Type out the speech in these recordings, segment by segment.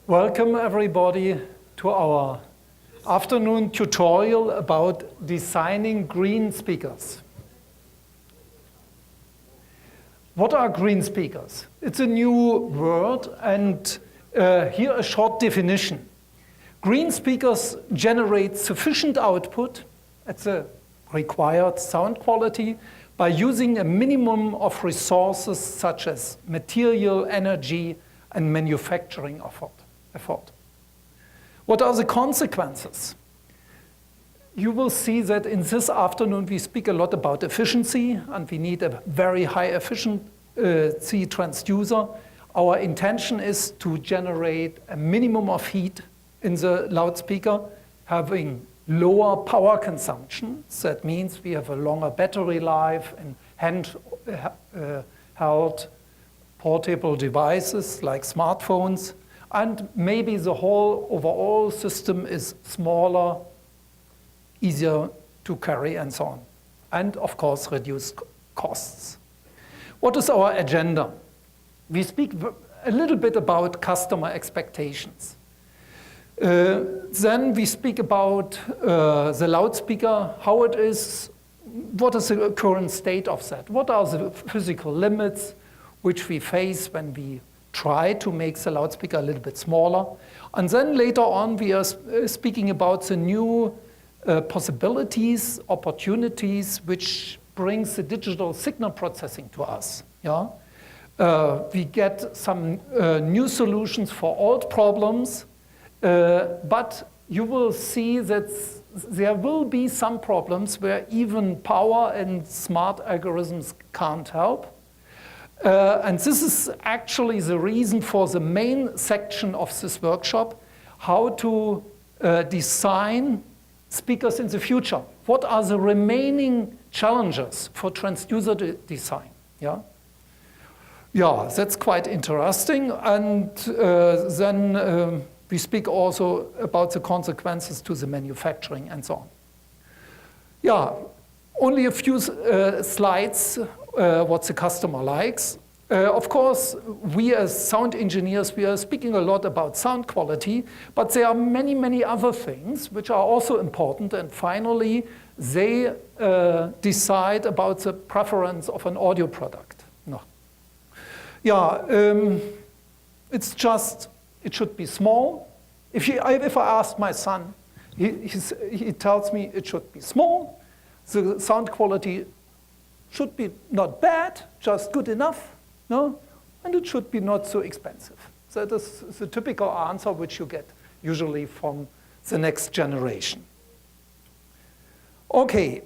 Welcome everybody to our afternoon tutorial about designing green speakers. What are green speakers? It's a new word, and here a short definition. Green speakers generate sufficient output at the required sound quality by using a minimum of resources such as material, energy, and manufacturing effort. What are the consequences? You will see that in this afternoon we speak a lot about efficiency, and we need a very high efficiency transducer. Our intention is to generate a minimum of heat in the loudspeaker, having lower power consumption. That means we have a longer battery life and handheld portable devices like smartphones. And maybe the whole overall system is smaller, easier to carry, and so on. And of course, reduce costs. What is our agenda? We speak a little bit about customer expectations. Then we speak about the loudspeaker, how it is, what is the current state of that? What are the physical limits which we face when we try to make the loudspeaker a little bit smaller? And then later on we are speaking about the new possibilities, opportunities, which brings the digital signal processing to us. Yeah? We get some new solutions for old problems, but you will see that there will be some problems where even power and smart algorithms can't help. And this is actually the reason for the main section of this workshop, how to design speakers in the future. What are the remaining challenges for transducer design? Yeah? Yeah, that's quite interesting. And then we speak also about the consequences to the manufacturing and so on. Yeah, only a few slides. What the customer likes. Of course, we as sound engineers, we are speaking a lot about sound quality, but there are many, many other things which are also important. And finally, they decide about the preference of an audio product. No. Yeah, it's just, it should be small. If I ask my son, he tells me it should be small. The sound quality should be not bad, just good enough, no? And it should be not so expensive. That is the typical answer which you get usually from the next generation. Okay,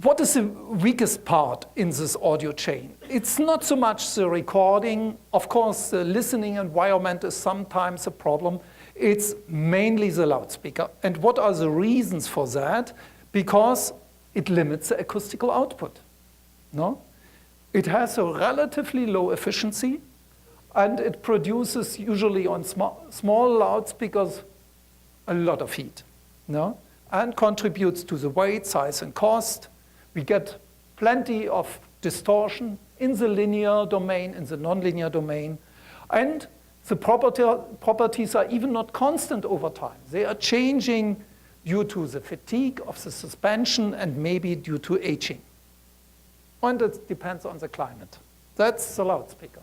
what is the weakest part in this audio chain? It's not so much the recording. Of course, the listening environment is sometimes a problem. It's mainly the loudspeaker. And what are the reasons for that? Because it limits the acoustical output. No? It has a relatively low efficiency, and it produces usually on small loudspeakers a lot of heat. No? And contributes to the weight, size, and cost. We get plenty of distortion in the linear domain, in the nonlinear domain, and the properties are even not constant over time. They are changing due to the fatigue of the suspension and maybe due to aging. And it depends on the climate. That's the loudspeaker.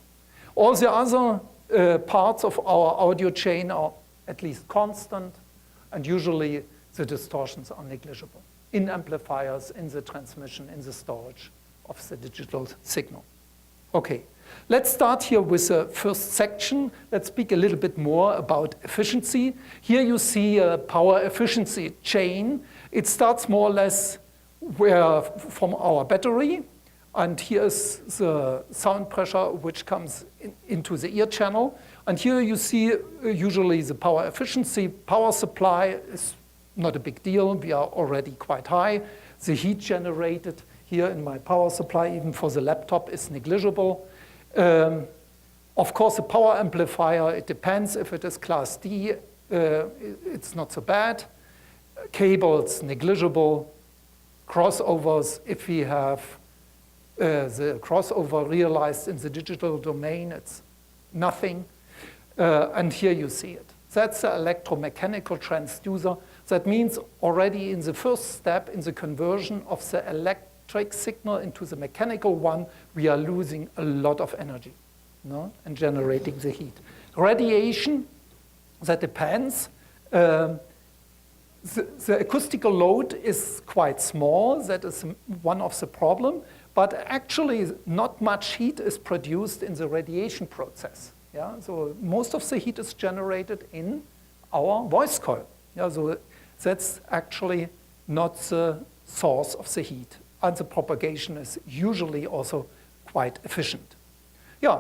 All the other parts of our audio chain are at least constant, and usually the distortions are negligible in amplifiers, in the transmission, in the storage of the digital signal. Okay, let's start here with the first section. Let's speak a little bit more about efficiency. Here you see a power efficiency chain. It starts more or less from our battery. And here is the sound pressure which comes into the ear channel. And here you see usually the power efficiency. Power supply is not a big deal. We are already quite high. The heat generated here in my power supply, even for the laptop, is negligible. Of course, the power amplifier, it depends. If it is class D, it's not so bad. Cables, negligible. Crossovers, if we have the crossover realized in the digital domain, it's nothing. And here you see it. That's the electromechanical transducer. That means already in the first step in the conversion of the electric signal into the mechanical one, we are losing a lot of energy, no? And generating the heat. Radiation, that depends. The acoustical load is quite small. That is one of the problems. But actually, not much heat is produced in the radiation process. Yeah? So most of the heat is generated in our voice coil. Yeah? So that's actually not the source of the heat. And the propagation is usually also quite efficient. Yeah.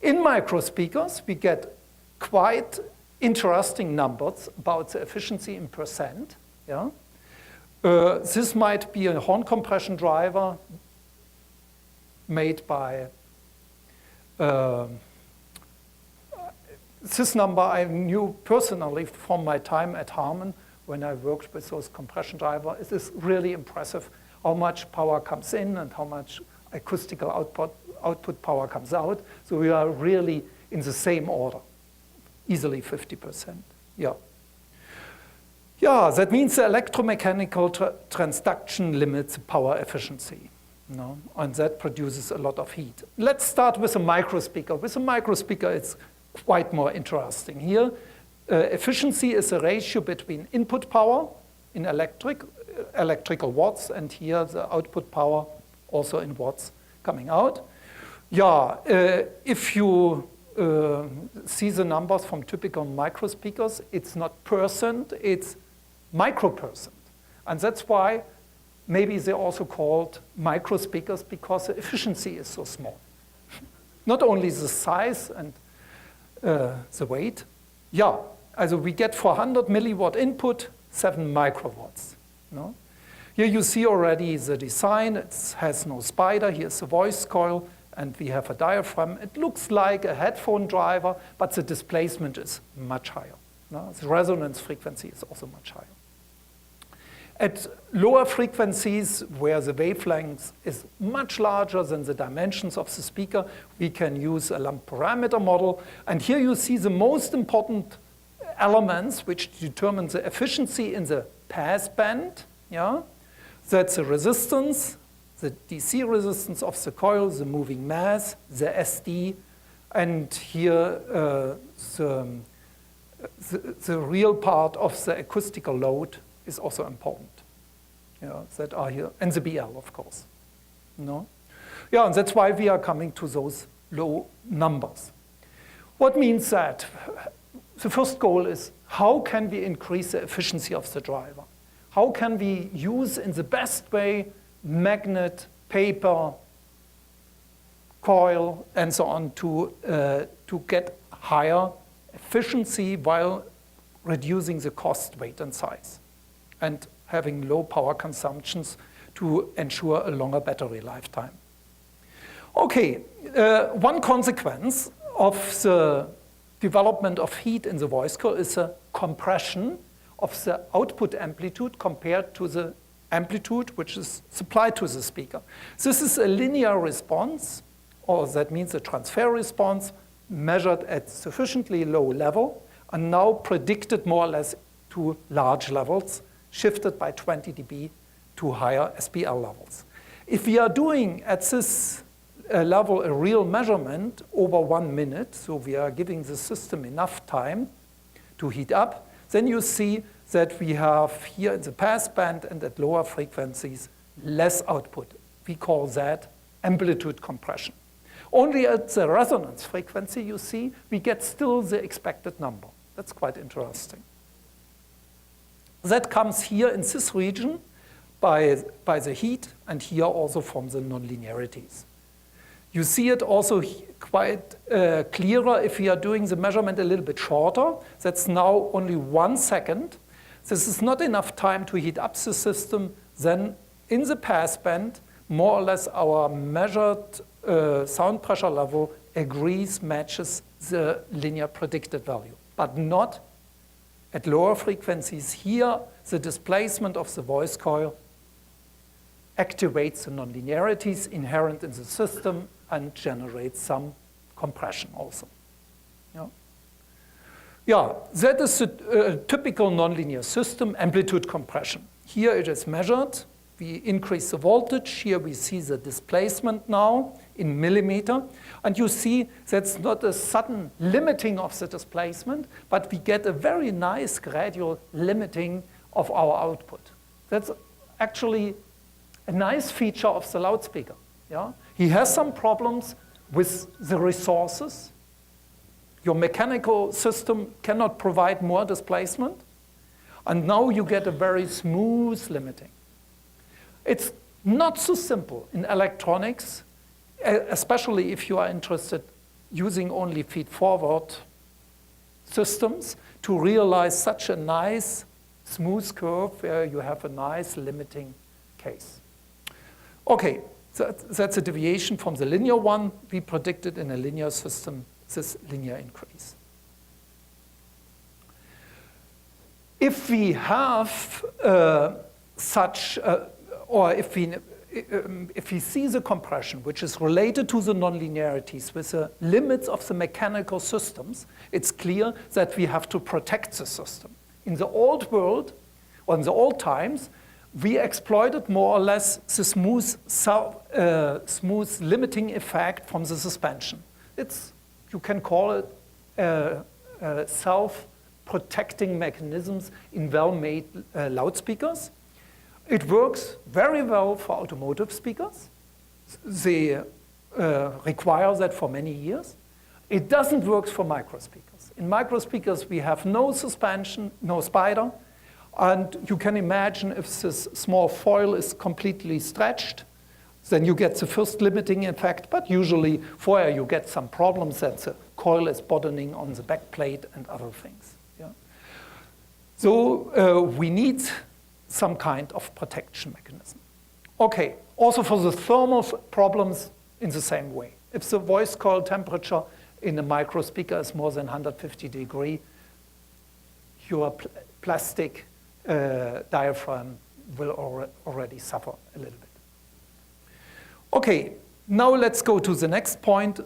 In microspeakers, we get quite interesting numbers about the efficiency in percent. Yeah? This might be a horn compression driver made by this number I knew personally from my time at Harman when I worked with those compression drivers. It is really impressive how much power comes in and how much acoustical output power comes out. So we are really in the same order, easily 50%. Yeah. Yeah, that means the electromechanical transduction limits power efficiency. No? And that produces a lot of heat. Let's start with a microspeaker. With a microspeaker, it's quite more interesting. Here, efficiency is a ratio between input power in electrical watts, and here the output power also in watts coming out. Yeah, if you see the numbers from typical microspeakers, it's not percent, it's micropercent. And that's why maybe they're also called microspeakers, because the efficiency is so small. Not only the size and the weight. Yeah, also we get 400 milliwatt input, 7 microwatts. No? Here you see already the design. It has no spider. Here's the voice coil, and we have a diaphragm. It looks like a headphone driver, but the displacement is much higher. No? The resonance frequency is also much higher. At lower frequencies, where the wavelength is much larger than the dimensions of the speaker, we can use a lump parameter model. And here you see the most important elements which determine the efficiency in the pass band. Yeah? That's the resistance, the DC resistance of the coil, the moving mass, the SD, and here the real part of the acoustical load is also important. Yeah, that are here, and the BL, of course. No? Yeah, and that's why we are coming to those low numbers. What means that? The first goal is, how can we increase the efficiency of the driver? How can we use in the best way magnet, paper, coil, and so on to get higher efficiency while reducing the cost, weight, and size, and having low power consumptions to ensure a longer battery lifetime. Okay, one consequence of the development of heat in the voice coil is a compression of the output amplitude compared to the amplitude which is supplied to the speaker. This is a linear response, or that means a transfer response measured at sufficiently low level and now predicted more or less to large levels, shifted by 20 dB to higher SPL levels. If we are doing at this level a real measurement over 1 minute, so we are giving the system enough time to heat up, then you see that we have here in the pass band and at lower frequencies less output. We call that amplitude compression. Only at the resonance frequency, you see, we get still the expected number. That's quite interesting. That comes here in this region by the heat, and here also from the nonlinearities. You see it also quite clearer if we are doing the measurement a little bit shorter. That's now only 1 second. This is not enough time to heat up the system. Then in the pass band, more or less our measured sound pressure level matches the linear predicted value, but not at lower frequencies. Here, the displacement of the voice coil activates the nonlinearities inherent in the system and generates some compression also. Yeah. Yeah, that is a typical nonlinear system, amplitude compression. Here it is measured. We increase the voltage. Here we see the displacement now in millimeter. And you see that's not a sudden limiting of the displacement, but we get a very nice gradual limiting of our output. That's actually a nice feature of the loudspeaker. Yeah? He has some problems with the resources. Your mechanical system cannot provide more displacement. And now you get a very smooth limiting. It's not so simple in electronics, especially if you are interested using only feed-forward systems, to realize such a nice smooth curve where you have a nice limiting case. Okay, so that's a deviation from the linear one. We predicted in a linear system this linear increase. If we have or if we see the compression, which is related to the nonlinearities with the limits of the mechanical systems, it's clear that we have to protect the system. In the old world, or in the old times, we exploited more or less the smooth limiting effect from the suspension. You can call it self-protecting mechanisms in well-made loudspeakers. It works very well for automotive speakers. They require that for many years. It doesn't work for microspeakers. In microspeakers, we have no suspension, no spider. And you can imagine if this small foil is completely stretched, then you get the first limiting effect. But usually, for you get some problems that the coil is bottoming on the back plate and other things. Yeah? So we need some kind of protection mechanism. Okay, also for the thermal problems in the same way. If the voice coil temperature in a microspeaker is more than 150 degrees, your plastic diaphragm will already suffer a little bit. Okay, now let's go to the next point,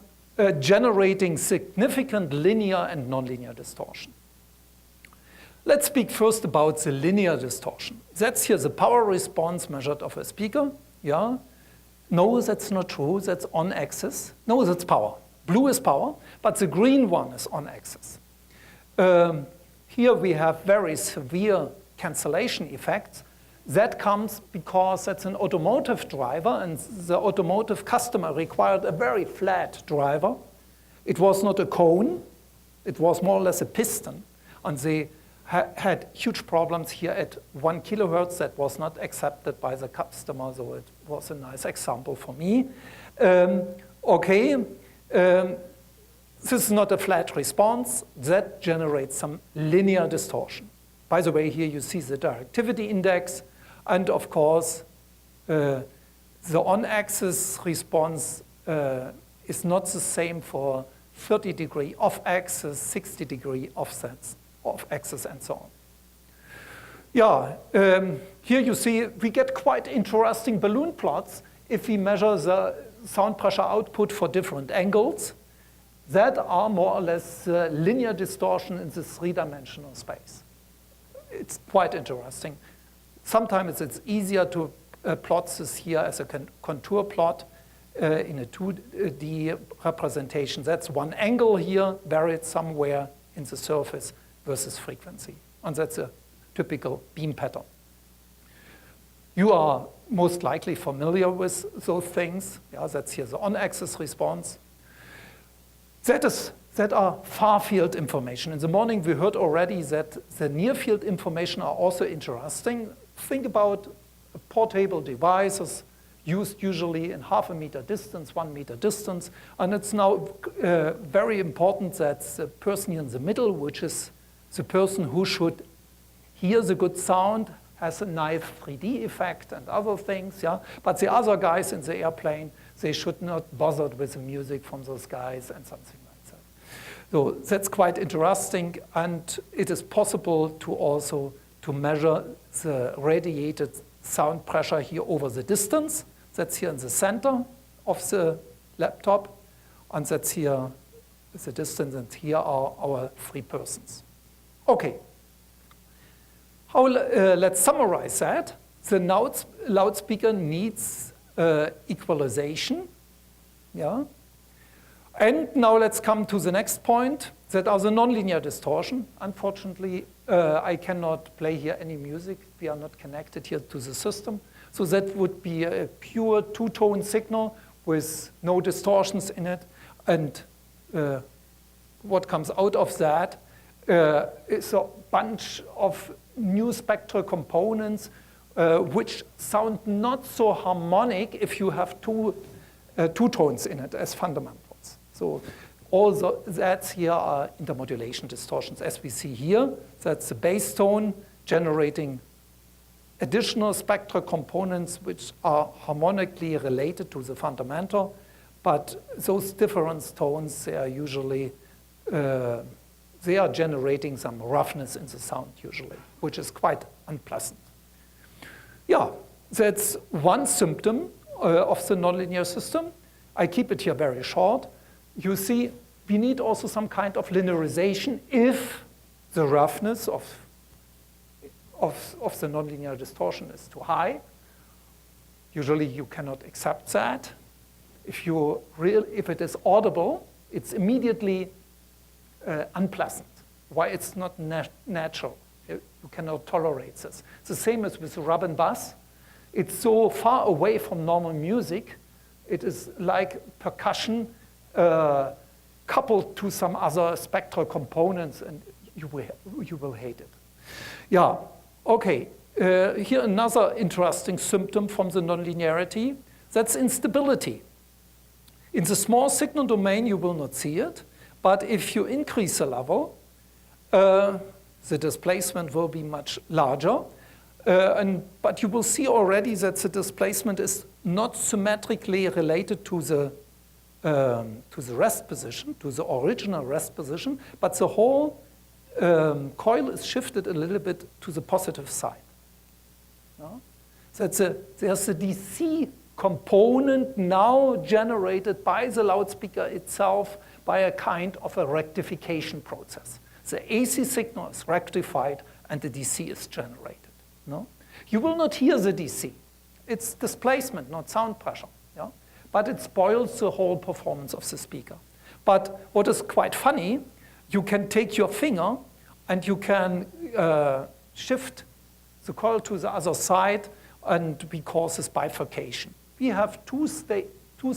generating significant linear and nonlinear distortion. Let's speak first about the linear distortion. That's here the power response measured of a speaker. Yeah? No, that's not true. That's on axis. No, that's power. Blue is power, but the green one is on axis. Here we have very severe cancellation effects. That comes because that's an automotive driver, and the automotive customer required a very flat driver. It was not a cone. It was more or less a piston. And they had huge problems here at 1 kilohertz. That was not accepted by the customer, so it was a nice example for me. This is not a flat response. That generates some linear distortion. By the way, here you see the directivity index. And of course, the on-axis response is not the same for 30-degree off-axis, 60-degree offsets, off-axis, and so on. Yeah, here you see we get quite interesting balloon plots if we measure the sound pressure output for different angles. That are more or less linear distortion in the three-dimensional space. It's quite interesting. Sometimes it's easier to plot this here as a contour plot in a 2D representation. That's one angle here buried somewhere in the surface versus frequency. And that's a typical beam pattern. You are most likely familiar with those things. Yeah, that's here the on-axis response. That are far-field information. In the morning, we heard already that the near-field information are also interesting. Think about portable devices used usually in half a meter distance, 1 meter distance. And it's now very important that the person in the middle, which is the person who should hear the good sound, has a nice 3D effect and other things. Yeah? But the other guys in the airplane, they should not bother with the music from those guys and something like that. So that's quite interesting. And it is possible to also to measure the radiated sound pressure here over the distance. That's here in the center of the laptop. And that's here the distance, and here are our 3 persons. Okay. Let's summarize that. The loudspeaker needs equalization. Yeah. And now let's come to the next point. That are the nonlinear distortion. Unfortunately, I cannot play here any music. We are not connected here to the system. So that would be a pure two-tone signal with no distortions in it. And what comes out of that is a bunch of new spectral components which sound not so harmonic if you have two tones in it as fundamentals. So all that here are intermodulation distortions. As we see here, that's the bass tone generating additional spectral components which are harmonically related to the fundamental, but those difference tones, they are usually, they are generating some roughness in the sound usually, which is quite unpleasant. Yeah, that's one symptom of the nonlinear system. I keep it here very short. You see, we need also some kind of linearization if the roughness of the nonlinear distortion is too high. Usually you cannot accept that. If it is audible, it's immediately unpleasant. Why? It's not natural. You cannot tolerate this. It's the same as with rub and bass. It's so far away from normal music. It is like percussion coupled to some other spectral components, and you will hate it. Yeah, okay. Here another interesting symptom from the nonlinearity. That's instability. In the small signal domain, you will not see it. But if you increase the level, the displacement will be much larger. But you will see already that the displacement is not symmetrically related to the rest position, to the original rest position, but the whole coil is shifted a little bit to the positive side. No? So there's a DC component now generated by the loudspeaker itself by a kind of a rectification process. The AC signal is rectified and the DC is generated. No? You will not hear the DC. It's displacement, not sound pressure. Yeah? But it spoils the whole performance of the speaker. But what is quite funny, you can take your finger and you can shift the coil to the other side, and we call this bifurcation. We have two stable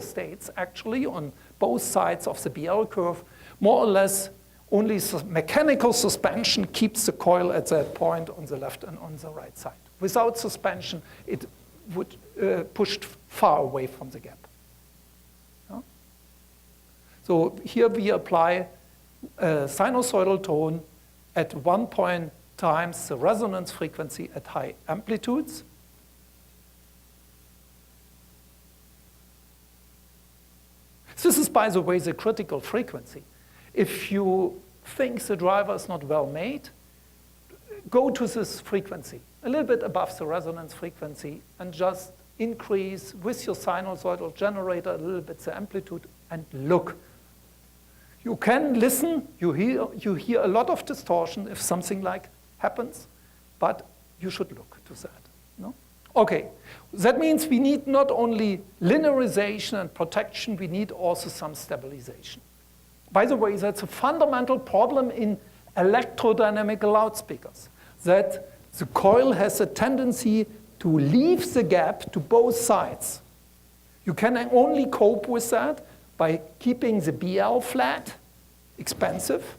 states actually on both sides of the BL curve. More or less, only mechanical suspension keeps the coil at that point on the left and on the right side. Without suspension, it would pushed far away from the gap. Yeah? So here we apply a sinusoidal tone at 1 point times the resonance frequency at high amplitudes. This is, by the way, the critical frequency. If you think the driver is not well made, go to this frequency, a little bit above the resonance frequency, and just increase with your sinusoidal generator a little bit the amplitude and look. You can listen, you hear a lot of distortion if something like happens, but you should look to that. No? Okay, that means we need not only linearization and protection, we need also some stabilization. By the way, that's a fundamental problem in electrodynamic loudspeakers, that the coil has a tendency to leave the gap to both sides. You can only cope with that by keeping the BL flat, expensive,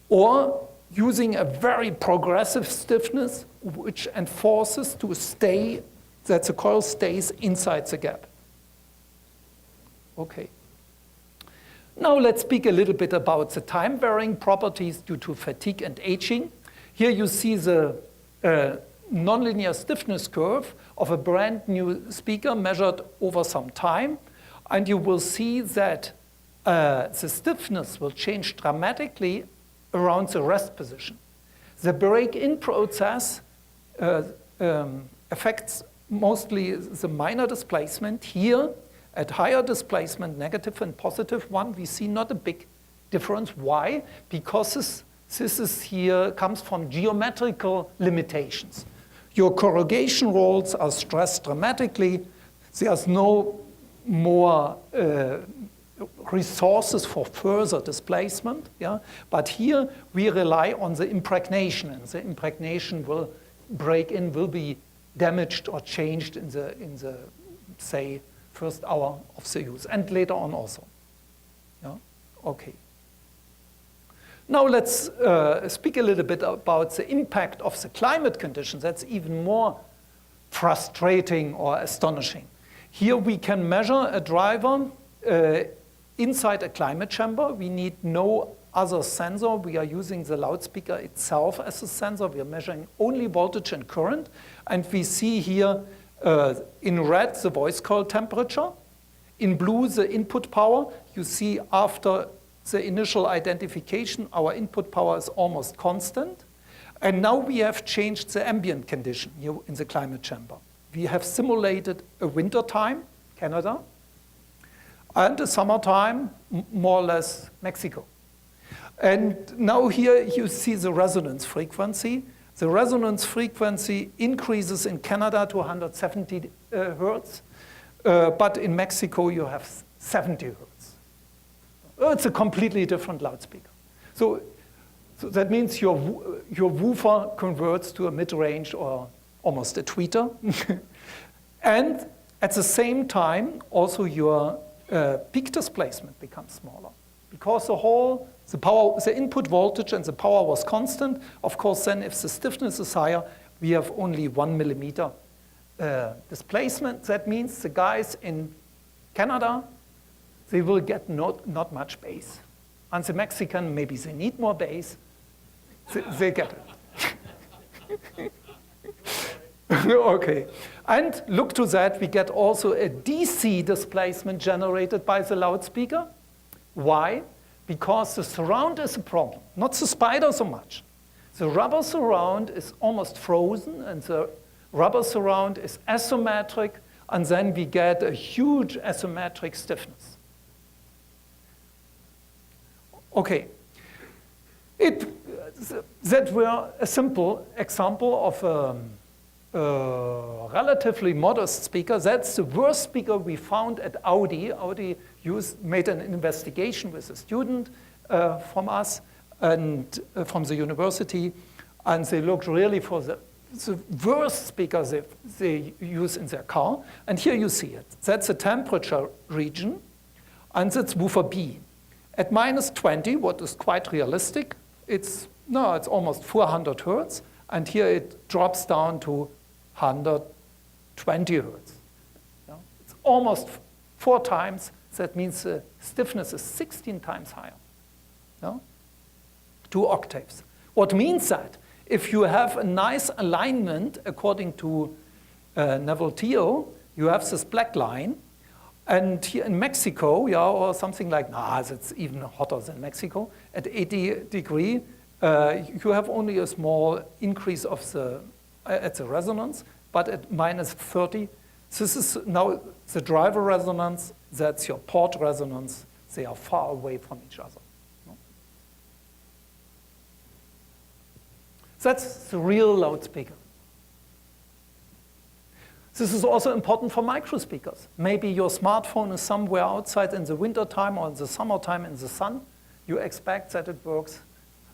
or using a very progressive stiffness which enforces to stay, that the coil stays inside the gap. Okay. Now let's speak a little bit about the time varying properties due to fatigue and aging. Here you see the nonlinear stiffness curve of a brand new speaker measured over some time. And you will see that the stiffness will change dramatically around the rest position. The break-in process affects mostly the minor displacement. Here, at higher displacement, negative and positive one, we see not a big difference. Why? Because this is here comes from geometrical limitations. Your corrugation rolls are stressed dramatically. There's no more resources for further displacement. Yeah? But here we rely on the impregnation, and the impregnation will break in, will be damaged or changed in the say, first hour of the use, and later on also. Yeah? Okay. Now let's speak a little bit about the impact of the climate conditions. That's even more frustrating or astonishing. Here we can measure a driver inside a climate chamber. We need no other sensor. We are using the loudspeaker itself as a sensor. We are measuring only voltage and current. And we see here in red the voice coil temperature. In blue the input power. You see after the initial identification our input power is almost constant. And now we have changed the ambient condition here in the climate chamber. We have simulated a winter time, Canada, and a summertime, more or less Mexico. And now here you see the resonance frequency. The resonance frequency increases in Canada to 170 hertz, but in Mexico you have 70 hertz. It's a completely different loudspeaker. So that means your woofer converts to a mid-range or almost a tweeter. And at the same time, also your peak displacement becomes smaller. Because the input voltage and the power was constant. Of course, then if the stiffness is higher, we have only 1 millimeter displacement. That means the guys in Canada, they will get not much bass. And the Mexican, maybe they need more bass. They get it. Okay. And look to that, we get also a DC displacement generated by the loudspeaker. Why? Because the surround is a problem, not the spider so much. The rubber surround is almost frozen, and the rubber surround is asymmetric, and then we get a huge asymmetric stiffness. Okay. That were a simple example of a relatively modest speaker. That's the worst speaker we found at Audi. Audi made an investigation with a student from us and from the university, and they looked really for the worst speaker they use in their car. And here you see it. That's a temperature region, and that's woofer B. At -20, what is quite realistic, it's almost 400 hertz, and here it drops down to 120 hertz. Yeah? It's almost 4 times. That means the stiffness is 16 times higher. Yeah? 2 octaves. What means that? If you have a nice alignment according to Neville-Theo, you have this black line. And here in Mexico, yeah, or something like, it's even hotter than Mexico. At 80 degrees, you have only a small increase of at the resonance, but at -30, this is now the driver resonance, that's your port resonance. They are far away from each other. No? That's the real loudspeaker. This is also important for microspeakers. Maybe your smartphone is somewhere outside in the wintertime or in the summertime in the sun. You expect that it works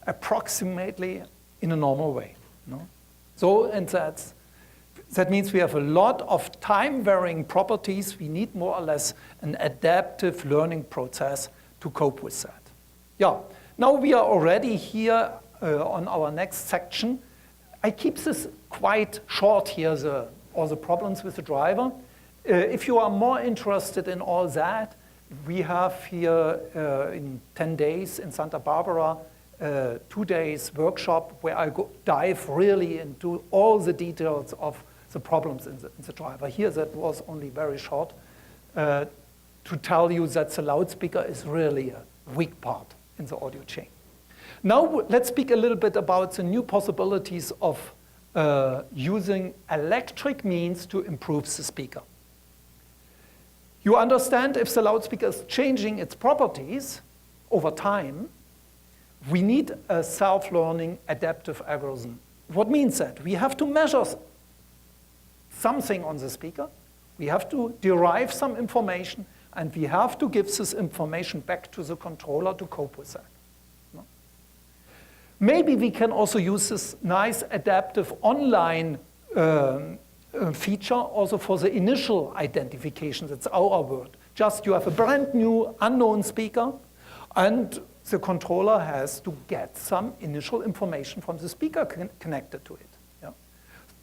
approximately in a normal way. No? So, and that means we have a lot of time-varying properties. We need more or less an adaptive learning process to cope with that. Yeah, now we are already here on our next section. I keep this quite short here, all the problems with the driver. If you are more interested in all that, we have here in 10 days in Santa Barbara, 2 days workshop where I dive really into all the details of the problems in the driver. Here that was only very short to tell you that the loudspeaker is really a weak part in the audio chain. Now let's speak a little bit about the new possibilities of using electric means to improve the speaker. You understand if the loudspeaker is changing its properties, over time, we need a self-learning adaptive algorithm. What means that? We have to measure something on the speaker, we have to derive some information, and we have to give this information back to the controller to cope with that. No? Maybe we can also use this nice adaptive online feature also for the initial identification. That's our word. Just you have a brand new unknown speaker, and the controller has to get some initial information from the speaker connected to it. Yeah.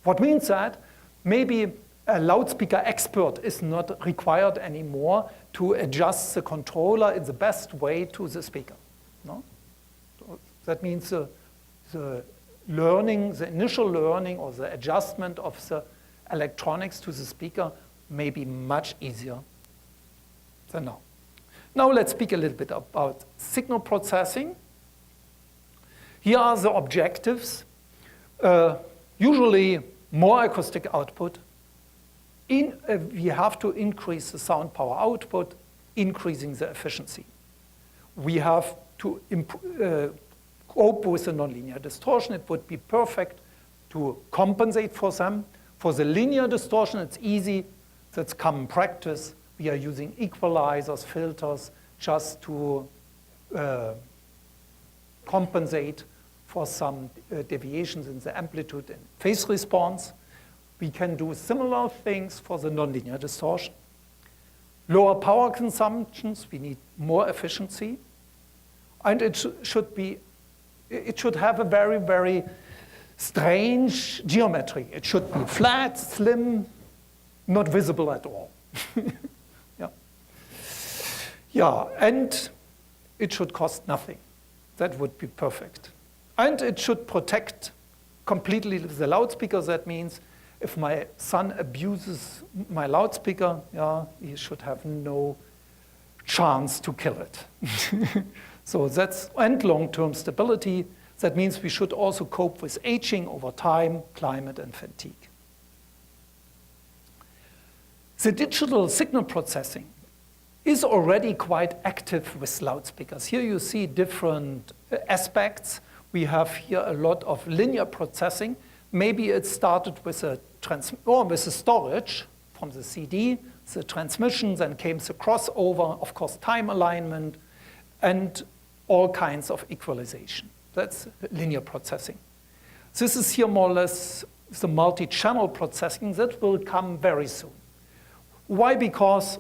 What means that maybe a loudspeaker expert is not required anymore to adjust the controller in the best way to the speaker. No? So that means the learning, the initial learning or the adjustment of the electronics to the speaker may be much easier than now. Now let's speak a little bit about signal processing. Here are the objectives. Usually more acoustic output. We have to increase the sound power output, increasing the efficiency. We have to cope with the nonlinear distortion. It would be perfect to compensate for them. For the linear distortion, it's easy. That's common practice. We are using equalizers, filters, just to compensate for some deviations in the amplitude and phase response. We can do similar things for the nonlinear distortion. Lower power consumptions, we need more efficiency. And it should have a very, very strange geometry. It should be flat, slim, not visible at all. Yeah, and it should cost nothing. That would be perfect. And it should protect completely the loudspeaker. That means if my son abuses my loudspeaker, yeah, he should have no chance to kill it. So that's, and long-term stability. That means we should also cope with aging over time, climate, and fatigue. The digital signal processing is already quite active with loudspeakers. Here you see different aspects. We have here a lot of linear processing. Maybe it started with a storage from the CD, the transmission, then came the crossover, of course, time alignment, and all kinds of equalization. That's linear processing. This is here more or less the multi-channel processing that will come very soon. Why? Because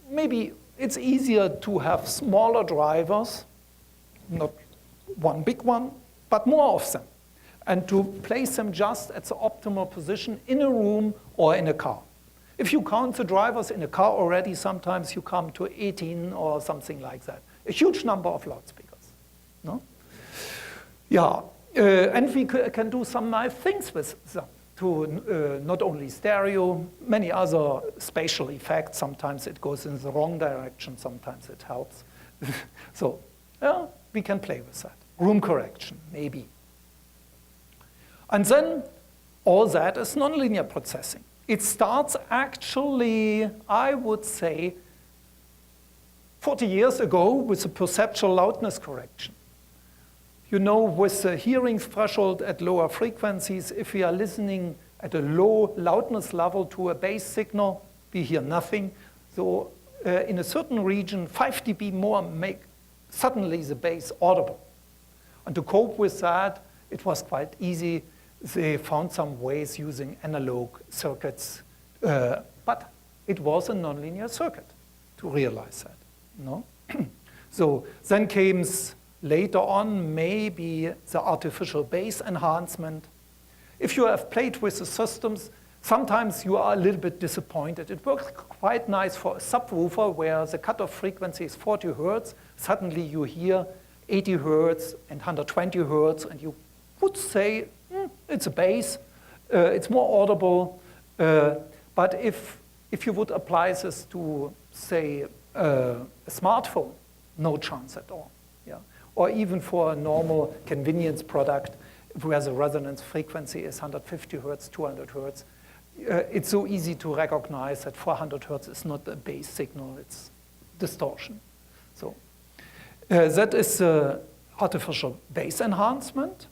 maybe it's easier to have smaller drivers, not one big one, but more of them, and to place them just at the optimal position in a room or in a car. If you count the drivers in a car already, sometimes you come to 18 or something like that. A huge number of loudspeakers. No? Yeah, and we can do some nice things with them. To not only stereo, many other spatial effects. Sometimes it goes in the wrong direction, sometimes it helps. So yeah, we can play with that. Room correction, maybe. And then all that is nonlinear processing. It starts actually, I would say, 40 years ago with the perceptual loudness correction. You know, with the hearing threshold at lower frequencies, if we are listening at a low loudness level to a bass signal, we hear nothing. So in a certain region, 5 dB more make suddenly the bass audible. And to cope with that, it was quite easy. They found some ways using analog circuits, but it was a nonlinear circuit to realize that. No? So then came later on, maybe the artificial bass enhancement. If you have played with the systems, sometimes you are a little bit disappointed. It works quite nice for a subwoofer where the cutoff frequency is 40 Hertz. Suddenly you hear 80 Hertz and 120 Hertz, and you would say, it's a bass, it's more audible. But if you would apply this to, say, a smartphone, no chance at all. Yeah. Or even for a normal convenience product where the resonance frequency is 150 Hertz, 200 Hertz. It's so easy to recognize that 400 Hertz is not a bass signal, it's distortion. So That is artificial bass enhancement,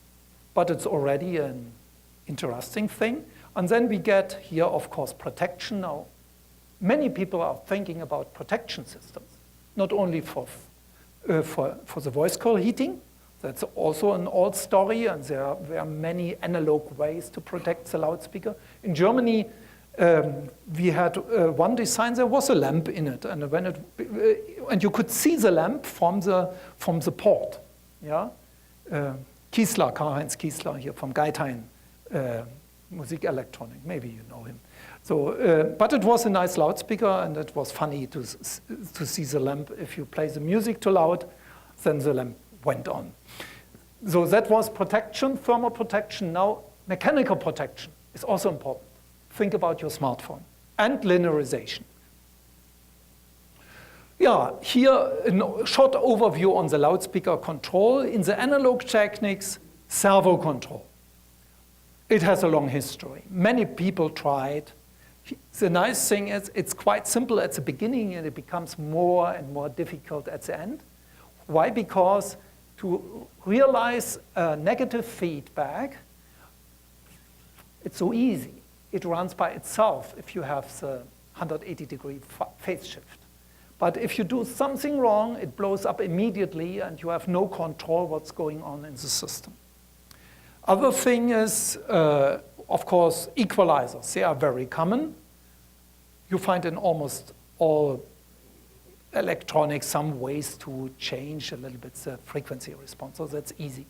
but it's already an interesting thing. And then we get here, of course, protection. Now, many people are thinking about protection systems, not only for the voice coil heating. That's also an old story, and there are many analog ways to protect the loudspeaker. In Germany, we had one design. There was a lamp in it, and and you could see the lamp from the port. Yeah, Kiesler, Karl-Heinz Kiesler here from Geithain Musikelektronik. Maybe you know him. So, but it was a nice loudspeaker, and it was funny to see the lamp. If you play the music too loud, then the lamp went on. So that was protection, thermal protection. Now, mechanical protection is also important. Think about your smartphone. And linearization. Yeah, here a short overview on the loudspeaker control. In the analog techniques, servo control. It has a long history. Many people tried. The nice thing is it's quite simple at the beginning, and it becomes more and more difficult at the end. Why? Because to realize negative feedback, it's so easy. It runs by itself if you have the 180-degree phase shift. But if you do something wrong, it blows up immediately, and you have no control what's going on in the system. Other thing is, of course, equalizers. They are very common. You find in almost all electronics some ways to change a little bit the frequency response, so that's easy.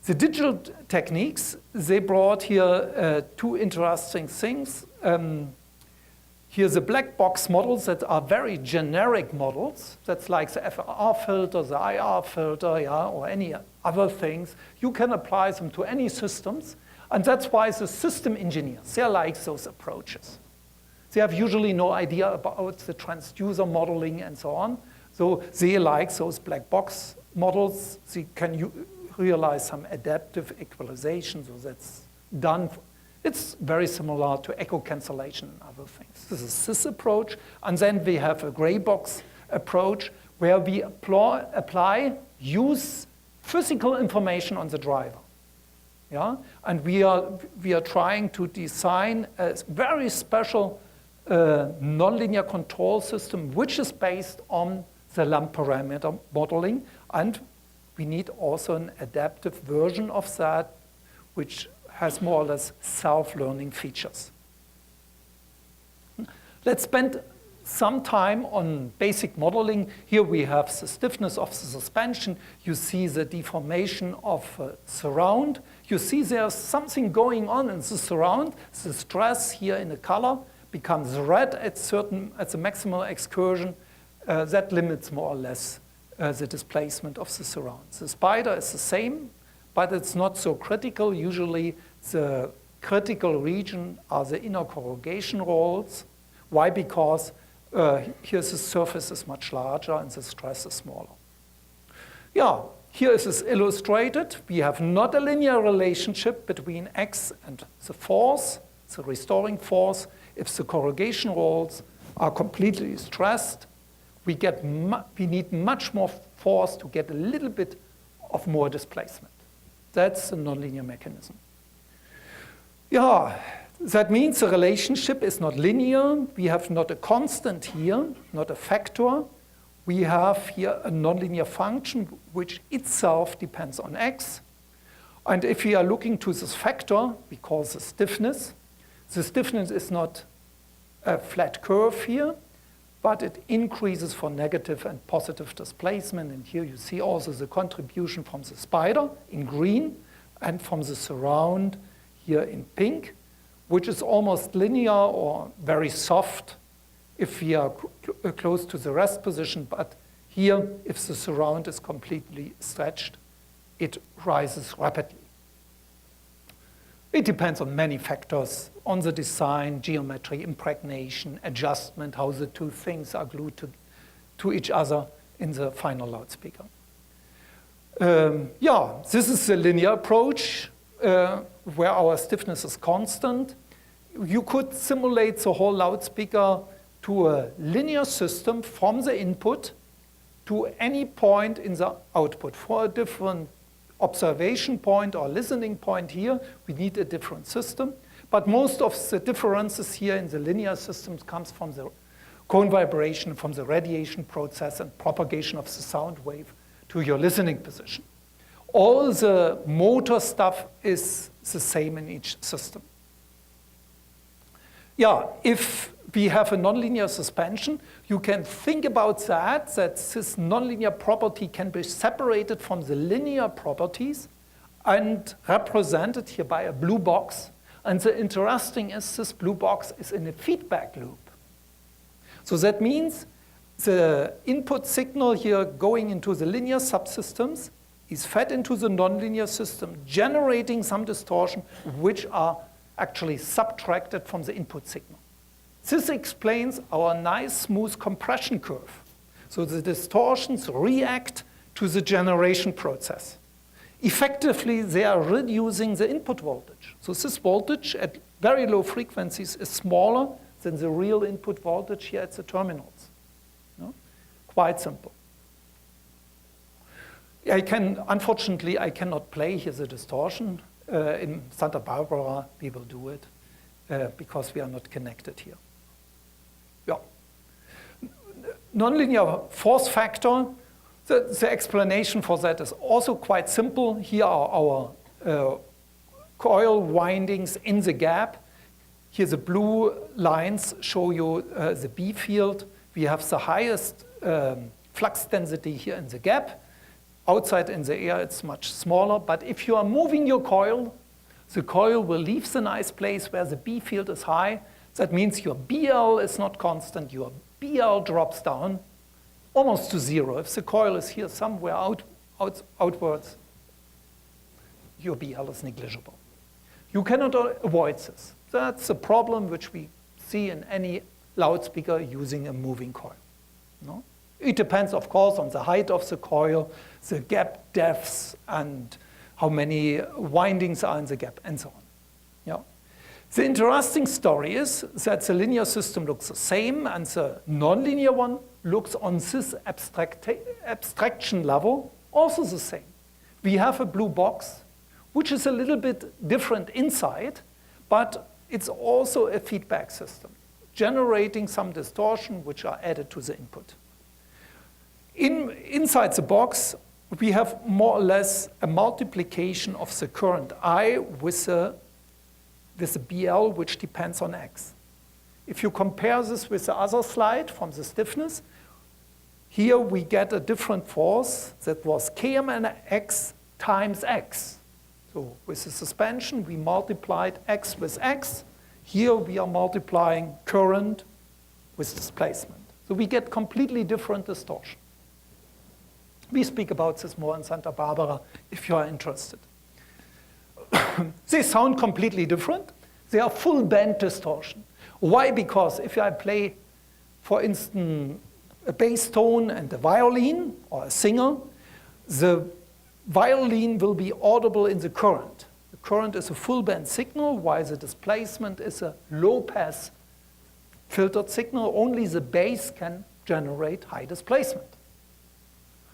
The digital techniques, they brought here two interesting things. Here's the black box models that are very generic models. That's like the FR filter, the IR filter, yeah, or any other things. You can apply them to any systems, and that's why the system engineers, they like those approaches. They have usually no idea about the transducer modeling and so on. So they like those black box models. They can realize some adaptive equalization, so that's done. It's very similar to echo cancellation and other things. This is this approach. And then we have a gray box approach where we use physical information on the driver. Yeah? And we are trying to design a very special nonlinear control system, which is based on the lamp parameter modeling. And we need also an adaptive version of that, which has more or less self-learning features. Let's spend some time on basic modeling. Here we have the stiffness of the suspension. You see the deformation of surround. You see there's something going on in the surround. The stress here in the color becomes red at the maximal excursion. That limits more or less the displacement of the surround. The spider is the same, but it's not so critical. Usually the critical region are the inner corrugation rolls. Why? Because here the surface is much larger and the stress is smaller. Yeah, here is this illustrated. We have not a linear relationship between X and the force, the restoring force. If the corrugation rolls are completely stressed, we need much more force to get a little bit of more displacement. That's the nonlinear mechanism. Yeah, that means the relationship is not linear. We have not a constant here, not a factor. We have here a nonlinear function which itself depends on X. And if we are looking to this factor, we call the stiffness. The stiffness is not a flat curve here, but it increases for negative and positive displacement. And here you see also the contribution from the spider in green and from the surround here in pink, which is almost linear or very soft if we are close to the rest position. But here, if the surround is completely stretched, it rises rapidly. It depends on many factors, on the design, geometry, impregnation, adjustment, how the two things are glued to each other in the final loudspeaker. Yeah, this is the linear approach where our stiffness is constant. You could simulate the whole loudspeaker to a linear system from the input to any point in the output. For a different observation point or listening point here, we need a different system. But most of the differences here in the linear systems comes from the cone vibration, from the radiation process and propagation of the sound wave to your listening position. All the motor stuff is the same in each system. Yeah, if we have a nonlinear suspension, you can think about that this nonlinear property can be separated from the linear properties and represented here by a blue box. And the interesting is this blue box is in a feedback loop. So that means the input signal here going into the linear subsystems is fed into the nonlinear system, generating some distortion, which are actually subtracted from the input signal. This explains our nice smooth compression curve. So the distortions react to the generation process. Effectively, they are reducing the input voltage. So this voltage at very low frequencies is smaller than the real input voltage here at the terminals. No? Quite simple. Unfortunately, I cannot play here the distortion. In Santa Barbara, we will do it because we are not connected here. Yeah. Nonlinear force factor. The explanation for that is also quite simple. Here are our coil windings in the gap. Here the blue lines show you the B field. We have the highest flux density here in the gap. Outside in the air, it's much smaller. But if you are moving your coil, the coil will leave the nice place where the B field is high. That means your BL is not constant. Your BL drops down almost to zero. If the coil is here somewhere outwards, your BL is negligible. You cannot avoid this. That's a problem which we see in any loudspeaker using a moving coil. No? It depends, of course, on the height of the coil, the gap depths, and how many windings are in the gap, and so on. Yeah. The interesting story is that the linear system looks the same, and the nonlinear one looks on this abstraction level also the same. We have a blue box, which is a little bit different inside, but it's also a feedback system, generating some distortion which are added to the input. Inside the box, we have more or less a multiplication of the current I with the BL, which depends on X. If you compare this with the other slide from the stiffness, here we get a different force that was Kmnx times X. So with the suspension, we multiplied X with X. Here we are multiplying current with displacement. So we get completely different distortion. We speak about this more in Santa Barbara if you are interested. They sound completely different. They are full band distortion. Why? Because if I play, for instance, a bass tone and a violin or a singer, the violin will be audible in the current. The current is a full band signal, while the displacement is a low pass filtered signal. Only the bass can generate high displacement.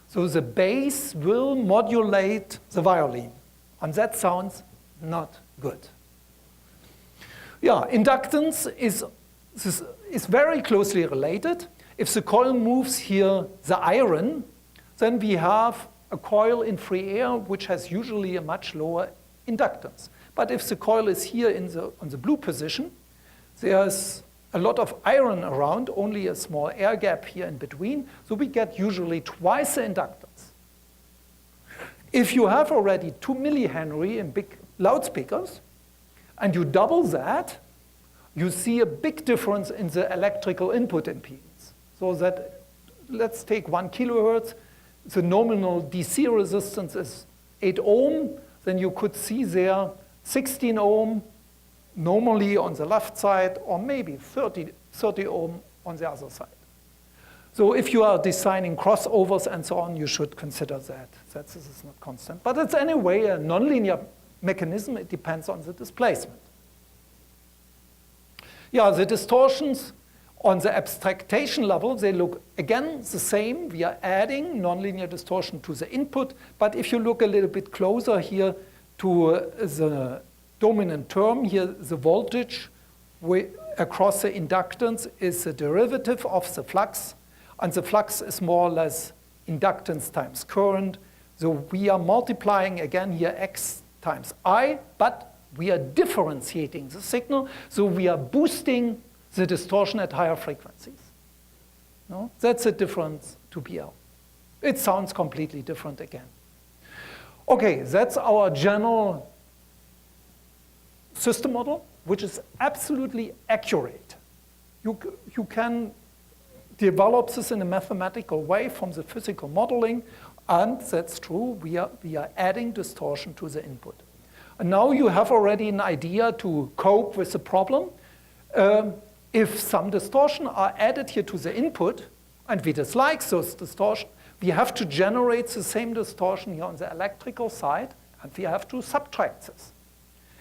So the bass will modulate the violin, and that sounds not good. Yeah, inductance is very closely related. If the coil moves here the iron, then we have a coil in free air which has usually a much lower inductance. But if the coil is here on the blue position, there's a lot of iron around, only a small air gap here in between, so we get usually twice the inductance. If you have already 2 millihenry in big loudspeakers, and you double that, you see a big difference in the electrical input impedance. So that, let's take 1 kilohertz, the nominal DC resistance is 8 ohm, then you could see there 16 ohm normally on the left side, or maybe 30 ohm on the other side. So if you are designing crossovers and so on, you should consider that this is not constant. But it's anyway a nonlinear mechanism. It depends on the displacement. Yeah, the distortions On the abstraction level, they look, again, the same. We are adding nonlinear distortion to the input. But if you look a little bit closer here to the dominant term here, the voltage across the inductance is the derivative of the flux. And the flux is more or less inductance times current. So we are multiplying, again, here x times I, but we are differentiating the signal. So we are boosting the distortion at higher frequencies. No? That's the difference to BL. It sounds completely different again. Okay, that's our general system model, which is absolutely accurate. You can develop this in a mathematical way from the physical modeling, and that's true, we are adding distortion to the input. And now you have already an idea to cope with the problem. If some distortion are added here to the input, and we dislike those distortion, we have to generate the same distortion here on the electrical side, and we have to subtract this.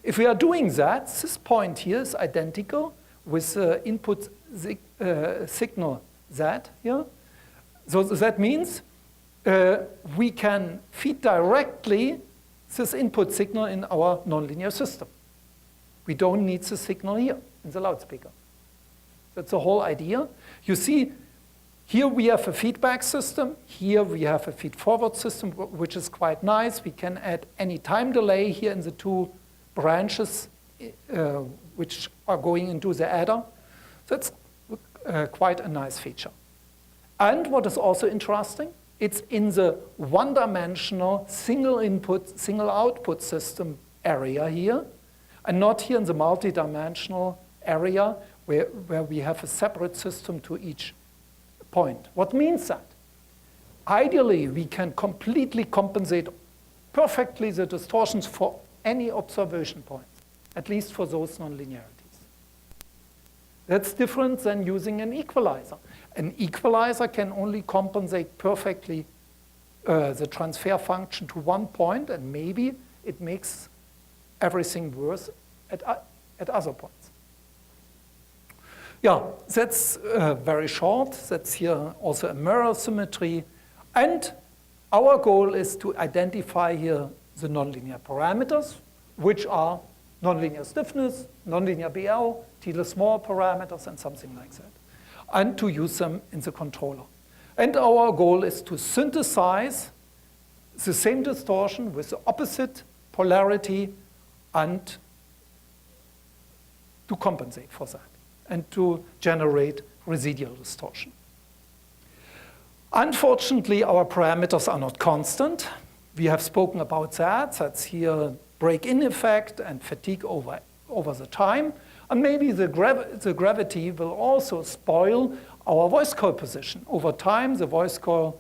If we are doing that, this point here is identical with the input signal Z here. So that means we can feed directly this input signal in our nonlinear system. We don't need the signal here in the loudspeaker. That's the whole idea. You see, here we have a feedback system. Here we have a feed-forward system, which is quite nice. We can add any time delay here in the two branches which are going into the adder. That's quite a nice feature. And what is also interesting, it's in the one-dimensional single input, single output system area here, and not here in the multi-dimensional area where we have a separate system to each point. What means that? Ideally, we can completely compensate perfectly the distortions for any observation points, at least for those nonlinearities. That's different than using an equalizer. An equalizer can only compensate perfectly the transfer function to one point, and maybe it makes everything worse at other points. Yeah, that's very short. That's here also a mirror symmetry. And our goal is to identify here the nonlinear parameters, which are nonlinear stiffness, nonlinear BL, Thiele-Small parameters, and something like that, and to use them in the controller. And our goal is to synthesize the same distortion with the opposite polarity and to compensate for that and to generate residual distortion. Unfortunately, our parameters are not constant. We have spoken about that. That's here break-in effect and fatigue over the time. And maybe the gravity will also spoil our voice coil position. Over time, the voice coil,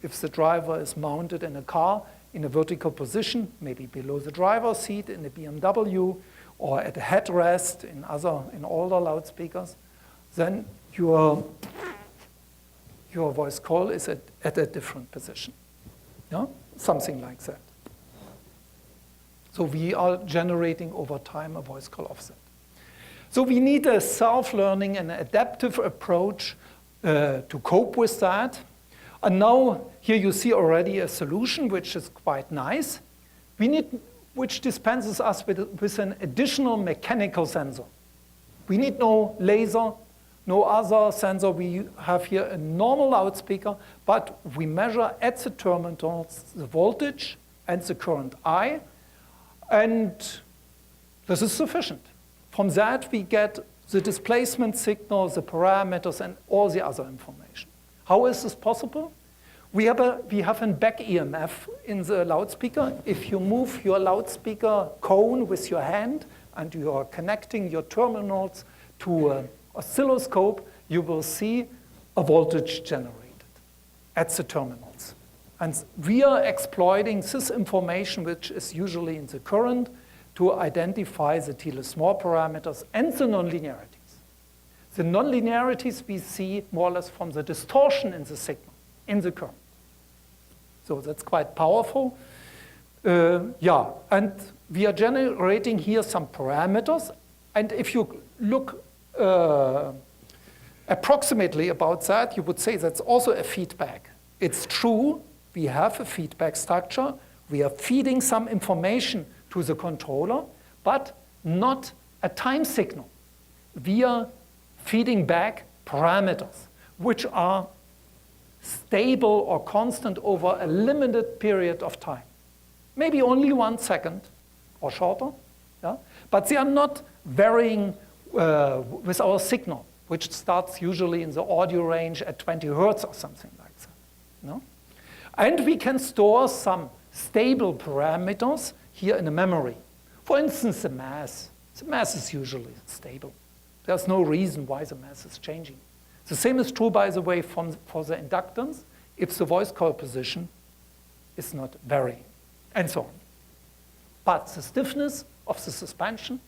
if the driver is mounted in a car in a vertical position, maybe below the driver's seat in a BMW, or at a headrest in older loudspeakers, then your voice coil is at a different position. Yeah? Something like that. So we are generating over time a voice coil offset. So we need a self-learning and adaptive approach to cope with that. And now here you see already a solution which is quite nice. Which dispenses us with an additional mechanical sensor. We need no laser, no other sensor. We have here a normal loudspeaker, but we measure at the terminals the voltage and the current I, and this is sufficient. From that, we get the displacement signal, the parameters, and all the other information. How is this possible? We have a back EMF in the loudspeaker. If you move your loudspeaker cone with your hand and you are connecting your terminals to an oscilloscope, you will see a voltage generated at the terminals. And we are exploiting this information, which is usually in the current, to identify the Thiele-Small parameters and the nonlinearities. The nonlinearities we see more or less from the distortion in the signal, in the current. So that's quite powerful. Yeah, and we are generating here some parameters. And if you look approximately about that, you would say that's also a feedback. It's true, we have a feedback structure. We are feeding some information to the controller, but not a time signal. We are feeding back parameters, which are stable or constant over a limited period of time. Maybe only 1 second or shorter, yeah? But they are not varying with our signal, which starts usually in the audio range at 20 hertz or something like that. No? And we can store some stable parameters here in the memory. For instance, the mass. The mass is usually stable. There's no reason why the mass is changing. The same is true, by the way, for the inductance, if the voice coil position is not varying, and so on. But the stiffness of the suspension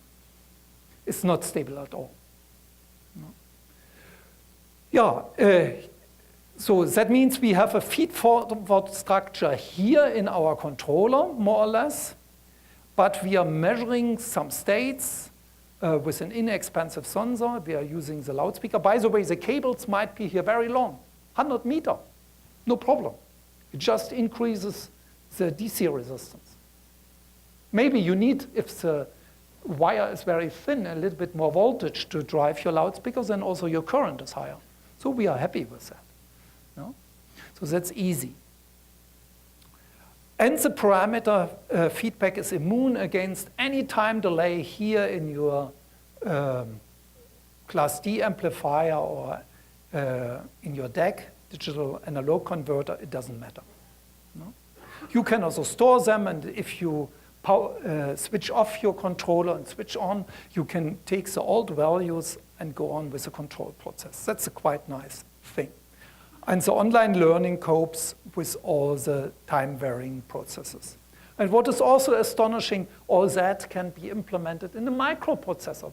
is not stable at all. No? Yeah, so that means we have a feed-forward structure here in our controller, more or less, but we are measuring some states with an inexpensive sensor. We are using the loudspeaker. By the way, the cables might be here very long, 100 meters, no problem. It just increases the DC resistance. Maybe you need, if the wire is very thin, a little bit more voltage to drive your loudspeakers, and also your current is higher. So we are happy with that. No? So that's easy. And the parameter feedback is immune against any time delay here in your Class D amplifier or in your DAC, digital analog converter. It doesn't matter. No? You can also store them, and if you switch off your controller and switch on, you can take the old values and go on with the control process. That's a quite nice thing. And the online learning copes with all the time-varying processes. And what is also astonishing, all that can be implemented in a microprocessor.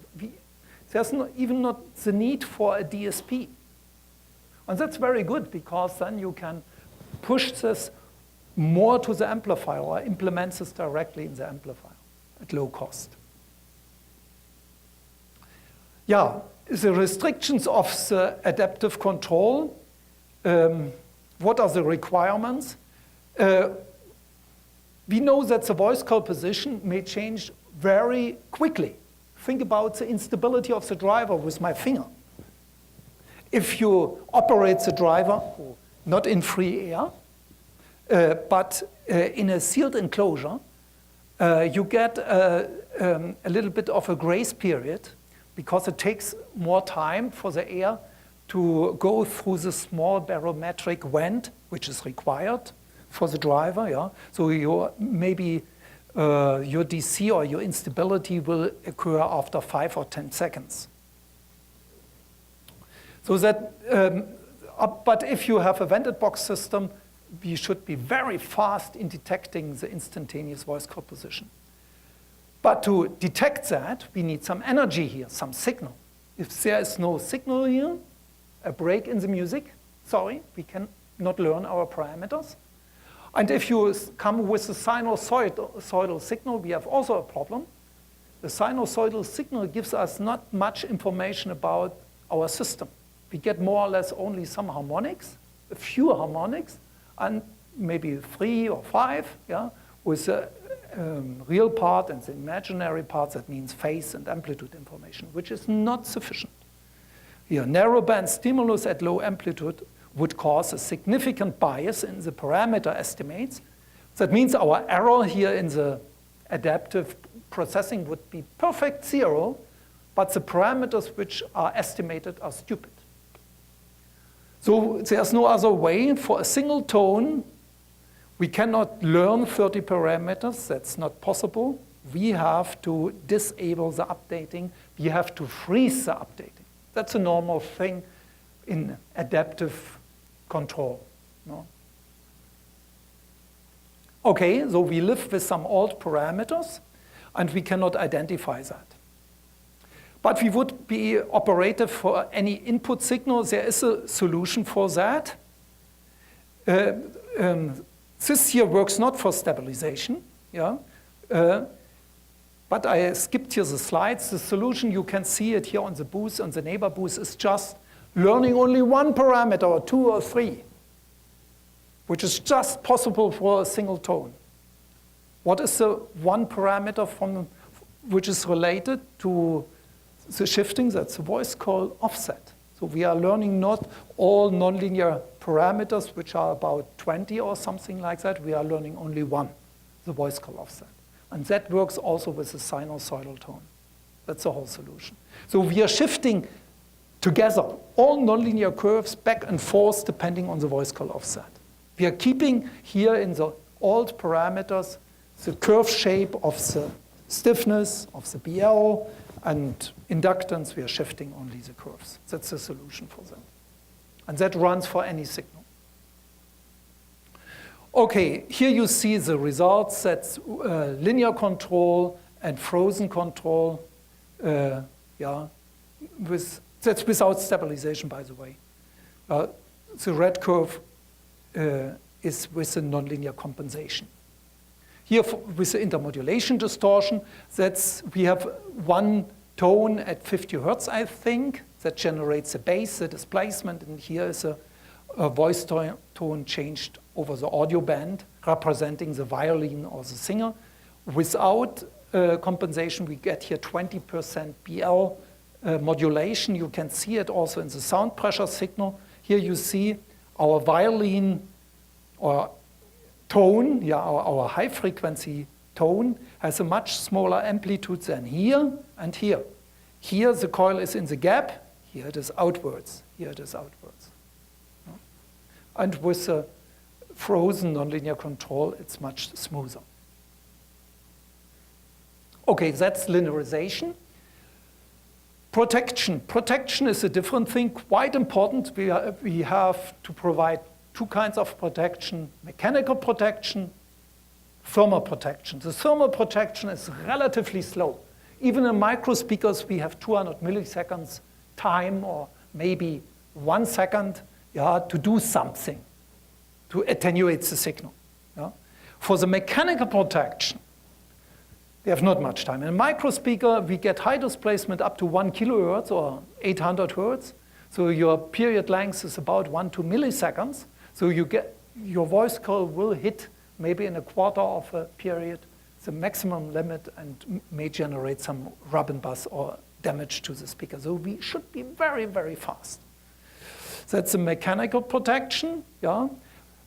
There's even not the need for a DSP. And that's very good, because then you can push this more to the amplifier or implement this directly in the amplifier at low cost. Yeah, the restrictions of the adaptive control. What are the requirements? We know that the voice coil position may change very quickly. Think about the instability of the driver with my finger. If you operate the driver not in free air, but in a sealed enclosure, you get a little bit of a grace period, because it takes more time for the air to go through the small barometric vent, which is required for the driver. Yeah? So maybe your DC or your instability will occur after 5 or 10 seconds. So that, but if you have a vented box system, we should be very fast in detecting the instantaneous voice coil position. But to detect that, we need some energy here, some signal. If there is no signal here, a break in the music, sorry, we cannot learn our parameters. And if you come with a sinusoidal signal, we have also a problem. The sinusoidal signal gives us not much information about our system. We get more or less only some harmonics, a few harmonics, and maybe 3 or 5, yeah, with the real part and the imaginary part, that means phase and amplitude information, which is not sufficient. Here, narrowband stimulus at low amplitude would cause a significant bias in the parameter estimates. That means our error here in the adaptive processing would be perfect 0, but the parameters which are estimated are stupid. So there's no other way. For a single tone, we cannot learn 30 parameters. That's not possible. We have to disable the updating. We have to freeze the updating. That's a normal thing in adaptive control. No? Okay, so we live with some old parameters, and we cannot identify that. But we would be operative for any input signal. There is a solution for that. This here works not for stabilization, yeah? But I skipped here the slides. The solution, you can see it here on the booth, on the neighbor booth, is just learning only one parameter or two or three, which is just possible for a single tone. What is the one parameter which is related to the shifting? That's the voice call offset. So we are learning not all nonlinear parameters, which are about 20 or something like that. We are learning only one, the voice call offset. And that works also with the sinusoidal tone. That's the whole solution. So we are shifting together all nonlinear curves back and forth depending on the voice call offset. We are keeping here in the old parameters the curve shape of the stiffness of the BL, and inductance, we are shifting only the curves. That's the solution for them. And that runs for any signal. Okay, here you see the results. That's linear control and frozen control. That's without stabilization, by the way. The red curve is with the nonlinear compensation. Here, with the intermodulation distortion, we have one tone at 50 Hertz, I think, that generates the bass, the displacement, and here is a voice tone changed over the audio band, representing the violin or the singer. Without compensation, we get here 20% BL modulation. You can see it also in the sound pressure signal. Here you see our violin or tone, our high frequency tone has a much smaller amplitude than here and here. Here the coil is in the gap, here it is outwards, here it is outwards. And with the frozen nonlinear control, it's much smoother. Okay, that's linearization. Protection. Protection is a different thing, quite important. We have to provide two kinds of protection: mechanical protection, thermal protection. The thermal protection is relatively slow. Even in microspeakers, we have 200 milliseconds time, or maybe 1 second, to do something, to attenuate the signal. For the mechanical protection, we have not much time. In a microspeaker, we get high displacement up to 1 kilohertz or 800 hertz. So your period length is about 1 to 2 milliseconds. So your voice call will hit maybe in a quarter of a period the maximum limit and may generate some rub and buzz or damage to the speaker. So we should be very, very fast. That's a mechanical protection.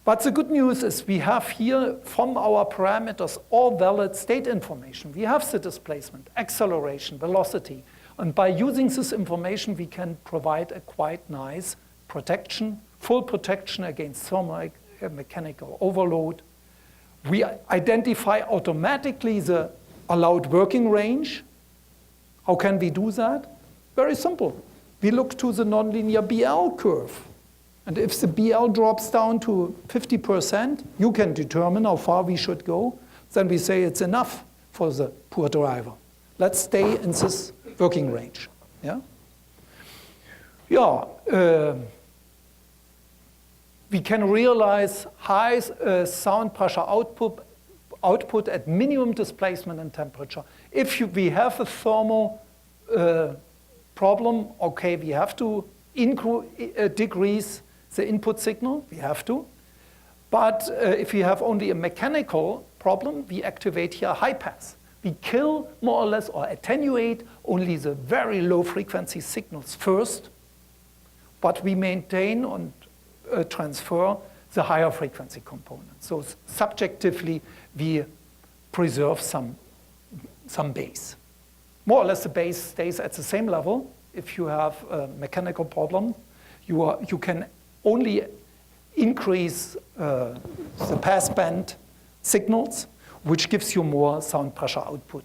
But the good news is we have here from our parameters all valid state information. We have the displacement, acceleration, velocity. And by using this information, we can provide a quite nice protection, full protection against thermal mechanical overload. We identify automatically the allowed working range. How can we do that? Very simple. We look to the nonlinear BL curve. And if the BL drops down to 50%, you can determine how far we should go. Then we say it's enough for the poor driver. Let's stay in this working range. We can realize high sound pressure output at minimum displacement and temperature. If we have a thermal problem, okay, we have to decrease the input signal, we have to. But if we have only a mechanical problem, we activate here high pass. We kill more or less or attenuate only the very low frequency signals first, but we maintain and transfer the higher frequency component. So subjectively, we preserve some bass. More or less the bass stays at the same level. If you have a mechanical problem, you can only increase the passband signals, which gives you more sound pressure output.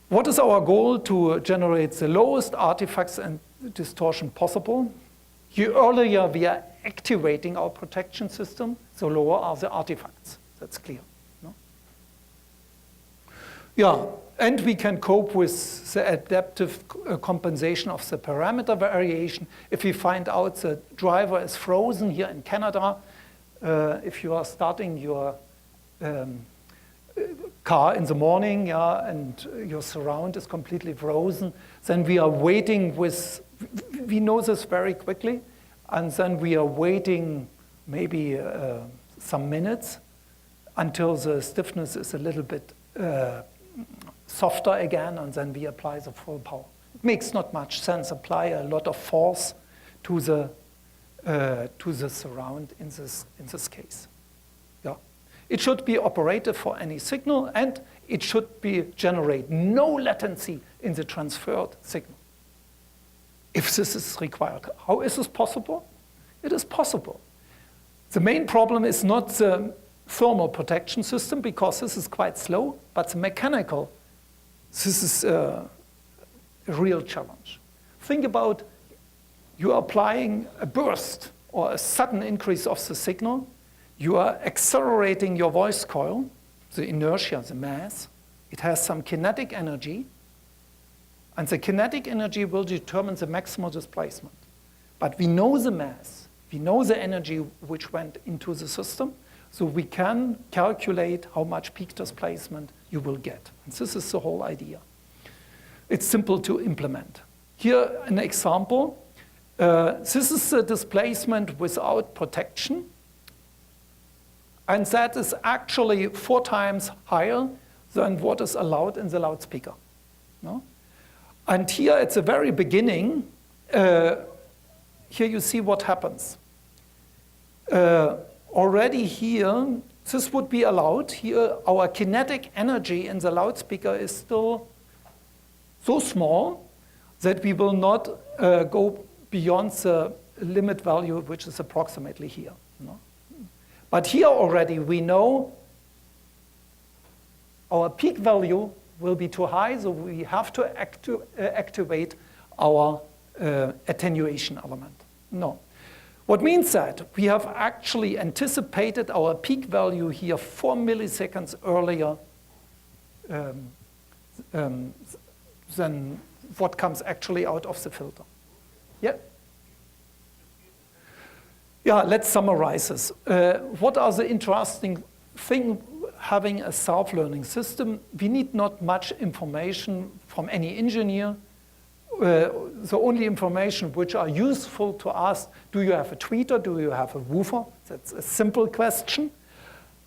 What is our goal? To generate the lowest artifacts and distortion possible. The earlier we are activating our protection system, the lower are the artifacts. That's clear. And we can cope with the adaptive compensation of the parameter variation. If we find out the driver is frozen here in Canada, if you are starting your car in the morning, yeah, and your surround is completely frozen, then we are waiting we know this very quickly, and then we are waiting maybe some minutes until the stiffness is a little bit softer again, and then we apply the full power. It makes not much sense, apply a lot of force to the surround in this case. Yeah. It should be operative for any signal, and it should generate no latency in the transferred signal. If this is required, how is this possible? It is possible. The main problem is not the thermal protection system, because this is quite slow, but the mechanical, this is a real challenge. Think about you are applying a burst or a sudden increase of the signal. You are accelerating your voice coil, the inertia, the mass. It has some kinetic energy, and the kinetic energy will determine the maximal displacement. But we know the mass, we know the energy which went into the system, so we can calculate how much peak displacement you will get. And this is the whole idea. It's simple to implement. Here, an example. This is the displacement without protection, and that is actually 4 times higher than what is allowed in the loudspeaker. No? And here at the very beginning, here you see what happens. Already here, this would be allowed. Here, our kinetic energy in the loudspeaker is still so small that we will not go beyond the limit value, which is approximately here. No? But here already we know our peak value will be too high, so we have to activate our attenuation element. No. What means that we have actually anticipated our peak value here 4 milliseconds earlier than what comes actually out of the filter. Yeah? Yeah, let's summarize this. What are the interesting things having a self-learning system? We need not much information from any engineer. The only information which are useful to us, do you have a tweeter, do you have a woofer? That's a simple question.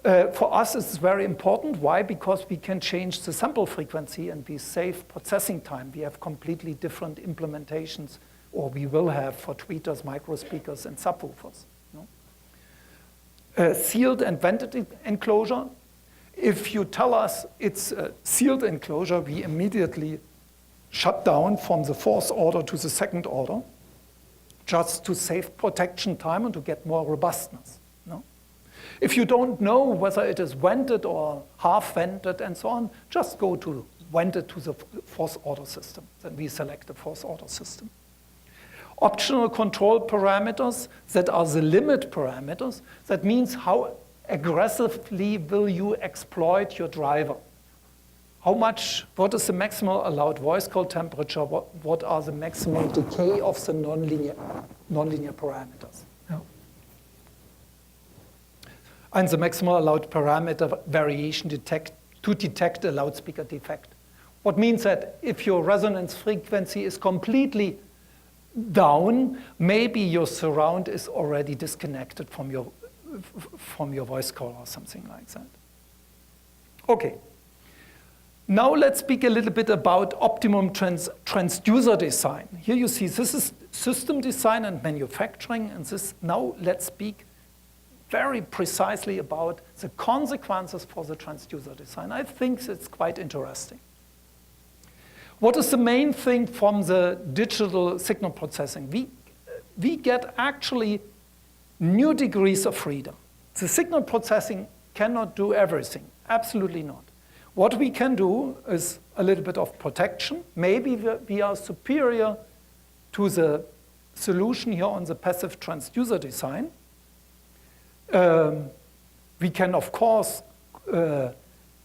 For us, it's very important. Why? Because we can change the sample frequency and we save processing time. We have completely different implementations, or we will have for tweeters, microspeakers, and subwoofers. No? Sealed and vented enclosure. If you tell us it's a sealed enclosure, we immediately shut down from the 4th order to the 2nd order, just to save protection time and to get more robustness. No? If you don't know whether it is vented or half vented and so on, just go to vented to the 4th order system. Then we select the 4th order system. Optional control parameters, that are the limit parameters. That means how aggressively will you exploit your driver. What is the maximal allowed voice call temperature? What are the maximal decay of the nonlinear parameters? Yeah. And the maximal allowed parameter variation to detect a loudspeaker defect. What means that if your resonance frequency is completely down, maybe your surround is already disconnected from your voice call or something like that. Okay. Now let's speak a little bit about optimum transducer design. Here you see this is system design and manufacturing, and now let's speak very precisely about the consequences for the transducer design. I think it's quite interesting. What is the main thing from the digital signal processing? We get actually new degrees of freedom. The signal processing cannot do everything, absolutely not. What we can do is a little bit of protection. Maybe we are superior to the solution here on the passive transducer design. We can, of course,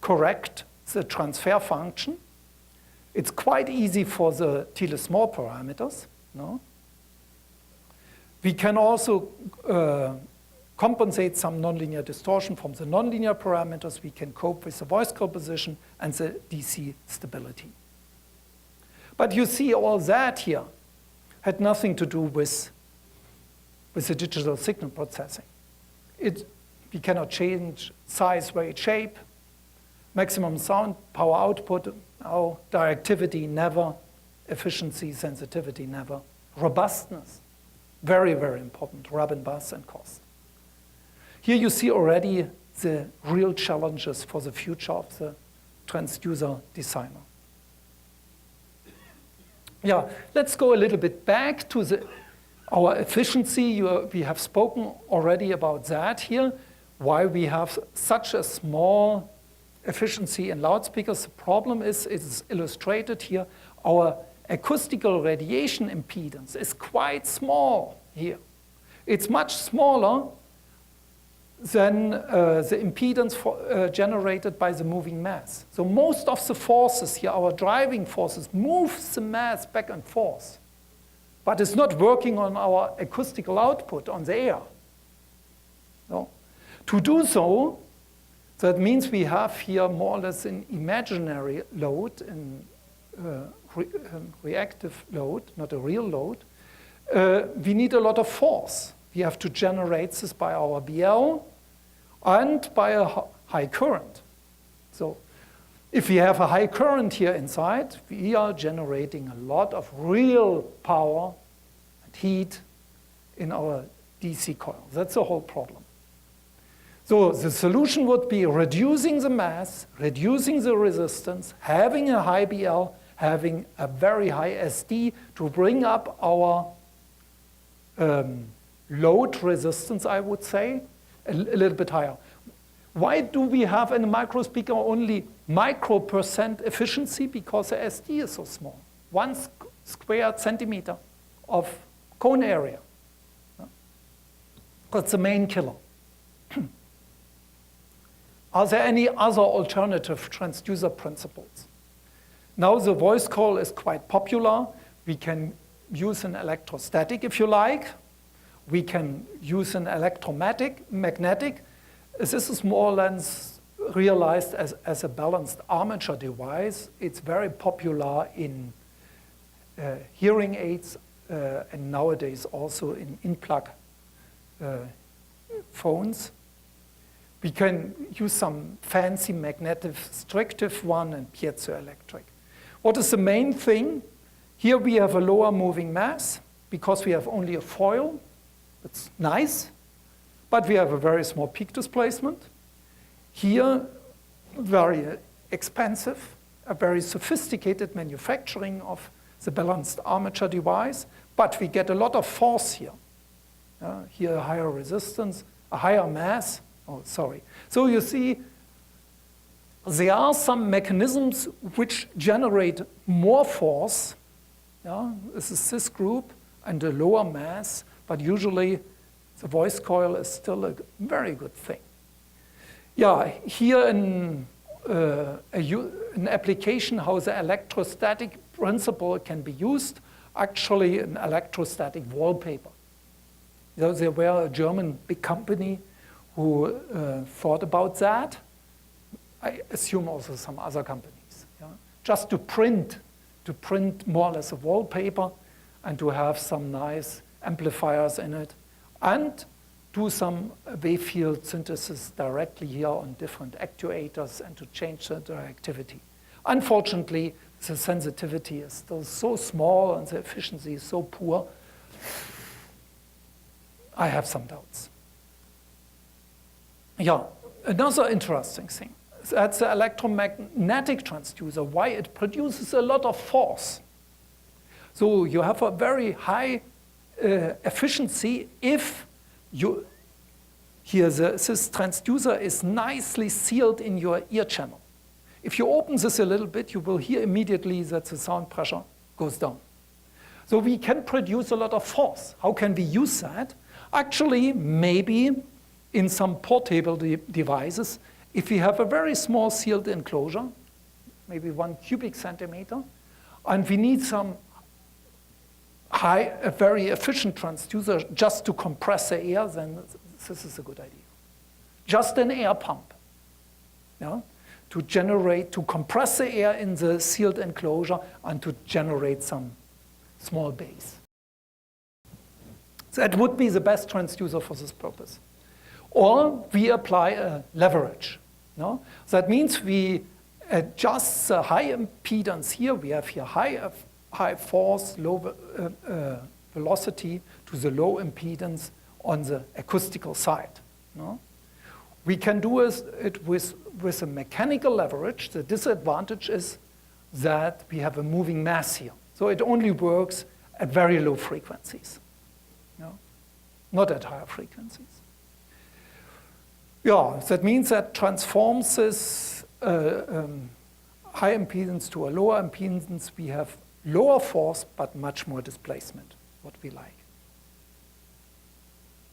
correct the transfer function. It's quite easy for the small parameters. No? We can also compensate some nonlinear distortion from the nonlinear parameters. We can cope with the voice composition and the DC stability. But you see, all that here had nothing to do with the digital signal processing. We cannot change size, weight, shape, maximum sound, power output, no, directivity, never, efficiency, sensitivity, never, robustness, very, very important, robustness and cost. Here you see already the real challenges for the future of the transducer designer. Yeah, let's go a little bit back to our efficiency. We have spoken already about that here, why we have such a small efficiency in loudspeakers. The problem is, it is illustrated here, our acoustical radiation impedance is quite small here. It's much smaller than the impedance generated by the moving mass. So most of the forces here, our driving forces, move the mass back and forth, but it's not working on our acoustical output on the air. No. To do so, that means we have here more or less an imaginary load, reactive load, not a real load. We need a lot of force. We have to generate this by our BL and by a high current. So if we have a high current here inside, we are generating a lot of real power and heat in our DC coil. That's the whole problem. So the solution would be reducing the mass, reducing the resistance, having a high BL, having a very high SD to bring up our load resistance, I would say, a little bit higher. Why do we have in a micro speaker only micro% efficiency? Because the SD is so small. 1 square centimeter of cone area. That's the main killer. Are there any other alternative transducer principles? Now the voice coil is quite popular. We can use an electrostatic if you like. We can use an electromagnetic. This is more or less realized as a balanced armature device. It's very popular in hearing aids and nowadays also in in-plug phones. We can use some fancy magnetic strictive one and piezoelectric. What is the main thing? Here we have a lower moving mass because we have only a foil. It's nice, but we have a very small peak displacement. Here, very expensive, a very sophisticated manufacturing of the balanced armature device, but we get a lot of force here. Here a higher resistance, a higher mass. Oh, sorry. So you see, there are some mechanisms which generate more force. Yeah? This is this group and a lower mass, but usually the voice coil is still a very good thing. Yeah, here an application how the electrostatic principle can be used, actually an electrostatic wallpaper. There were a German big company who thought about that. I assume also some other companies. Yeah? Just to print more or less a wallpaper and to have some nice amplifiers in it and do some wave field synthesis directly here on different actuators and to change the directivity. Unfortunately, the sensitivity is still so small and the efficiency is so poor. I have some doubts. Yeah, another interesting thing, that's the electromagnetic transducer, why it produces a lot of force. So you have a very high efficiency if this transducer is nicely sealed in your ear channel. If you open this a little bit, you will hear immediately that the sound pressure goes down. So we can produce a lot of force. How can we use that? Actually, maybe in some portable devices, if we have a very small sealed enclosure, maybe 1 cubic centimeter, and we need some a very efficient transducer just to compress the air, then this is a good idea. Just an air pump, yeah, to compress the air in the sealed enclosure and to generate some small bass. That would be the best transducer for this purpose. Or we apply a leverage. No? That means we adjust the high impedance here. We have here high force, low velocity to the low impedance on the acoustical side. No? We can do it with a mechanical leverage. The disadvantage is that we have a moving mass here. So it only works at very low frequencies, no? Not at higher frequencies. Yeah, that means that transforms this high impedance to a lower impedance. We have lower force, but much more displacement, what we like.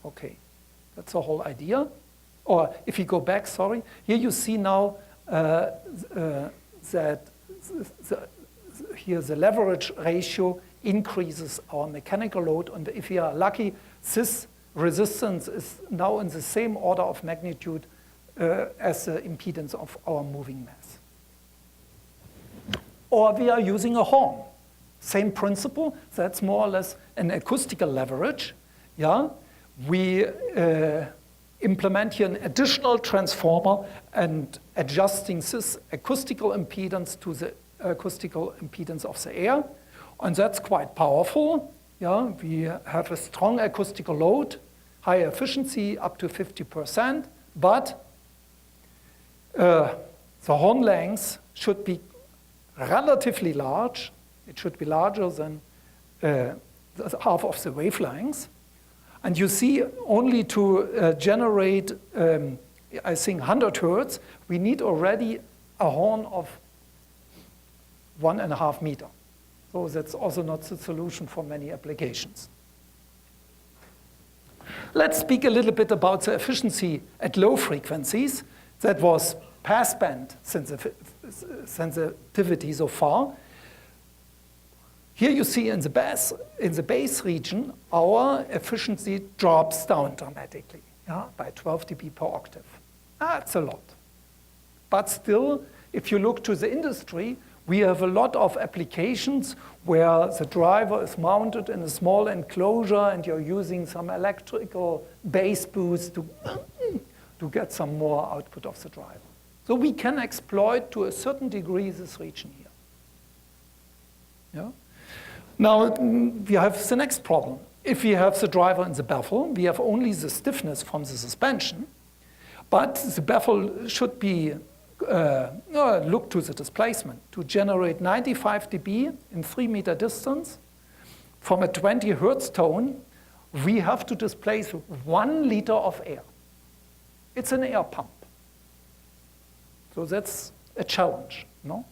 Okay, that's the whole idea. Or if you go back, sorry, here you see now that here the leverage ratio increases our mechanical load, and if we are lucky, this resistance is now in the same order of magnitude as the impedance of our moving mass. Or we are using a horn. Same principle, that's more or less an acoustical leverage. Yeah? We implement here an additional transformer and adjusting this acoustical impedance to the acoustical impedance of the air. And that's quite powerful. Yeah? We have a strong acoustical load, high efficiency up to 50%, but the horn length should be relatively large. It should be larger than half of the wavelengths. And you see, only to generate, I think, 100 hertz, we need already a horn of 1.5 meters. So that's also not the solution for many applications. Let's speak a little bit about the efficiency at low frequencies. That was passband sensitivity so far. Here you see in the bass region, our efficiency drops down dramatically, yeah, by 12 dB per octave. That's a lot. But still, if you look to the industry, we have a lot of applications where the driver is mounted in a small enclosure and you're using some electrical bass boost to get some more output of the driver. So we can exploit to a certain degree this region here. Yeah? Now, we have the next problem. If we have the driver in the baffle, we have only the stiffness from the suspension, but the baffle should be look to the displacement to generate 95 dB in 3-meter distance from a 20 hertz tone. We have to displace 1 liter of air. It's an air pump. So that's a challenge, no?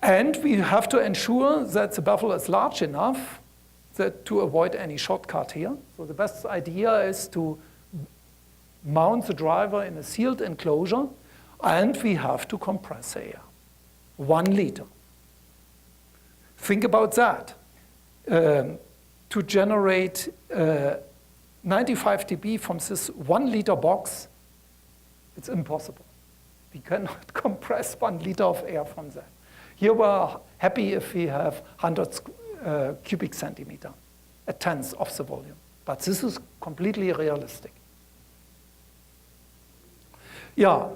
And we have to ensure that the baffle is large enough to avoid any shortcut here. So the best idea is to mount the driver in a sealed enclosure, and we have to compress air. 1 liter. Think about that. To generate 95 dB from this 1 liter box, it's impossible. We cannot compress 1 liter of air from that. Here we're happy if we have 100 cubic centimeter, a tenth of the volume. But this is completely realistic. Yeah,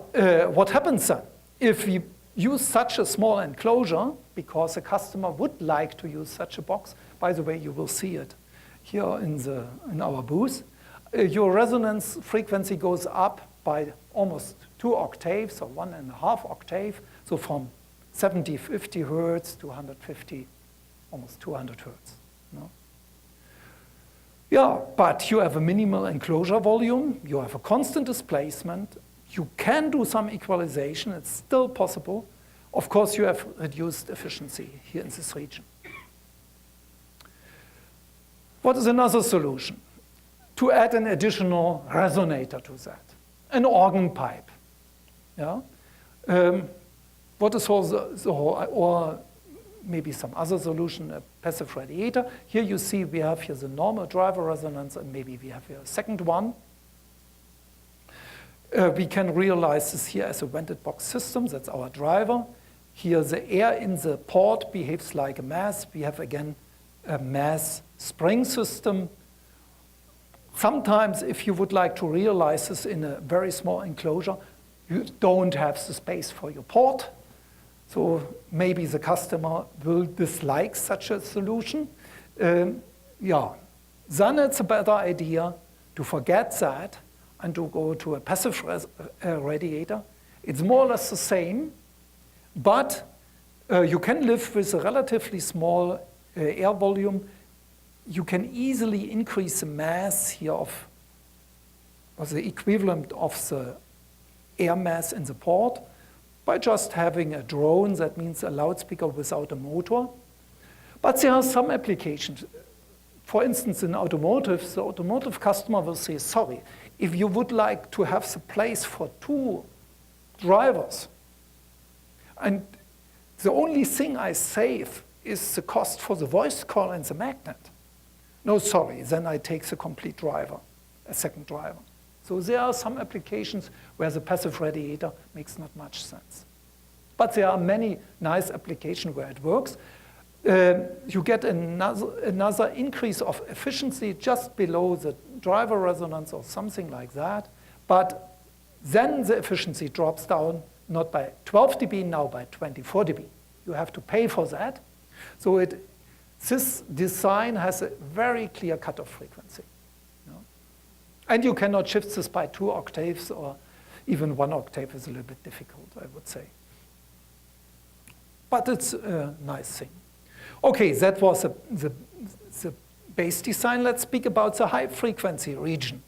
what happens then? If we use such a small enclosure, because the customer would like to use such a box, by the way, you will see it here in our booth, your resonance frequency goes up by almost 2 octaves or 1.5 octave, so from 70, 50 hertz to 150, almost 200 hertz. No? Yeah, but you have a minimal enclosure volume, you have a constant displacement, you can do some equalization, it's still possible. Of course, you have reduced efficiency here in this region. What is another solution? To add an additional resonator to that, an organ pipe. Yeah? What is or maybe some other solution, a passive radiator. Here you see we have here the normal driver resonance, and maybe we have here a second one. We can realize this here as a vented box system. That's our driver. Here the air in the port behaves like a mass. We have again a mass spring system. Sometimes if you would like to realize this in a very small enclosure, you don't have the space for your port. So maybe the customer will dislike such a solution. Yeah, then it's a better idea to forget that and to go to a passive radiator. It's more or less the same, but you can live with a relatively small air volume. You can easily increase the mass here of the equivalent of the air mass in the port by just having a drone. That means a loudspeaker without a motor. But there are some applications. For instance, in automotive, the automotive customer will say, sorry, if you would like to have the place for 2 drivers, and the only thing I save is the cost for the voice call and the magnet. No, sorry, then I take the complete driver, a second driver. So there are some applications where the passive radiator makes not much sense. But there are many nice applications where it works. You get another increase of efficiency just below the driver resonance or something like that. But then the efficiency drops down not by 12 dB, now by 24 dB. You have to pay for that. So this design has a very clear cutoff frequency. You know? And you cannot shift this by 2 octaves, or even 1 octave is a little bit difficult, I would say. But it's a nice thing. Okay, that was the base design. Let's speak about the high frequency region.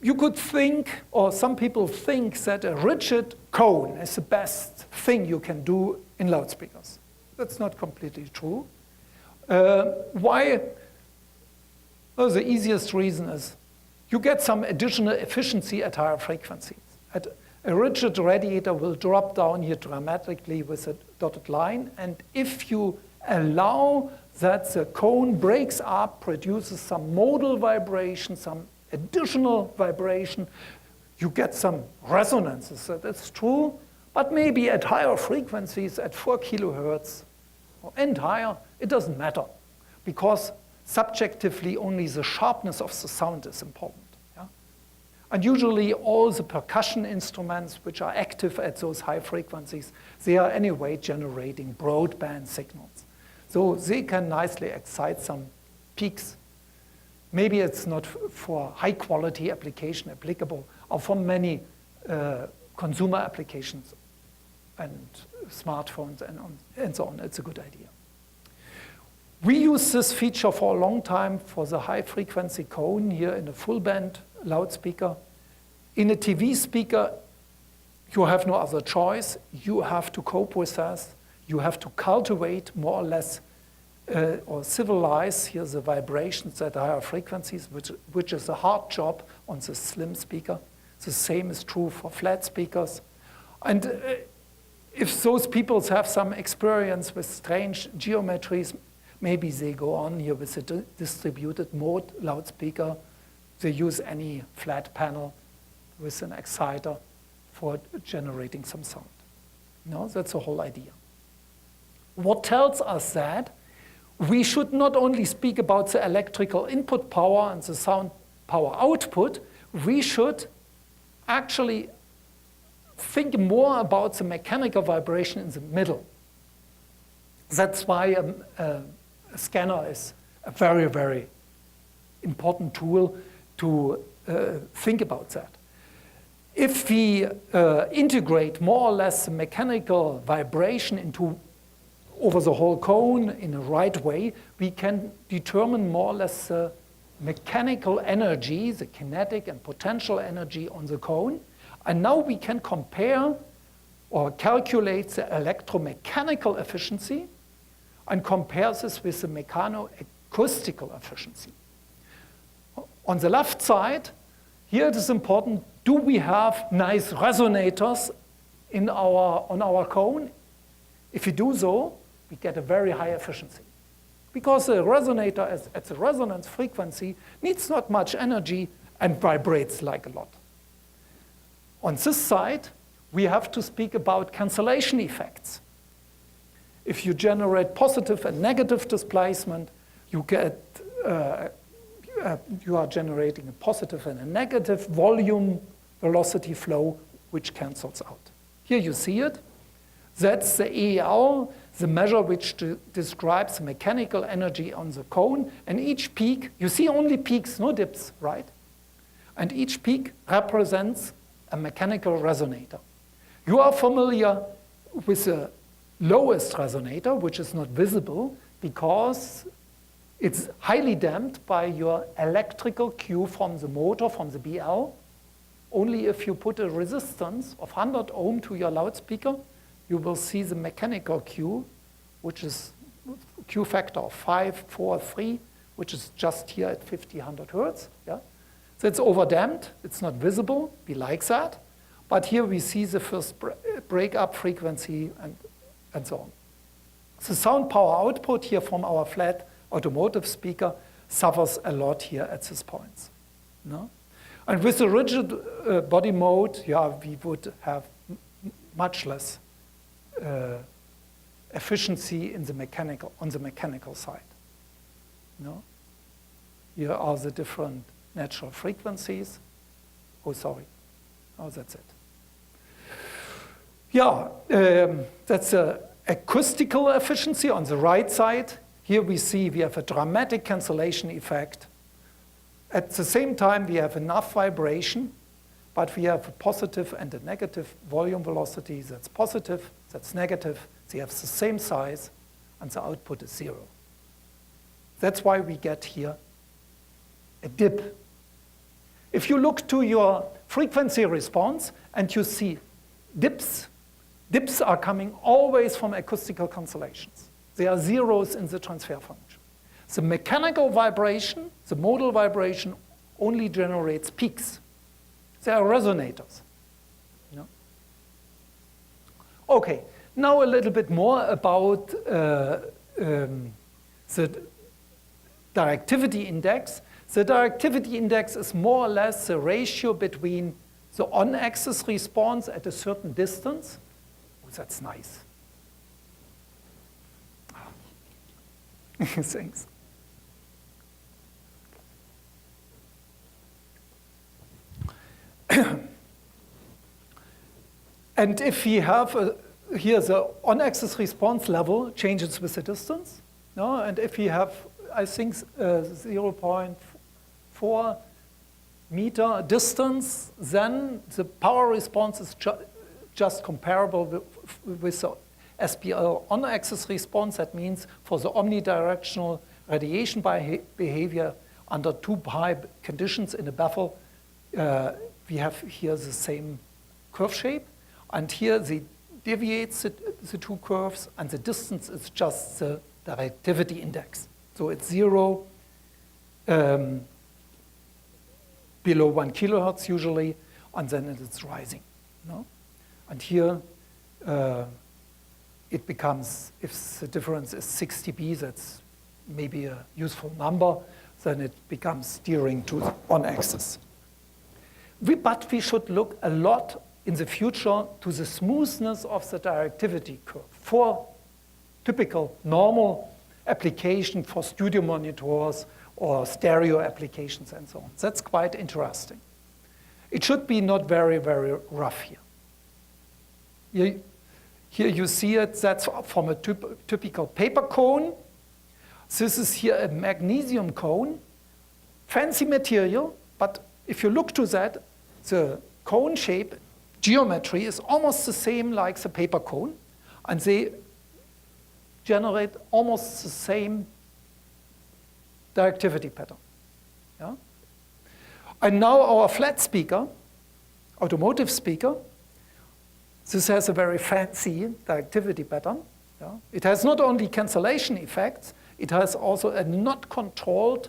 You could think, or some people think, that a rigid cone is the best thing you can do in loudspeakers. That's not completely true. Why? Well, the easiest reason is you get some additional efficiency at higher frequencies. A rigid radiator will drop down here dramatically with a dotted line, and if you allow that the cone breaks up, produces some modal vibration, some additional vibration, you get some resonances. So that's true, but maybe at higher frequencies, at 4 kilohertz and higher, it doesn't matter, because subjectively only the sharpness of the sound is important. And usually all the percussion instruments which are active at those high frequencies, they are anyway generating broadband signals. So they can nicely excite some peaks. Maybe it's not for high quality application applicable, or for many consumer applications and smartphones and so on. It's a good idea. We use this feature for a long time for the high frequency cone here in a full band loudspeaker. In a TV speaker, you have no other choice. You have to cope with that. You have to cultivate more or less or civilize here the vibrations at higher frequencies, which is a hard job on the slim speaker. The same is true for flat speakers. And if those people have some experience with strange geometries, maybe they go on here with a distributed mode loudspeaker. They use any flat panel with an exciter for generating some sound. No, that's the whole idea. What tells us that we should not only speak about the electrical input power and the sound power output, we should actually think more about the mechanical vibration in the middle. That's why a scanner is a very, very important tool to think about that. If we integrate more or less the mechanical vibration over the whole cone in a right way, we can determine more or less the mechanical energy, the kinetic and potential energy on the cone. And now we can compare or calculate the electromechanical efficiency and compare this with the mechanoacoustical efficiency. On the left side, here it is important, do we have nice resonators on our cone? If you do so, we get a very high efficiency. Because the resonator at the resonance frequency needs not much energy and vibrates like a lot. On this side, we have to speak about cancellation effects. If you generate positive and negative displacement, you are generating a positive and a negative volume velocity flow, which cancels out. Here you see it. That's the AEL, the measure which describes the mechanical energy on the cone. And each peak, you see only peaks, no dips, right? And each peak represents a mechanical resonator. You are familiar with the lowest resonator, which is not visible because it's highly damped by your electrical cue from the motor, from the BL. Only if you put a resistance of 100 ohm to your loudspeaker, you will see the mechanical cue, which is Q factor of 5, 4, 3, which is just here at 50, 100 hertz. Yeah? So it's overdamped, it's not visible, we like that. But here we see the first breakup frequency and so on. The sound power output here from our flat automotive speaker suffers a lot here at these points. No? And with the rigid body mode, yeah, we would have much less efficiency in the on the mechanical side. No? Here are the different natural frequencies. Oh, sorry. Oh, that's it. Yeah, that's the acoustical efficiency on the right side. Here we see we have a dramatic cancellation effect. At the same time, we have enough vibration, but we have a positive and a negative volume velocity. That's positive, that's negative. They have the same size, and the output is 0. That's why we get here a dip. If you look to your frequency response and you see dips, dips are coming always from acoustical cancellations. They are zeros in the transfer function. The mechanical vibration, the modal vibration, only generates peaks. They are resonators. You know? Okay, now a little bit more about the directivity index. The directivity index is more or less the ratio between the on-axis response at a certain distance. Oh, that's nice. Thanks. And if we have here the on-axis response level changes with the distance, no? And if we have, I think, 0.4 meter distance, then the power response is just comparable with the SPL on-axis response. That means for the omnidirectional radiation behavior under too high conditions in a baffle, we have here the same curve shape. And here they deviate the two curves, and the distance is just the directivity index. So it's 0, below 1 kilohertz usually, and then it's rising. No? And here it becomes, if the difference is 6 dB, that's maybe a useful number, then it becomes steering to the on-axis. But we should look a lot in the future to the smoothness of the directivity curve for typical normal application for studio monitors or stereo applications and so on. That's quite interesting. It should be not very, very rough here. Here you see it, that's from a typical paper cone. This is here a magnesium cone, fancy material, but if you look to that, the cone shape geometry is almost the same like the paper cone, and they generate almost the same directivity pattern. Yeah? And now our flat speaker, automotive speaker, this has a very fancy directivity pattern. Yeah? It has not only cancellation effects, it has also a not controlled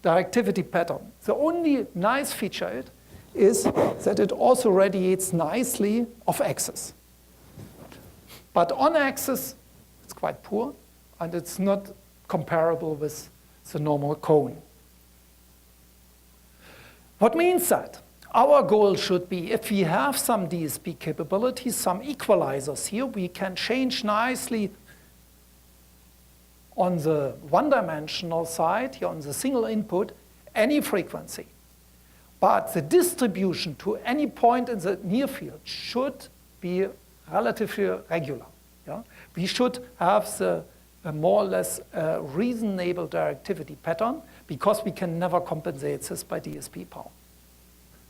directivity pattern. The only nice feature is that it also radiates nicely off axis. But on axis, it's quite poor, and it's not comparable with the normal cone. What means that? Our goal should be, if we have some DSP capabilities, some equalizers here, we can change nicely on the one-dimensional side, here on the single input, any frequency. But the distribution to any point in the near field should be relatively regular. Yeah? We should have a more or less reasonable directivity pattern, because we can never compensate this by DSP power.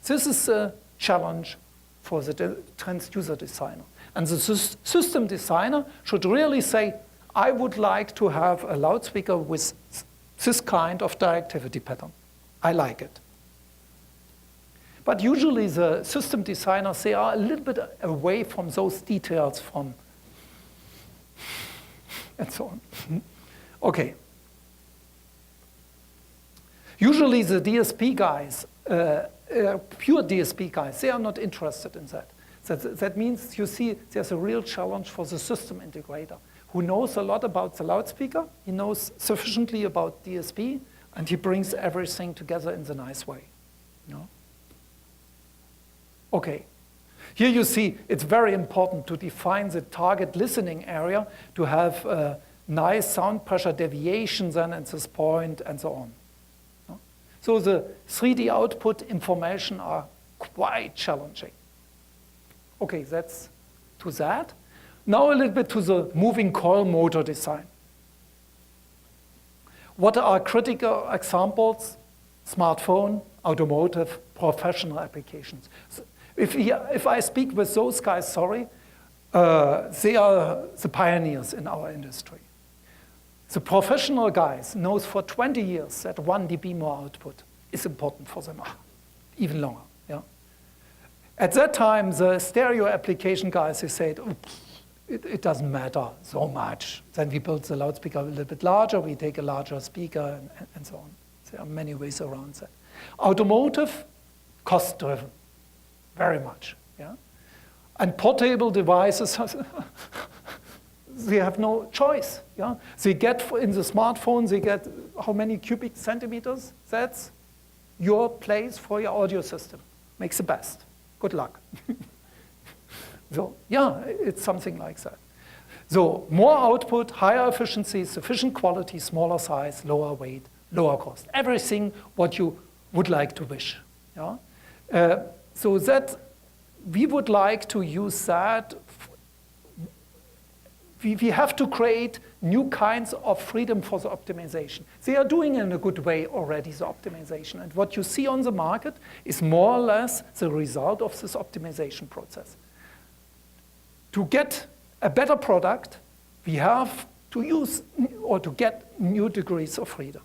This is a challenge for the transducer designer. And the system designer should really say, I would like to have a loudspeaker with this kind of directivity pattern. I like it. But usually the system designers, they are a little bit away from those details and so on. Okay. Usually the DSP guys, pure DSP guys, they are not interested in that. That means, you see, there's a real challenge for the system integrator, who knows a lot about the loudspeaker, he knows sufficiently about DSP, and he brings everything together in the nice way. No? Okay. Here you see it's very important to define the target listening area, to have nice sound pressure deviations then at this point, and so on. No? So the 3D output information are quite challenging. Okay, that's to that. Now a little bit to the moving coil motor design. What are critical examples? Smartphone, automotive, professional applications. So if I speak with those guys, sorry, they are the pioneers in our industry. The professional guys knows for 20 years that 1 dB more output is important for them, even longer. Yeah. At that time, the stereo application guys, they said, it doesn't matter so much. Then we build the loudspeaker a little bit larger, we take a larger speaker, and so on. There are many ways around that. Automotive, cost-driven, very much. Yeah? And portable devices, they have no choice. Yeah? They get, in the smartphone, they get how many cubic centimeters? That's your place for your audio system. Makes the best. Good luck. So, yeah, it's something like that. So, more output, higher efficiency, sufficient quality, smaller size, lower weight, lower cost. Everything what you would like to wish. Yeah? So that we would like to use that. We have to create new kinds of freedom for the optimization. They are doing in a good way already, the optimization. And what you see on the market is more or less the result of this optimization process. To get a better product, we have to use or to get new degrees of freedom.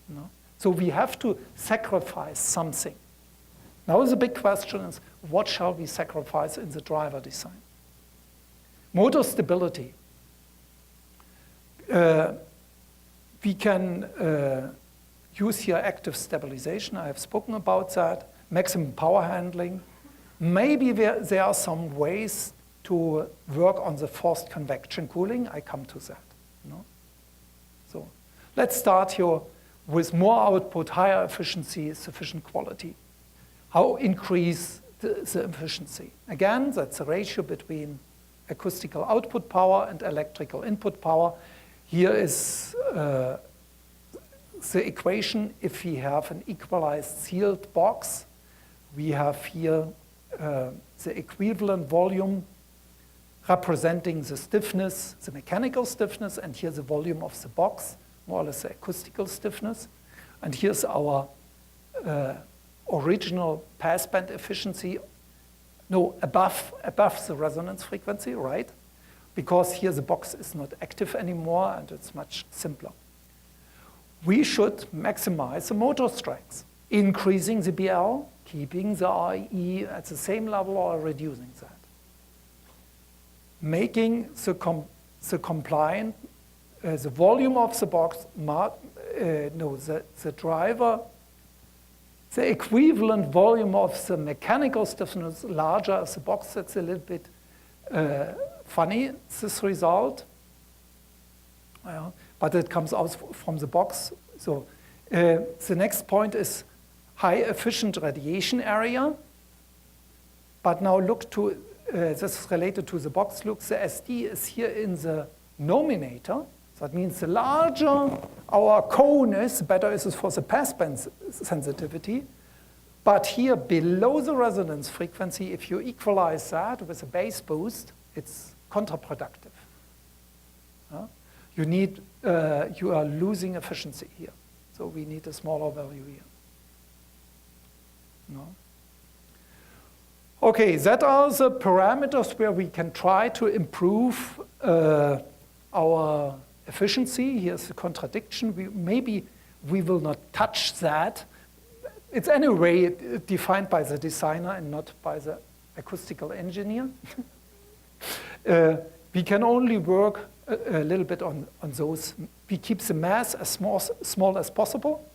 You know? So we have to sacrifice something. Now the big question is, what shall we sacrifice in the driver design? Motor stability. We can use here active stabilization. I have spoken about that. Maximum power handling. Maybe there are some ways to work on the forced convection cooling. I come to that. You know? So let's start here with more output, higher efficiency, sufficient quality. How increase the efficiency? Again, that's the ratio between acoustical output power and electrical input power. Here is the equation. If we have an equalized sealed box, we have here the equivalent volume representing the stiffness, the mechanical stiffness, and here's the volume of the box, more or less the acoustical stiffness. And here's our original passband efficiency, no, above the resonance frequency, right? Because here the box is not active anymore and it's much simpler. We should maximize the motor strength, increasing the BL, keeping the RE at the same level or reducing that. Making the compliant, the volume of the box, the driver, the equivalent volume of the mechanical stiffness larger as the box. That's a little bit funny, this result. Well, but it comes out from the box. So the next point is high efficient radiation area. But now look to, this is related to the box. Look, the SD is here in the nominator. That means the larger our cone is, the better it is for the passband sensitivity. But here below the resonance frequency, if you equalize that with a bass boost, it's counterproductive. You are losing efficiency here. So we need a smaller value here. No? Okay, that are the parameters where we can try to improve our efficiency. Here's the contradiction. Maybe we will not touch that. It's anyway defined by the designer and not by the acoustical engineer. We can only work a little bit on those. We keep the mass as small as possible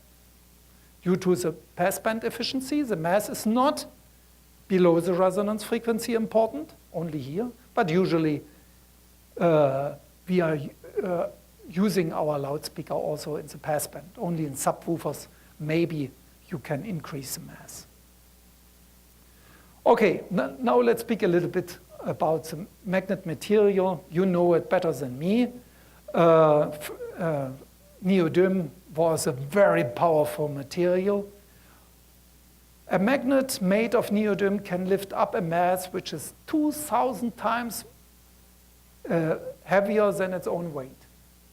due to the passband efficiency. The mass is not below the resonance frequency important, only here. But usually we are using our loudspeaker also in the passband. Only in subwoofers, maybe you can increase the mass. Okay, now let's speak a little bit about the magnet material. You know it better than me. Neodymium was a very powerful material. A magnet made of neodymium can lift up a mass which is 2,000 times heavier than its own weight.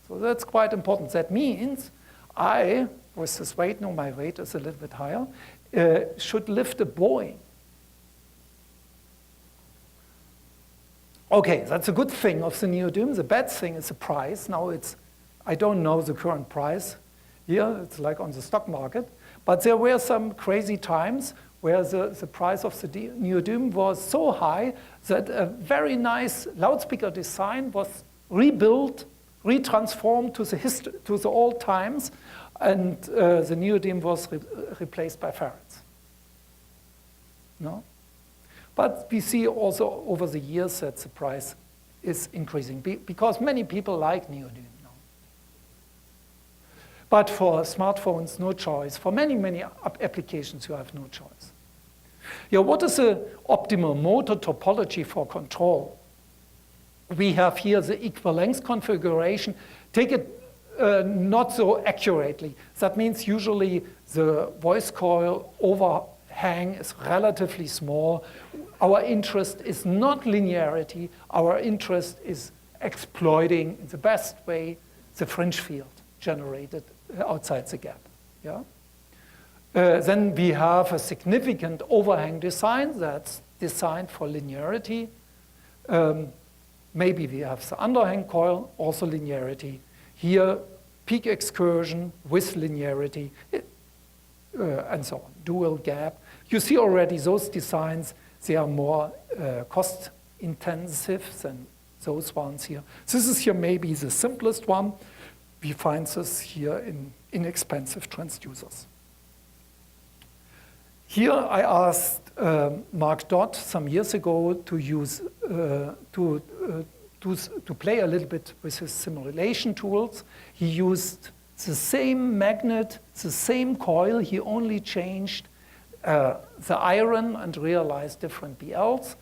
So that's quite important. That means I, with this weight, no, my weight is a little bit higher, should lift a Boeing. Okay, that's a good thing of the neodymium. The bad thing is the price. Now I don't know the current price. Here, it's like on the stock market. But there were some crazy times where the price of the neodymium was so high that a very nice loudspeaker design was rebuilt, retransformed to the old times, and the neodymium was replaced by ferrets. No? But we see also over the years that the price is increasing because many people like neodymium now. But for smartphones, no choice. For many, many applications, you have no choice. Yeah, what is the optimal motor topology for control? We have here the equal length configuration. Take it not so accurately. That means usually the voice coil overhang is relatively small. Our interest is not linearity. Our interest is exploiting, in the best way, the fringe field generated outside the gap. Yeah? Then we have a significant overhang design that's designed for linearity. Maybe we have the underhang coil, also linearity. Here, peak excursion with linearity, and so on, dual gap. You see already those designs, they are more cost intensive than those ones here. This is here maybe the simplest one. We find this here in inexpensive transducers. Here I asked Mark Dodd some years ago to use to play a little bit with his simulation tools. He used the same magnet, the same coil. He only changed the iron and realized different BLs.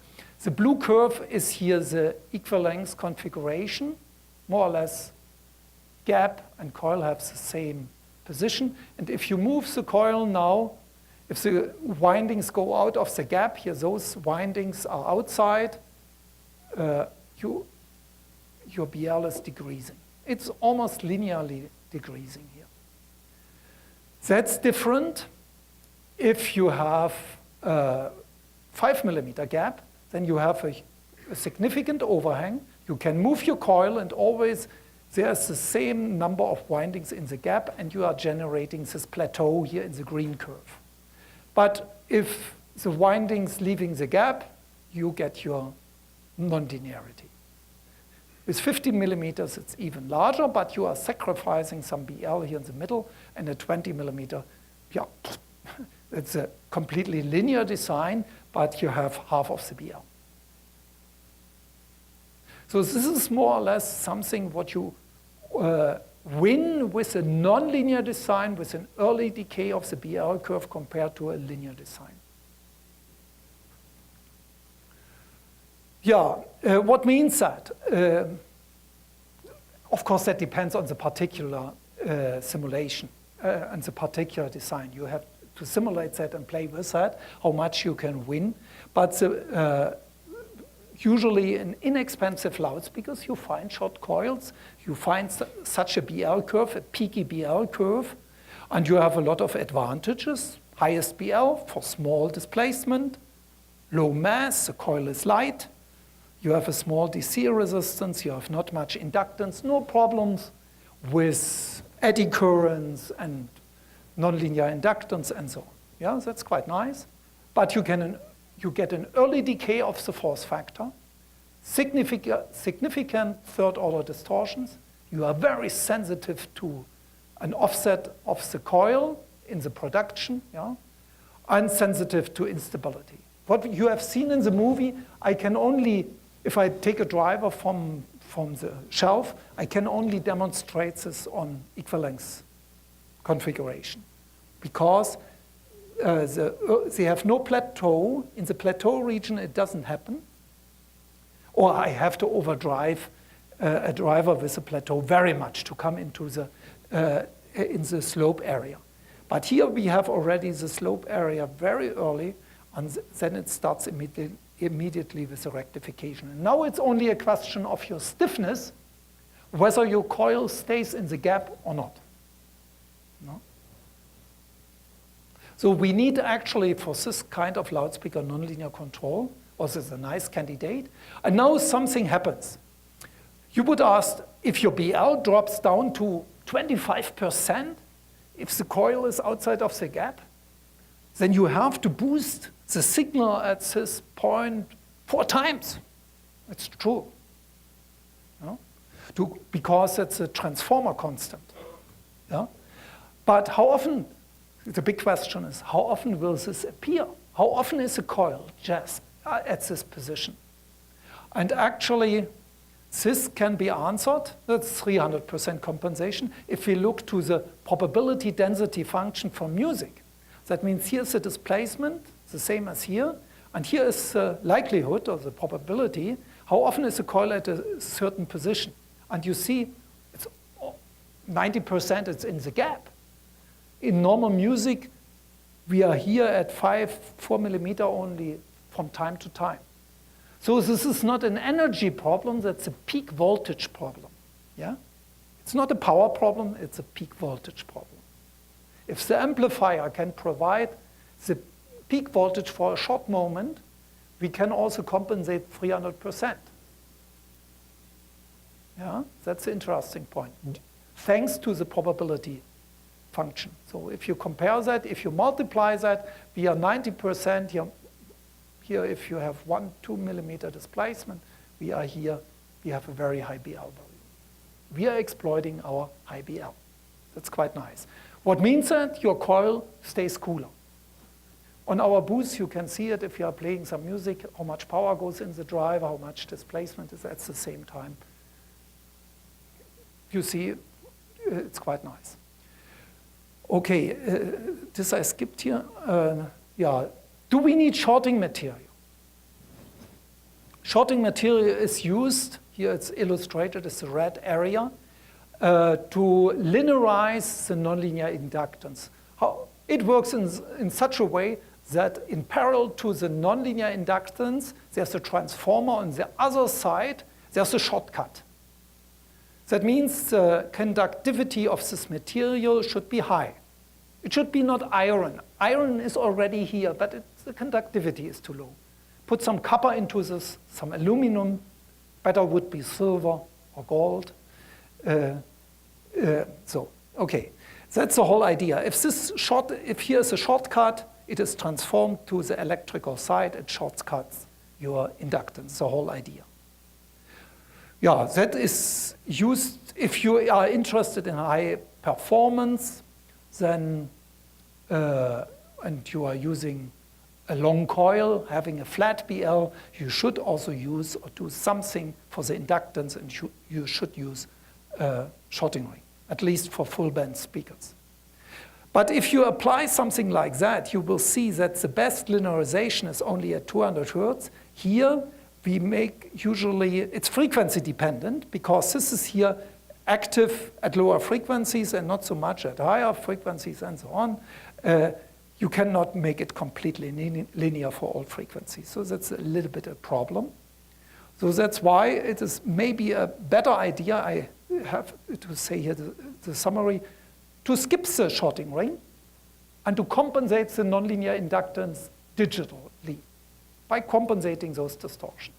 The blue curve is here the equal length configuration, more or less. Gap and coil have the same position. And if you move the coil now, if the windings go out of the gap, here those windings are outside, your BL is decreasing. It's almost linearly decreasing here. That's different if you have a 5 millimeter gap, then you have a significant overhang. You can move your coil and always there's the same number of windings in the gap and you are generating this plateau here in the green curve. But if the windings leaving the gap, you get your nonlinearity. With 50 millimeters, it's even larger, but you are sacrificing some BL here in the middle, and a 20 millimeter, yeah, it's a completely linear design, but you have half of the BL. So this is more or less something what you win with a nonlinear design with an early decay of the BL curve compared to a linear design. Yeah, what means that? Of course, that depends on the particular simulation and the particular design. You have to simulate that and play with that, how much you can win. But usually in inexpensive loudspeakers, you find short coils, you find such a BL curve, a peaky BL curve, and you have a lot of advantages. Highest BL for small displacement, low mass, the coil is light, you have a small DC resistance, you have not much inductance, no problems with eddy currents and nonlinear inductance and so on. Yeah, that's quite nice. But you get an early decay of the force factor, significant third-order distortions. You are very sensitive to an offset of the coil in the production, yeah, and sensitive to instability. What you have seen in the movie, I can only, if I take a driver from the shelf, I can only demonstrate this on equivalence configuration because they have no plateau. In the plateau region, it doesn't happen. Or I have to overdrive a driver with a plateau very much to come into in the slope area. But here we have already the slope area very early, and then it starts immediately with the rectification. And now it's only a question of your stiffness, whether your coil stays in the gap or not. No? So we need actually, for this kind of loudspeaker, nonlinear control. Also, it's a nice candidate. And now something happens. You would ask, if your BL drops down to 25%, if the coil is outside of the gap, then you have to boost the signal at this point 4 times. It's true. No? Because it's a transformer constant. Yeah? But how often, the big question is, how often will this appear? How often is a coil just at this position? And actually, this can be answered. That's 300% compensation. If we look to the probability density function for music, that means here's the displacement, the same as here, and here is the likelihood or the probability. How often is a coil at a certain position? And you see, it's 90% it's in the gap. In normal music, we are here at 4 millimeter only from time to time. So this is not an energy problem, that's a peak voltage problem. Yeah? It's not a power problem, it's a peak voltage problem. If the amplifier can provide the peak voltage for a short moment, we can also compensate 300%. Yeah? That's the interesting point, thanks to the probability function. So if you compare that, if you multiply that, we are 90% here. Here, if you have 1-2 millimeter displacement, we are here, we have a very high BL value. We are exploiting our high BL. That's quite nice. What means that your coil stays cooler. On our booth, you can see it if you are playing some music, how much power goes in the driver, how much displacement is at the same time. You see, it's quite nice. Okay, this I skipped here. Yeah. Do we need shorting material? Shorting material is used, here it's illustrated as the red area, to linearize the nonlinear inductance. It works in such a way that in parallel to the nonlinear inductance, there's a transformer on the other side, there's a shortcut. That means the conductivity of this material should be high. It should be not iron. Iron is already here, but the conductivity is too low. Put some copper into this, some aluminum, better would be silver or gold. Okay, that's the whole idea. If here is a shortcut, it is transformed to the electrical side, it shortcuts your inductance, the whole idea. Yeah, that is used, if you are interested in high performance, then, and you are using a long coil, having a flat BL, you should also use or do something for the inductance, and you should use shorting ring, at least for full band speakers. But if you apply something like that, you will see that the best linearization is only at 200 Hertz. Here, we make usually, it's frequency dependent, because this is here active at lower frequencies and not so much at higher frequencies and so on. You cannot make it completely linear for all frequencies. So that's a little bit a problem. So that's why it is maybe a better idea, I have to say here the summary, to skip the shorting ring and to compensate the nonlinear inductance digitally by compensating those distortions.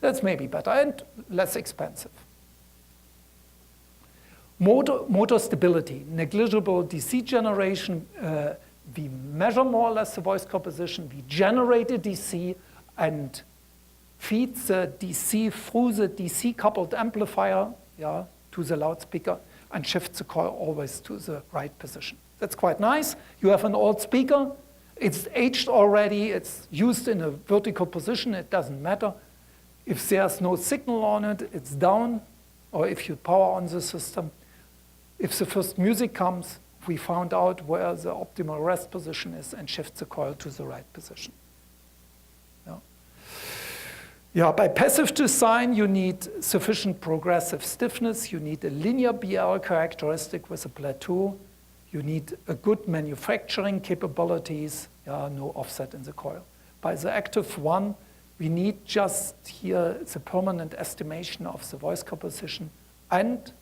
That's maybe better and less expensive. Motor stability, negligible DC generation. We measure more or less the voice composition. We generate a DC and feed the DC through the DC coupled amplifier, yeah, to the loudspeaker and shift the coil always to the right position. That's quite nice. You have an old speaker. It's aged already. It's used in a vertical position. It doesn't matter. If there's no signal on it, it's down. Or if you power on the system. If the first music comes, we found out where the optimal rest position is and shift the coil to the right position. Yeah, by passive design, you need sufficient progressive stiffness. You need a linear BL characteristic with a plateau. You need a good manufacturing capabilities. Yeah, no offset in the coil. By the active one, we need just here the permanent estimation of the voice composition and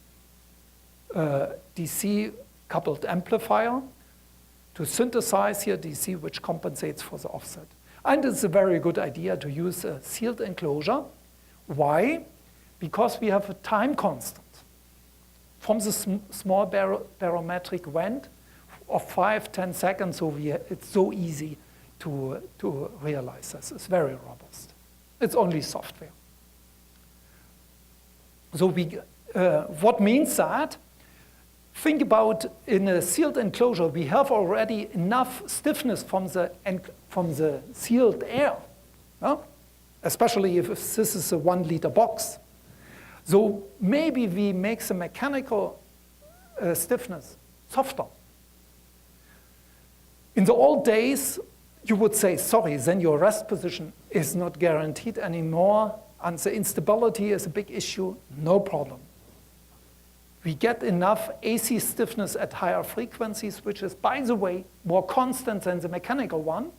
DC coupled amplifier to synthesize here DC, which compensates for the offset. And it's a very good idea to use a sealed enclosure. Why? Because we have a time constant from the small barometric vent of 5–10 seconds. So it's so easy to realize this. It's very robust. It's only software. So what means that? Think about in a sealed enclosure, we have already enough stiffness from the sealed air, no? Especially if this is a 1 liter box. So maybe we make the mechanical stiffness softer. In the old days, you would say, sorry, then your rest position is not guaranteed anymore, and the instability is a big issue. No problem. We get enough AC stiffness at higher frequencies, which is, by the way, more constant than the mechanical one.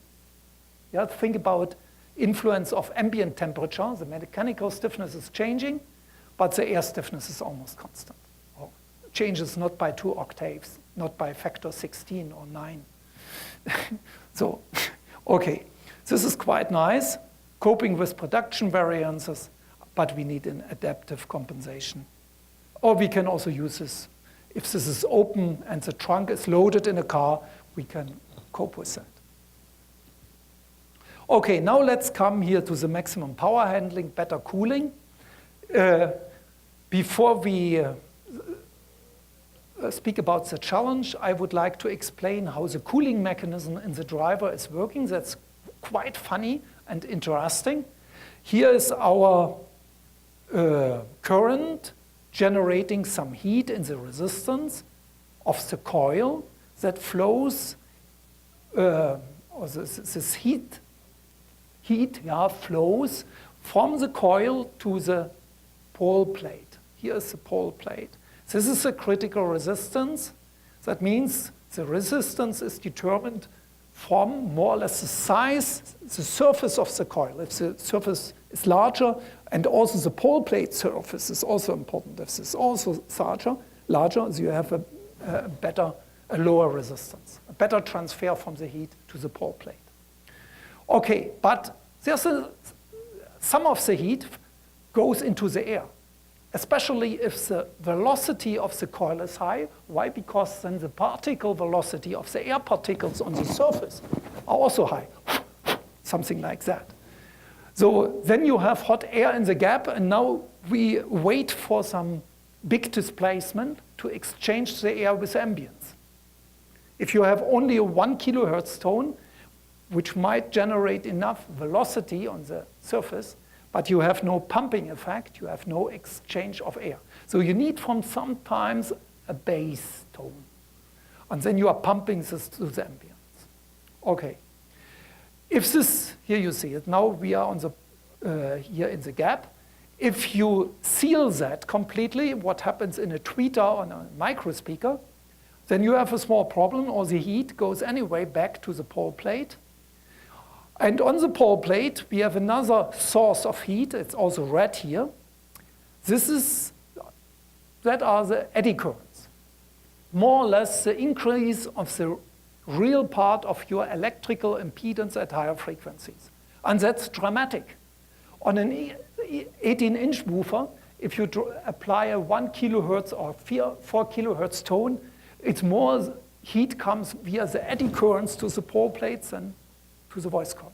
Yeah, think about influence of ambient temperature. The mechanical stiffness is changing, but the air stiffness is almost constant. Or changes not by 2 octaves, not by factor 16 or 9. So, okay, this is quite nice, coping with production variances, but we need an adaptive compensation. Or we can also use this, if this is open and the trunk is loaded in a car, we can cope with that. Okay, now let's come here to the maximum power handling, better cooling. Before we speak about the challenge, I would like to explain how the cooling mechanism in the driver is working. That's quite funny and interesting. Here is our current generating some heat in the resistance of the coil that flows, or this heat flows from the coil to the pole plate. Here is the pole plate. This is a critical resistance. That means the resistance is determined from more or less the size, the surface of the coil. If the surface is larger, and also the pole plate surface is also important. If it's also larger, so you have a lower resistance, a better transfer from the heat to the pole plate. Okay, but some of the heat goes into the air, especially if the velocity of the coil is high. Why? Because then the particle velocity of the air particles on the surface are also high, something like that. So then you have hot air in the gap, and now we wait for some big displacement to exchange the air with ambience. If you have only a 1 kilohertz tone, which might generate enough velocity on the surface, but you have no pumping effect, you have no exchange of air. So you need from sometimes a bass tone. And then you are pumping this to the ambience. Okay. If this, here you see it, now we are on the, here in the gap. If you seal that completely, what happens in a tweeter on a micro speaker, then you have a small problem, or the heat goes anyway back to the pole plate. And on the pole plate, we have another source of heat. It's also red here. That are the eddy currents. More or less the increase of the real part of your electrical impedance at higher frequencies. And that's dramatic. On an 18-inch woofer, if you apply a 1 kilohertz or 4 kilohertz tone, it's more heat comes via the eddy currents to the pole plates than to the voice coil.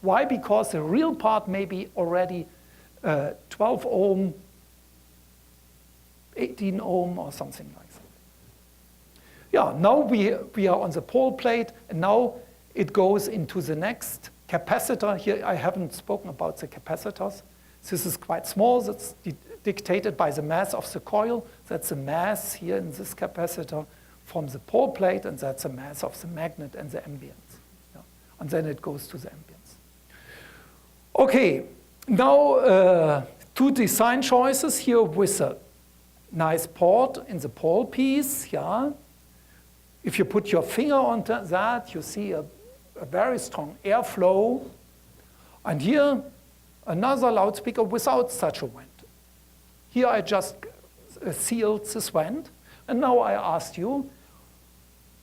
Why? Because the real part may be already 12 ohm, 18 ohm, or something like that. Yeah, now we are on the pole plate, and now it goes into the next capacitor. Here I haven't spoken about the capacitors. This is quite small. That's dictated by the mass of the coil. That's the mass here in this capacitor from the pole plate, and that's the mass of the magnet and the ambience. Yeah. And then it goes to the ambience. Okay, now two design choices here with a nice port in the pole piece. Yeah. If you put your finger on that, you see a very strong airflow. And here, another loudspeaker without such a vent. Here I just sealed this vent. And now I asked you,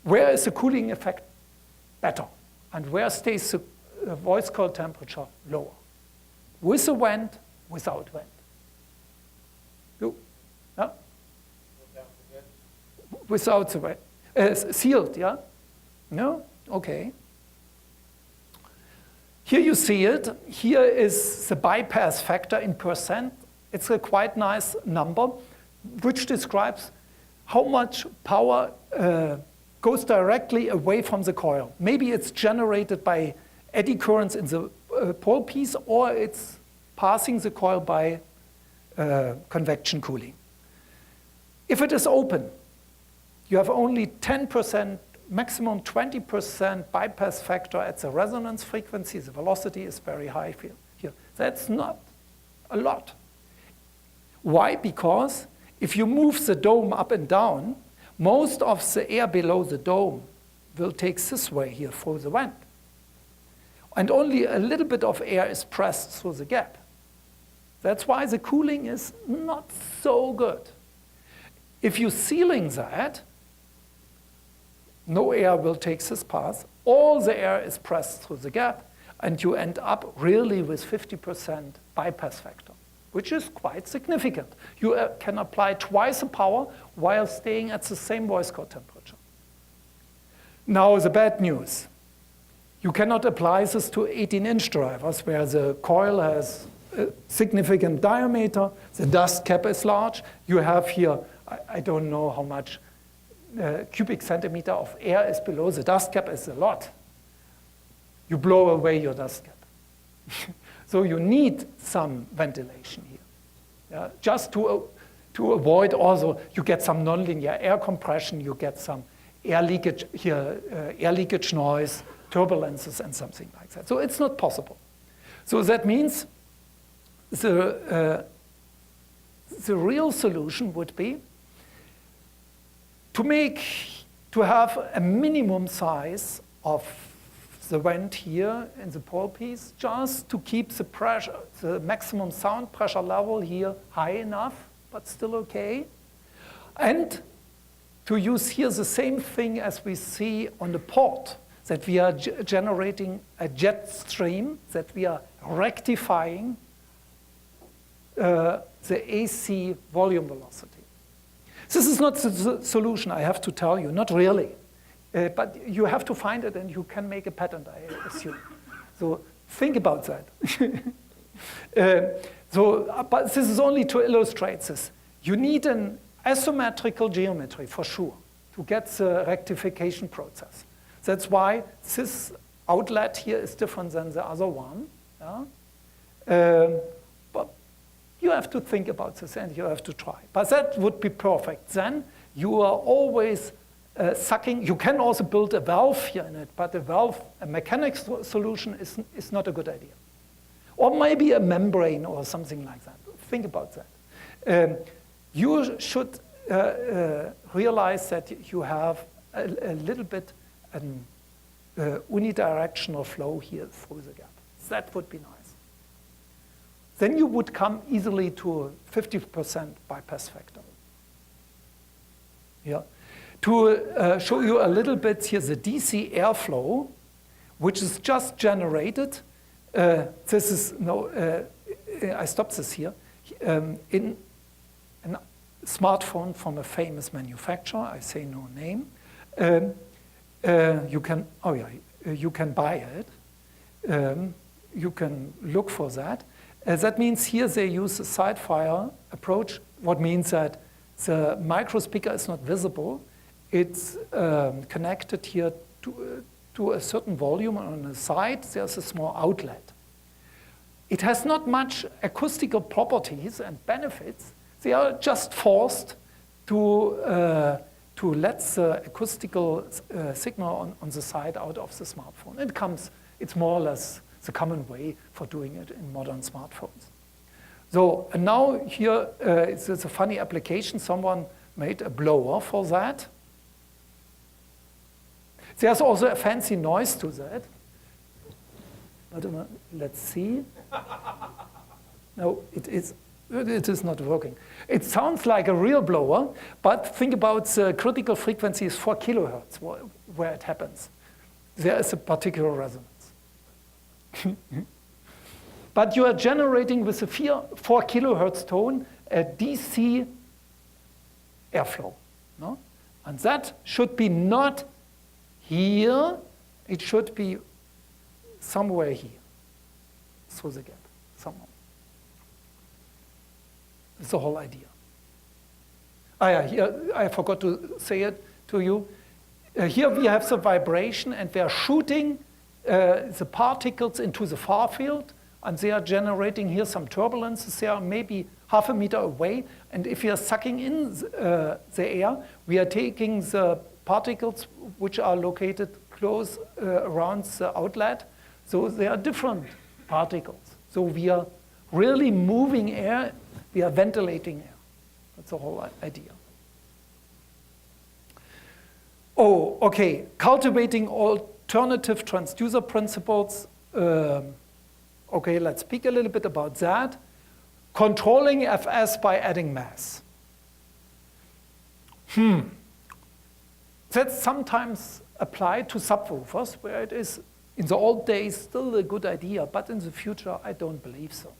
where is the cooling effect better? And where stays the voice coil temperature lower? With a vent, without vent? You? Yeah? Without the vent. Sealed, yeah? No? Okay. Here you see it. Here is the bypass factor in percent. It's a quite nice number, which describes how much power goes directly away from the coil. Maybe it's generated by eddy currents in the pole piece, or it's passing the coil by convection cooling. If it is open, you have only 10%, maximum 20% bypass factor at the resonance frequency. The velocity is very high here. That's not a lot. Why? Because if you move the dome up and down, most of the air below the dome will take this way here through the vent. And only a little bit of air is pressed through the gap. That's why the cooling is not so good. If you're sealing that, no air will take this path. All the air is pressed through the gap, and you end up really with 50% bypass factor, which is quite significant. You can apply twice the power while staying at the same voice coil temperature. Now the bad news. You cannot apply this to 18-inch drivers where the coil has a significant diameter, the dust cap is large. You have here, I don't know how much cubic centimeter of air is below the dust cap. Is a lot. You blow away your dust cap. So you need some ventilation here. Yeah? Just to avoid also, you get some nonlinear air compression, you get some air leakage here, air leakage noise, turbulences and something like that. So it's not possible. So that means the real solution would be to have a minimum size of the vent here in the pole piece, just to keep the pressure, the maximum sound pressure level here high enough, but still okay. And to use here the same thing as we see on the port, that we are generating a jet stream, that we are rectifying the AC volume velocity. This is not the solution, I have to tell you, not really. But you have to find it, and you can make a patent, I assume. So think about that. But this is only to illustrate this. You need an asymmetrical geometry, for sure, to get the rectification process. That's why this outlet here is different than the other one. Yeah? But you have to think about this and you have to try. But that would be perfect. Then you are always sucking. You can also build a valve here in it, but a mechanics solution is not a good idea. Or maybe a membrane or something like that. Think about that. You should realize that you have a little bit an unidirectional flow here through the gap. That would be nice. Then you would come easily to a 50% bypass factor. Yeah. To show you a little bit here, the DC airflow, which is just generated. This is I stopped this here. In a smartphone from a famous manufacturer, I say no name. You can buy it. You can look for that. That means here they use a side-fire approach, what means that the micro speaker is not visible. It's connected here to a certain volume. On the side, there's a small outlet. It has not much acoustical properties and benefits. They are just forced to let the acoustical signal on the side out of the smartphone. It's more or less the common way for doing it in modern smartphones. So and now here, it's a funny application. Someone made a blower for that. There's also a fancy noise to that. Let's see. No, it is not working. It sounds like a real blower, but think about the critical frequency is 4 kilohertz where it happens. There is a particular resonance. But you are generating with a 4 kilohertz tone a DC airflow. No? And that should be not here, it should be somewhere here, through the gap, somehow. That's the whole idea. Here, I forgot to say it to you. Here we have the vibration, and we are shooting the particles into the far field, and they are generating here some turbulences. They are maybe half a meter away, and if we are sucking in the air, we are taking the particles which are located close around the outlet. So they are different particles. So we are really moving air, we are ventilating air. That's the whole idea. Oh, okay, cultivating alternative transducer principles. Okay, let's speak a little bit about that. Controlling FS by adding mass. That's sometimes applied to subwoofers, where it is, in the old days, still a good idea, but in the future, I don't believe so.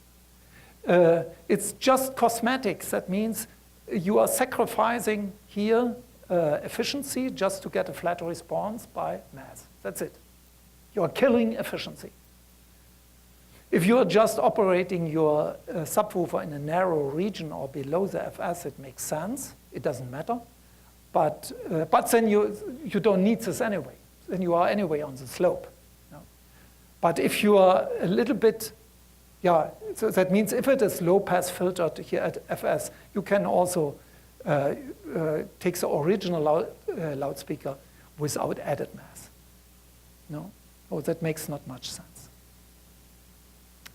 It's just cosmetics. That means you are sacrificing here efficiency just to get a flat response by mass. That's it. You are killing efficiency. If you are just operating your subwoofer in a narrow region or below the FS, it makes sense. It doesn't matter. But then you don't need this anyway. Then you are anyway on the slope. No? But if you are a little bit, so that means if it is low pass filtered here at FS, you can also take the original loudspeaker without added mass. No? Oh, that makes not much sense.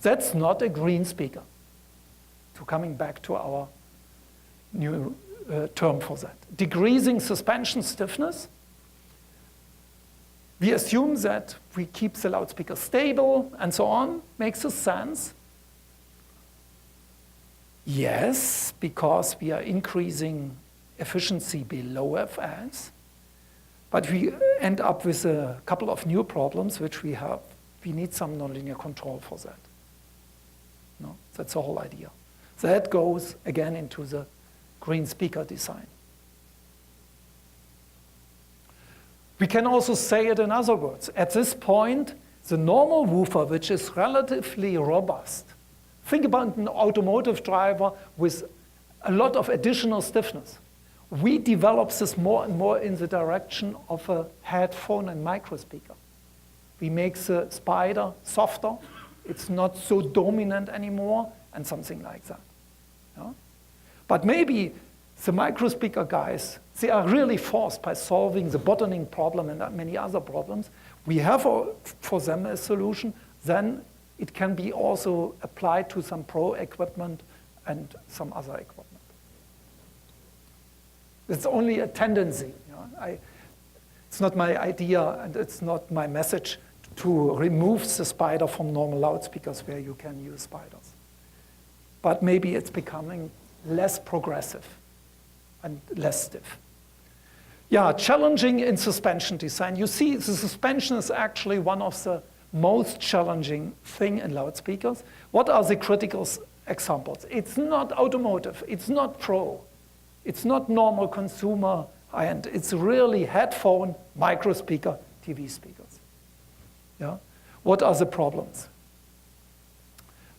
That's not a green speaker. So coming back to our new term for that. Decreasing suspension stiffness. We assume that we keep the loudspeaker stable and so on. Makes sense. Yes, because we are increasing efficiency below FS. But we end up with a couple of new problems which we have. We need some nonlinear control for that. No, that's the whole idea. That goes again into the green speaker design. We can also say it in other words. At this point, the normal woofer, which is relatively robust, think about an automotive driver with a lot of additional stiffness. we develop this more and more in the direction of a headphone and microspeaker. We make the spider softer, it's not so dominant anymore, and something like that. Yeah? But maybe the microspeaker guys, they are really forced by solving the bottling problem and many other problems. We have for them a solution, then it can be also applied to some pro equipment and some other equipment. It's only a tendency. You know? It's not my idea and it's not my message to remove the spider from normal loudspeakers where you can use spiders. But maybe it's becoming less progressive and less stiff. Yeah, challenging in suspension design. You see, the suspension is actually one of the most challenging thing in loudspeakers. What are the critical examples? It's not automotive, it's not pro, it's not normal consumer high-end, it's really headphone, microspeaker, TV speakers. Yeah? What are the problems?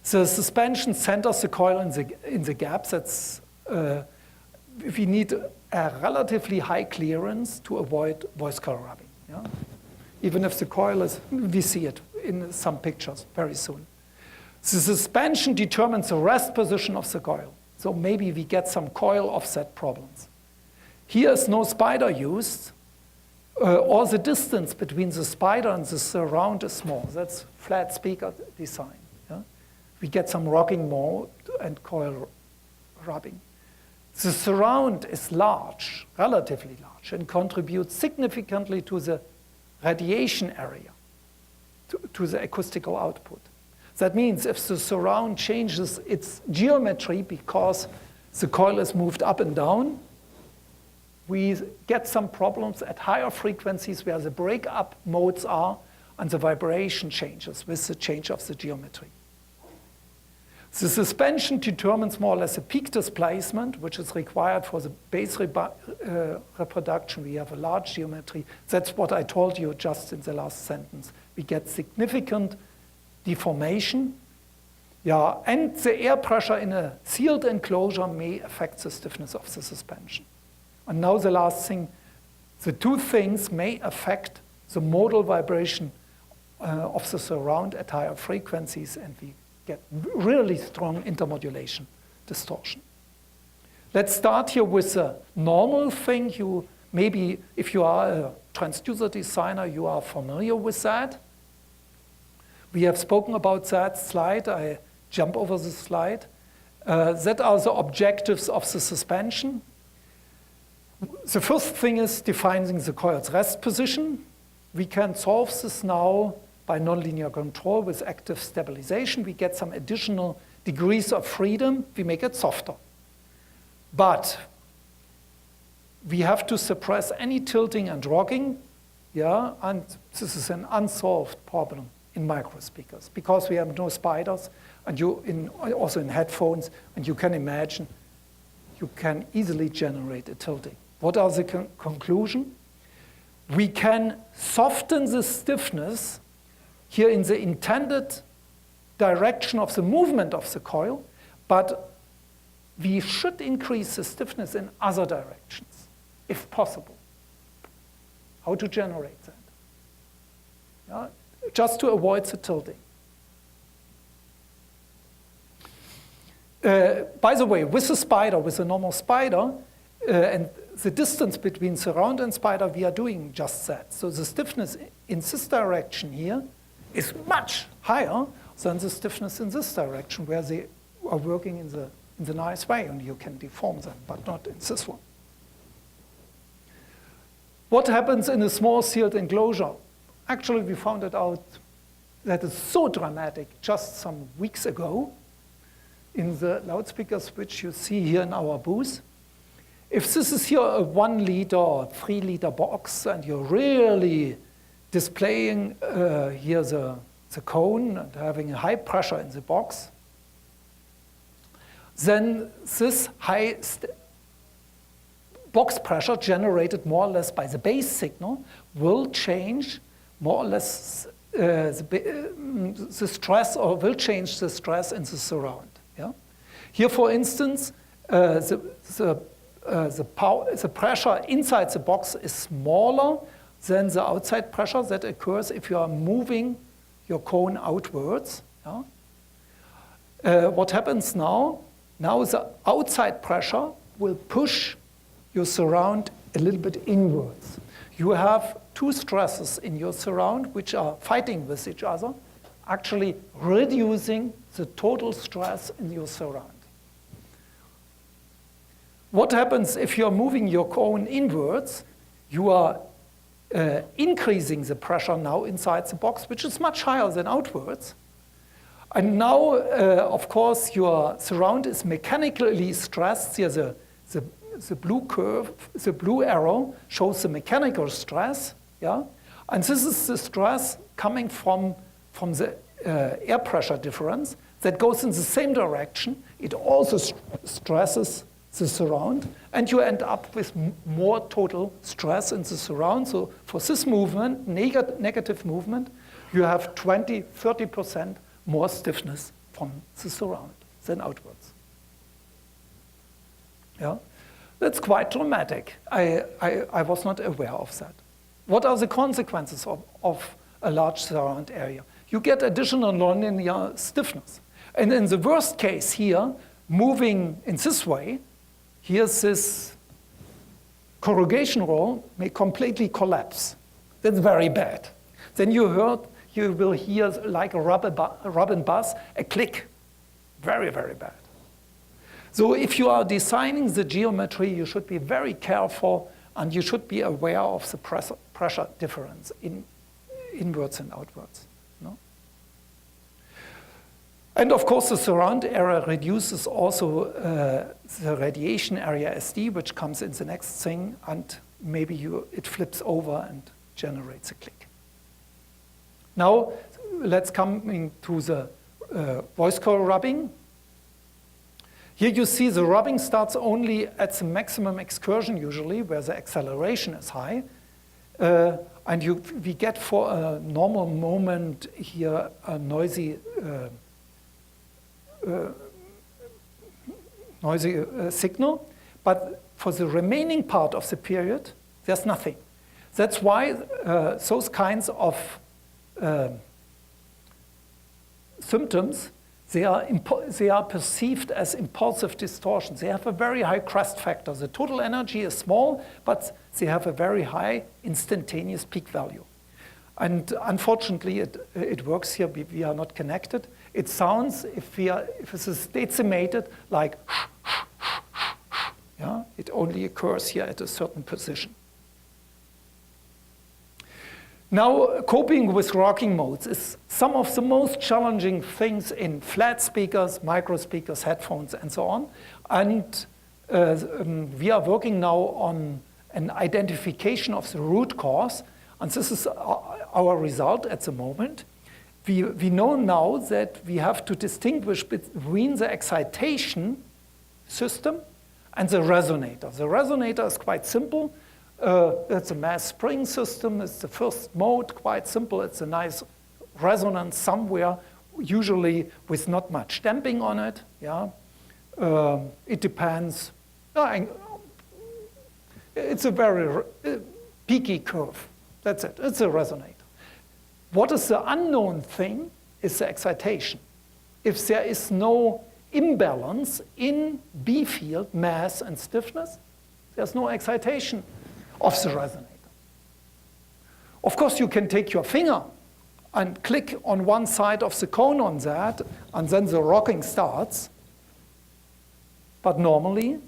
The suspension centers the coil in the gaps. That's, we need a relatively high clearance to avoid voice coil rubbing. Yeah? Even if the coil is, we see it in some pictures very soon. The suspension determines the rest position of the coil. So maybe we get some coil offset problems. Here is no spider used, or the distance between the spider and the surround is small. That's flat speaker design. Yeah? We get some rocking mode and coil rubbing. The surround is large, relatively large, and contributes significantly to the radiation area, to the acoustical output. That means if the surround changes its geometry because the coil is moved up and down, we get some problems at higher frequencies where the break-up modes are and the vibration changes with the change of the geometry. The suspension determines more or less a peak displacement, which is required for the bass reproduction. We have a large geometry. That's what I told you just in the last sentence. We get significant deformation. Yeah, and the air pressure in a sealed enclosure may affect the stiffness of the suspension. And now the last thing, the two things may affect the modal vibration of the surround at higher frequencies, and we get really strong intermodulation distortion. Let's start here with a normal thing. You maybe, if you are a transducer designer, you are familiar with that. We have spoken about that slide. I jump over the slide. That are the objectives of the suspension. The first thing is defining the coil's rest position. We can solve this now by nonlinear control with active stabilization. We get some additional degrees of freedom. We make it softer. But we have to suppress any tilting and rocking. Yeah, and this is an unsolved problem in microspeakers because we have no spiders, and also in headphones, and you can imagine you can easily generate a tilting. What are the conclusion? We can soften the stiffness here in the intended direction of the movement of the coil, but we should increase the stiffness in other directions, if possible. How to generate that? Yeah? Just to avoid the tilting. By the way, with a normal spider, and the distance between surround and spider, we are doing just that. So the stiffness in this direction here is much higher than the stiffness in this direction, where they are working in the nice way, and you can deform them, but not in this one. What happens in a small sealed enclosure? Actually, we found it out that is so dramatic just some weeks ago in the loudspeakers which you see here in our booth. If this is here a 1 liter or 3 liter box and you're really displaying here the cone and having a high pressure in the box, then this high box pressure generated more or less by the bass signal will change more or less the stress, or will change the stress in the surround. Yeah? Here, for instance, the the pressure inside the box is smaller than the outside pressure that occurs if you are moving your cone outwards. Yeah? What happens now? Now the outside pressure will push your surround a little bit inwards. You have two stresses in your surround which are fighting with each other, actually reducing the total stress in your surround. What happens if you're moving your cone inwards? You are increasing the pressure now inside the box, which is much higher than outwards. And now, of course, your surround is mechanically stressed. Here, the blue curve, the blue arrow shows the mechanical stress. Yeah? And this is the stress coming from the air pressure difference that goes in the same direction. It also stresses the surround, and you end up with more total stress in the surround. So for this movement, negative movement, you have 20–30% more stiffness from the surround than outwards. Yeah? That's quite dramatic. I was not aware of that. What are the consequences of a large surround area? You get additional nonlinear stiffness. And in the worst case here, moving in this way, here's this corrugation roll may completely collapse. That's very bad. Then you will hear like a rubber bus, a click. Very, very bad. So if you are designing the geometry, you should be very careful and you should be aware of the pressure difference inwards and outwards. No? And of course, the surround area reduces also the radiation area SD, which comes in the next thing, and maybe it flips over and generates a click. Now, let's come to the voice coil rubbing. Here you see the rubbing starts only at the maximum excursion usually, where the acceleration is high. And we get for a normal moment here a noisy signal, but for the remaining part of the period, there's nothing. That's why those kinds of symptoms, they are perceived as impulsive distortions. They have a very high crest factor. The total energy is small, but they have a very high instantaneous peak value. And unfortunately, it works here. We are not connected. It sounds, if it is decimated, like yeah, it only occurs here at a certain position. Now, coping with rocking modes is some of the most challenging things in flat speakers, micro speakers, headphones, and so on. And we are working now on an identification of the root cause. And this is our result at the moment. We know now that we have to distinguish between the excitation system and the resonator. The resonator is quite simple. It's a mass spring system. It's the first mode, quite simple. It's a nice resonance somewhere, usually with not much damping on it. Yeah, it depends. It's a very peaky curve. That's it. It's a resonator. What is the unknown thing is the excitation. If there is no imbalance in B field, mass, and stiffness, there's no excitation of the resonator. Of course, you can take your finger and click on one side of the cone on that, and then the rocking starts. But normally,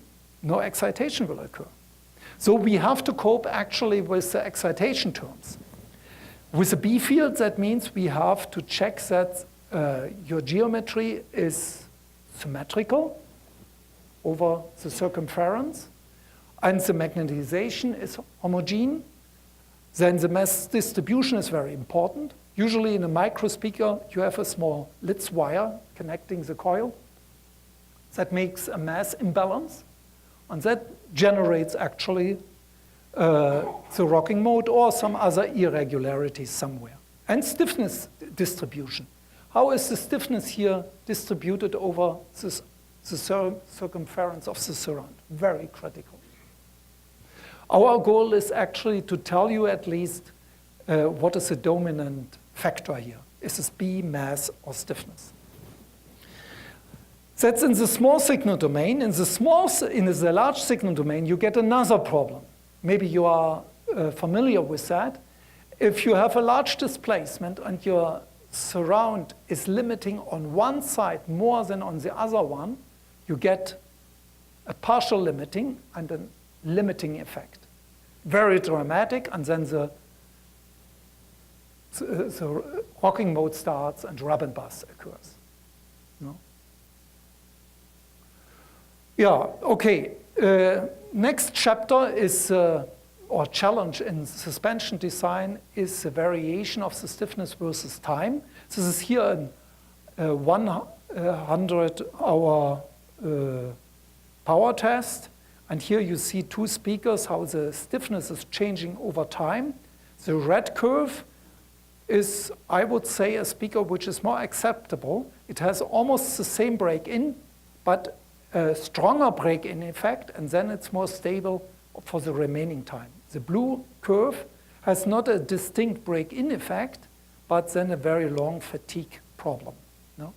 no excitation will occur. So we have to cope actually with the excitation terms. With the B field, that means we have to check that your geometry is symmetrical over the circumference, and the magnetization is homogeneous. Then the mass distribution is very important. Usually in a micro speaker, you have a small Litz wire connecting the coil. That makes a mass imbalance, and that generates actually the rocking mode or some other irregularities somewhere. And stiffness distribution. How is the stiffness here distributed over the circumference of the surround? Very critical. Our goal is actually to tell you at least what is the dominant factor here. Is this B, mass, or stiffness? That's in the small signal domain. In the large signal domain, you get another problem. Maybe you are familiar with that. If you have a large displacement and your surround is limiting on one side more than on the other one, you get a partial limiting and a limiting effect. Very dramatic, and then the rocking mode starts and rub and bust occurs. No? Yeah, okay. Next chapter is, or challenge in suspension design is the variation of the stiffness versus time. This is here a 100-hour power test. And here you see two speakers, how the stiffness is changing over time. The red curve is, I would say, a speaker which is more acceptable. It has almost the same break-in, but a stronger break-in effect, and then it's more stable for the remaining time. The blue curve has not a distinct break-in effect, but then a very long fatigue problem. No?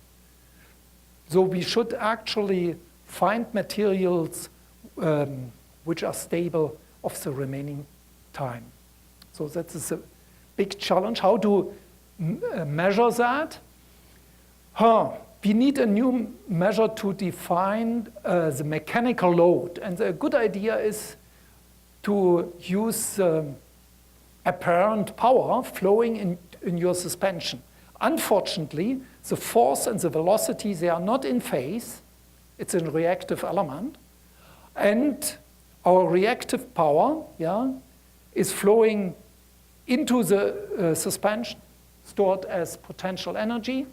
So we should actually find materials which are stable of the remaining time. So that is a big challenge. How to measure that? We need a new measure to define the mechanical load. And the good idea is to use apparent power flowing in your suspension. Unfortunately, the force and the velocity, they are not in phase. It's a reactive element. And our reactive power is flowing into the suspension, stored as potential energy,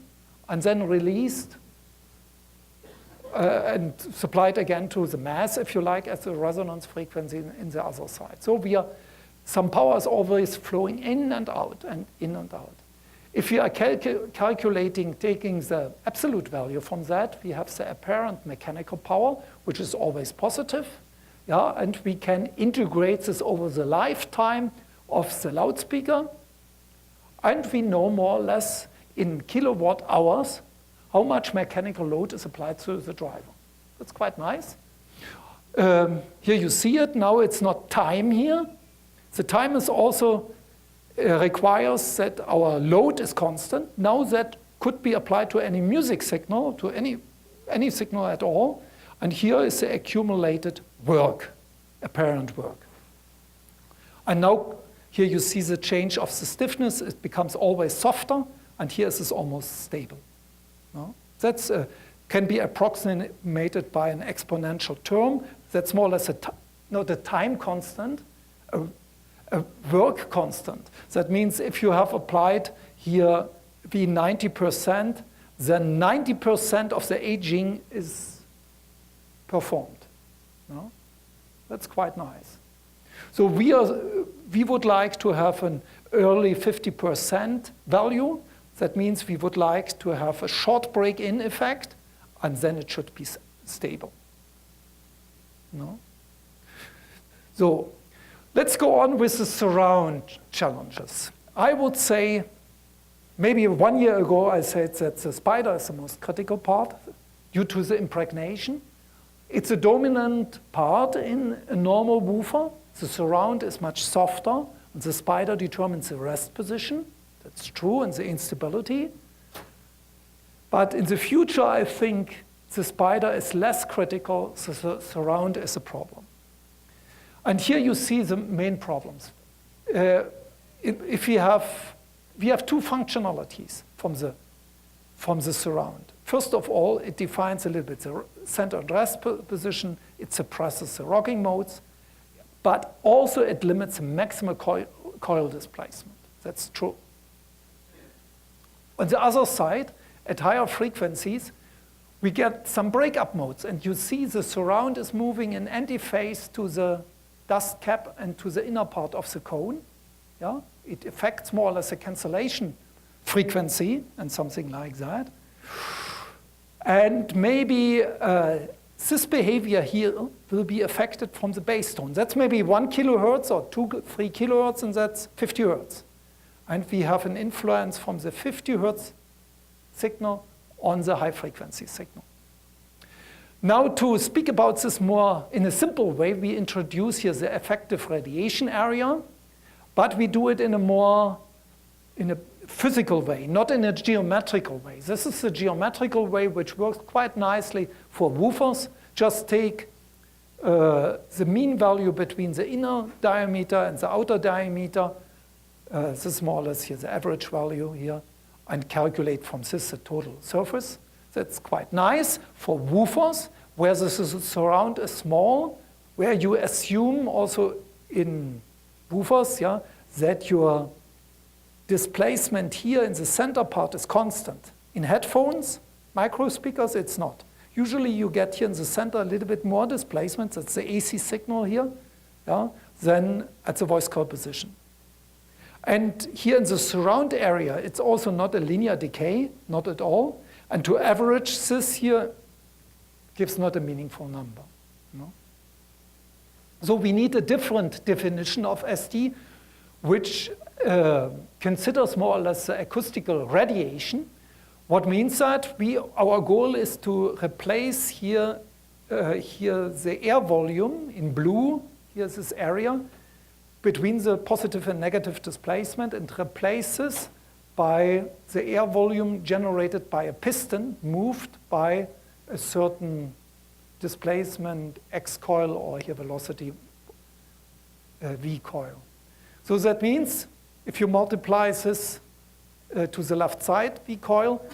and then released and supplied again to the mass, if you like, as a resonance frequency in the other side. So some power is always flowing in and out and in and out. If we are calculating, taking the absolute value from that, we have the apparent mechanical power, which is always positive. And we can integrate this over the lifetime of the loudspeaker. And we know more or less in kilowatt hours how much mechanical load is applied to the driver. That's quite nice. Here you see it. Now it's not time here. The time is also requires that our load is constant. Now that could be applied to any music signal, to any signal at all. And here is the accumulated work, apparent work. And now here you see the change of the stiffness. It becomes always softer, and here it is almost stable. No? That can be approximated by an exponential term. That's more or less not a time constant, a work constant. That means if you have applied here be 90%, then 90% of the aging is performed. No? That's quite nice. So we would like to have an early 50% value. That means we would like to have a short break-in effect, and then it should be stable. No? So let's go on with the surround challenges. I would say, maybe 1 year ago I said that the spider is the most critical part due to the impregnation. It's a dominant part in a normal woofer. The surround is much softer, and the spider determines the rest position. That's true, and the instability. But in the future, I think the spider is less critical, so the surround is a problem. And here you see the main problems. If we have two functionalities from the surround. First of all, it defines a little bit the center and rest position. It suppresses the rocking modes, but also it limits the maximal coil displacement. That's true. On the other side, at higher frequencies, we get some breakup modes, and you see the surround is moving in antiphase to the dust cap and to the inner part of the cone. Yeah? It affects more or less the cancellation frequency and something like that. And maybe this behavior here will be affected from the base tone. That's maybe 1 kilohertz or 2, 3 kilohertz, and that's 50 hertz. And we have an influence from the 50 hertz signal on the high frequency signal. Now, to speak about this more in a simple way, we introduce here the effective radiation area, but we do it in a physical way, not in a geometrical way. This is a geometrical way which works quite nicely for woofers. Just take the mean value between the inner diameter and the outer diameter. This is more or less here the average value here, and calculate from this the total surface. That's quite nice for woofers, where the surround is small, where you assume also in woofers, yeah, that your displacement here in the center part is constant. In headphones, micro speakers, it's not. Usually you get here in the center a little bit more displacement, that's the AC signal here, yeah, than at the voice coil position. And here in the surround area, it's also not a linear decay, not at all. And to average this here gives not a meaningful number. No? So we need a different definition of ST, which considers more or less the acoustical radiation. What means that our goal is to replace here the air volume in blue, here's this area, between the positive and negative displacement, and replaces by the air volume generated by a piston moved by a certain displacement X coil, or here velocity V coil. So that means if you multiply this to the left side V coil,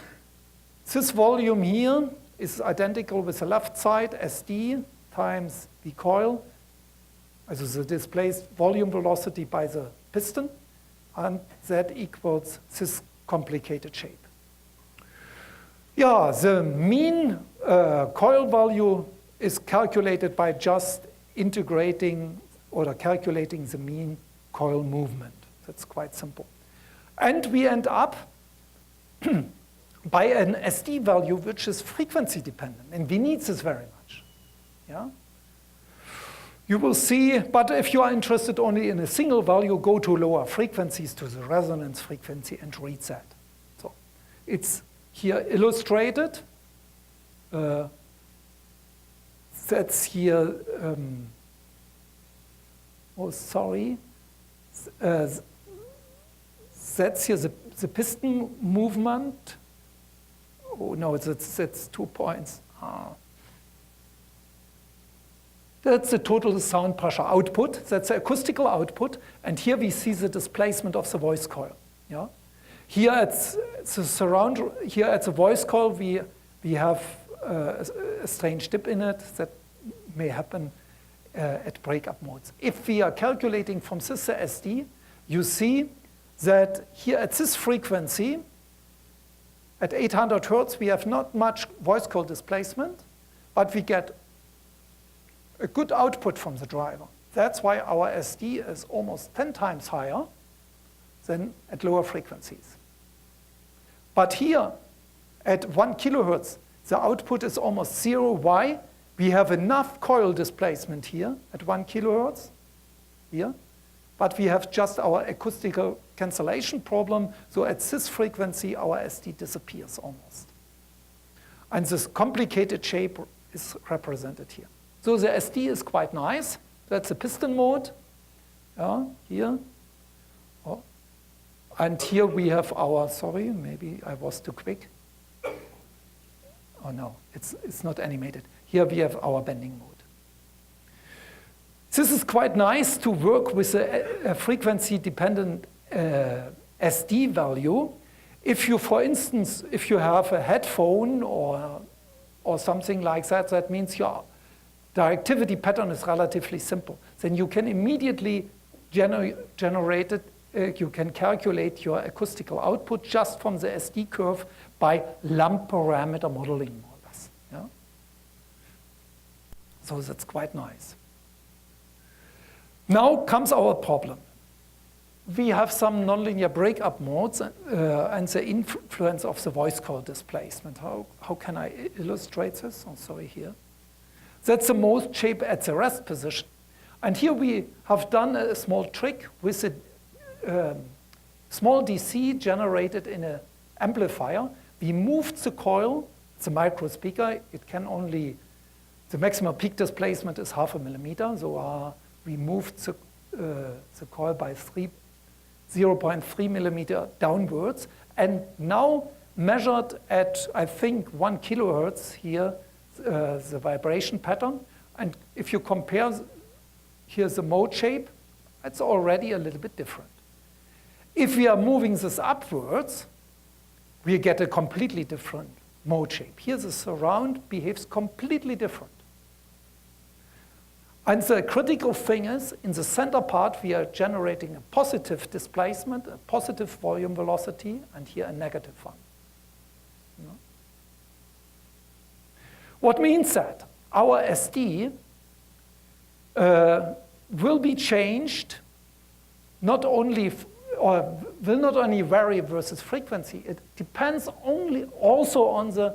this volume here is identical with the left side SD times V coil, also the displaced volume velocity by the piston, and that equals this complicated shape. Yeah, the mean coil value is calculated by just integrating or calculating the mean coil movement. That's quite simple. And we end up by an SD value which is frequency dependent, and we need this very much. Yeah? You will see, but if you are interested only in a single value, go to lower frequencies, to the resonance frequency, and read that. So it's here illustrated. That's here, oh, sorry. That's here the piston movement. Oh, no, that's 2 points. That's the total sound pressure output. That's the acoustical output. And here we see the displacement of the voice coil. Yeah? Here at the voice coil, we have a strange dip in it that may happen at breakup modes. If we are calculating from this SD, you see that here at this frequency, at 800 hertz, we have not much voice coil displacement, but we get a good output from the driver. That's why our SD is almost 10 times higher than at lower frequencies. But here, at 1 kilohertz, the output is almost zero. Why? We have enough coil displacement here at 1 kilohertz, here, but we have just our acoustical cancellation problem. So at this frequency, our SD disappears almost. And this complicated shape is represented here. So the SD is quite nice. That's the piston mode, here. Oh. And here we have our, sorry, maybe I was too quick. Oh no, it's not animated. Here we have our bending mode. This is quite nice to work with a frequency-dependent SD value. If you, for instance, if you have a headphone or something like that, that means your directivity pattern is relatively simple. Then you can immediately generate it. You can calculate your acoustical output just from the SD curve by lump parameter modeling, more or less. Yeah? So that's quite nice. Now comes our problem. We have some nonlinear breakup modes and the influence of the voice coil displacement. How can I illustrate this? Oh, sorry, here. That's the mode shape at the rest position. And here we have done a small trick with a small DC generated in an amplifier. We moved the coil, it's a micro speaker, it can only, the maximum peak displacement is 0.5 millimeter, so we moved the coil by 0.3 millimeter downwards, and now measured at, I think, 1 kilohertz here, the vibration pattern. And if you compare, here's the mode shape, it's already a little bit different. If we are moving this upwards, we get a completely different mode shape. Here the surround behaves completely different. And the critical thing is, in the center part, we are generating a positive displacement, a positive volume velocity, and here a negative one. You know? What means that? Our SD will be changed not only, or will not only vary versus frequency, it depends also on the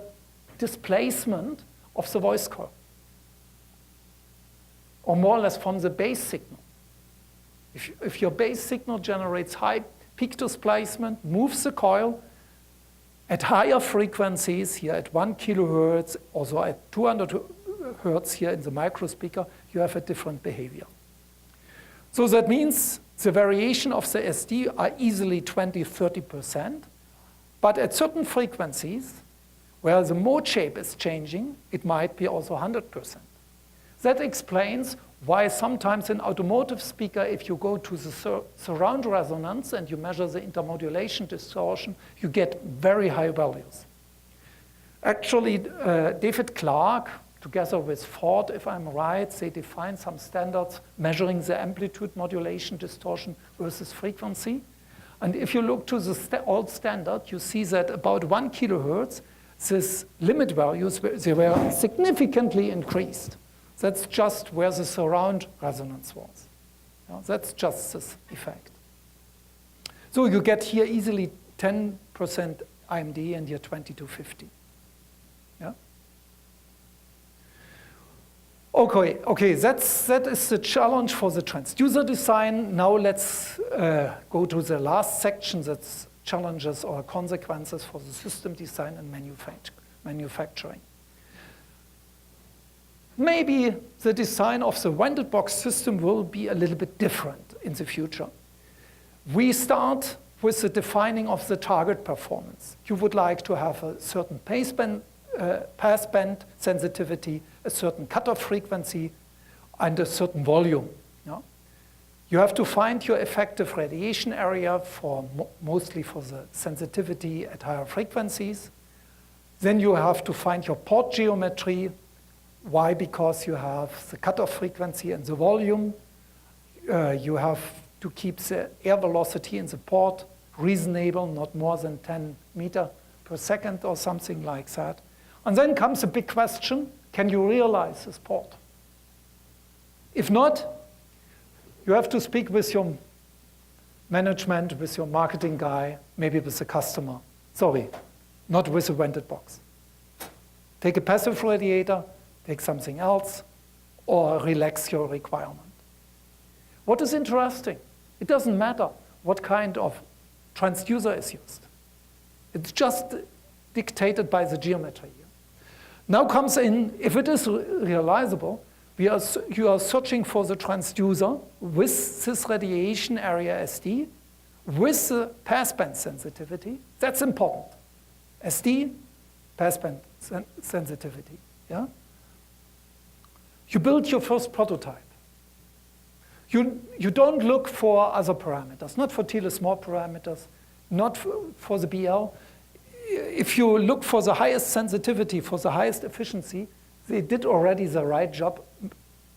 displacement of the voice coil, or more or less from the base signal. If your base signal generates high peak displacement, moves the coil at higher frequencies, here at 1 kilohertz, also at 200 hertz here in the micro speaker, you have a different behavior. So that means the variation of the SD are easily 20–30%, but at certain frequencies, where the mode shape is changing, it might be also 100%. That explains why sometimes in automotive speaker, if you go to the surround resonance and you measure the intermodulation distortion, you get very high values. Actually, David Clark, together with Ford, if I'm right, they define some standards measuring the amplitude modulation distortion versus frequency. And if you look to the old standard, you see that about 1 kilohertz, these limit values, they were significantly increased. That's just where the surround resonance was. Yeah, that's just this effect. So you get here easily 10% IMD and here 20 to 50. Yeah? Okay, that is the challenge for the transducer design. Now let's go to the last section, that's challenges or consequences for the system design and manufacturing. Maybe the design of the vented box system will be a little bit different in the future. We start with the defining of the target performance. You would like to have a certain passband sensitivity, a certain cutoff frequency, and a certain volume. Yeah? You have to find your effective radiation area mostly for the sensitivity at higher frequencies. Then you have to find your port geometry. Why? Because you have the cutoff frequency and the volume. You have to keep the air velocity in the port reasonable, not more than 10 meters per second or something like that. And then comes a big question, can you realize this port? If not, you have to speak with your management, with your marketing guy, maybe with the customer. Sorry, not with a vented box. Take a passive radiator, take something else, or relax your requirement. What is interesting? It doesn't matter what kind of transducer is used. It's just dictated by the geometry here. Now comes in, if it is realizable, you are searching for the transducer with this radiation area SD, with the passband sensitivity. That's important. SD, passband sensitivity. Yeah? You build your first prototype. You don't look for other parameters, not for small parameters, not for the BL. If you look for the highest sensitivity, for the highest efficiency, they did already the right job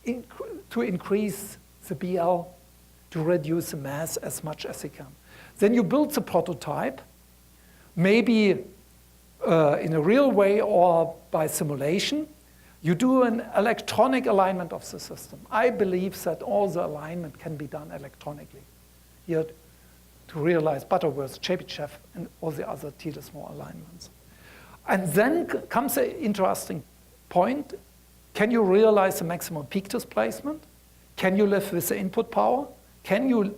to increase the BL, to reduce the mass as much as they can. Then you build the prototype, maybe in a real way or by simulation. You do an electronic alignment of the system. I believe that all the alignment can be done electronically. Here to realize Butterworth, Chebyshev, and all the other T-small alignments. And then comes an interesting point. Can you realize the maximum peak displacement? Can you live with the input power? Can you,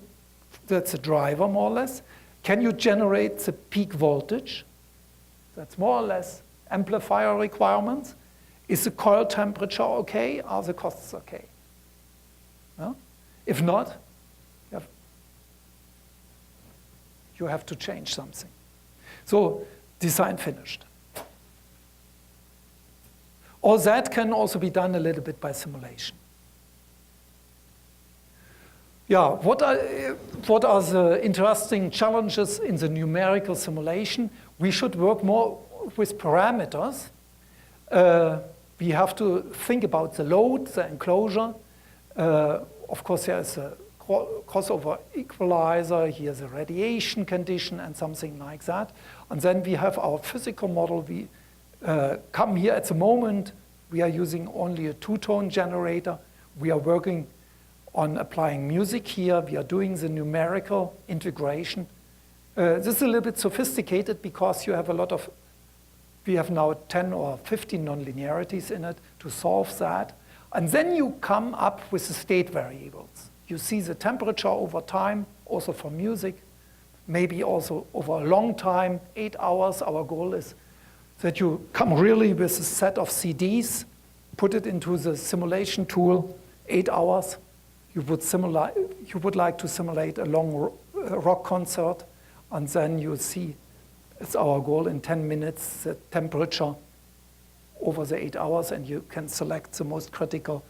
that's a driver more or less. Can you generate the peak voltage? That's more or less amplifier requirements. Is the coil temperature okay? Are the costs okay? No? If not, you have to change something. So design finished. All that can also be done a little bit by simulation. Yeah, what are the interesting challenges in the numerical simulation? We should work more with parameters. We have to think about the load, the enclosure. Of course, there is a crossover equalizer, here's a radiation condition and something like that. And then we have our physical model. We come here at the moment, we are using only a two-tone generator. We are working on applying music here. We are doing the numerical integration. This is a little bit sophisticated because you have a lot of, we have now 10 or 15 nonlinearities in it to solve that. And then you come up with the state variables. You see the temperature over time, also for music, maybe also over a long time, 8 hours. Our goal is that you come really with a set of CDs, put it into the simulation tool, 8 hours. You would like to simulate a long rock concert, and then you see, it's our goal in 10 minutes, the temperature over the 8 hours, and you can select the most critical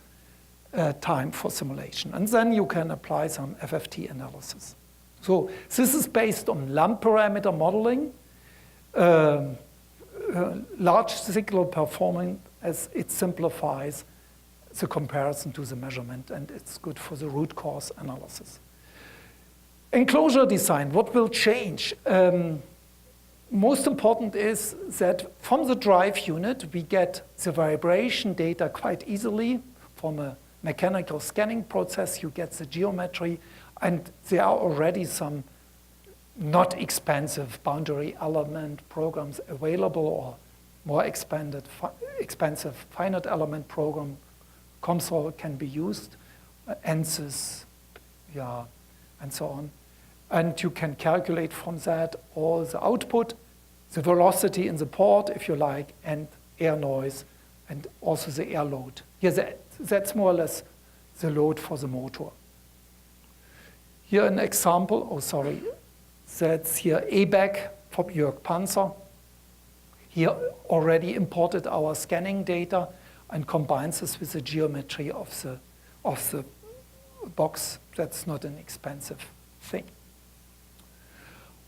time for simulation. And then you can apply some FFT analysis. So this is based on lump parameter modeling, large signal performing as it simplifies the comparison to the measurement, and it's good for the root cause analysis. Enclosure design, what will change? Most important is that from the drive unit, we get the vibration data quite easily. From a mechanical scanning process, you get the geometry, and there are already some not expensive boundary element programs available, or more expensive finite element program. COMSOL can be used, ANSYS, yeah, and so on. And you can calculate from that all the output, the velocity in the port, if you like, and air noise, and also the air load. Here, that's more or less the load for the motor. Here an example, that's here ABAC for Jörg Panzer. Here already imported our scanning data and combines this with the geometry of the box. That's not an expensive thing.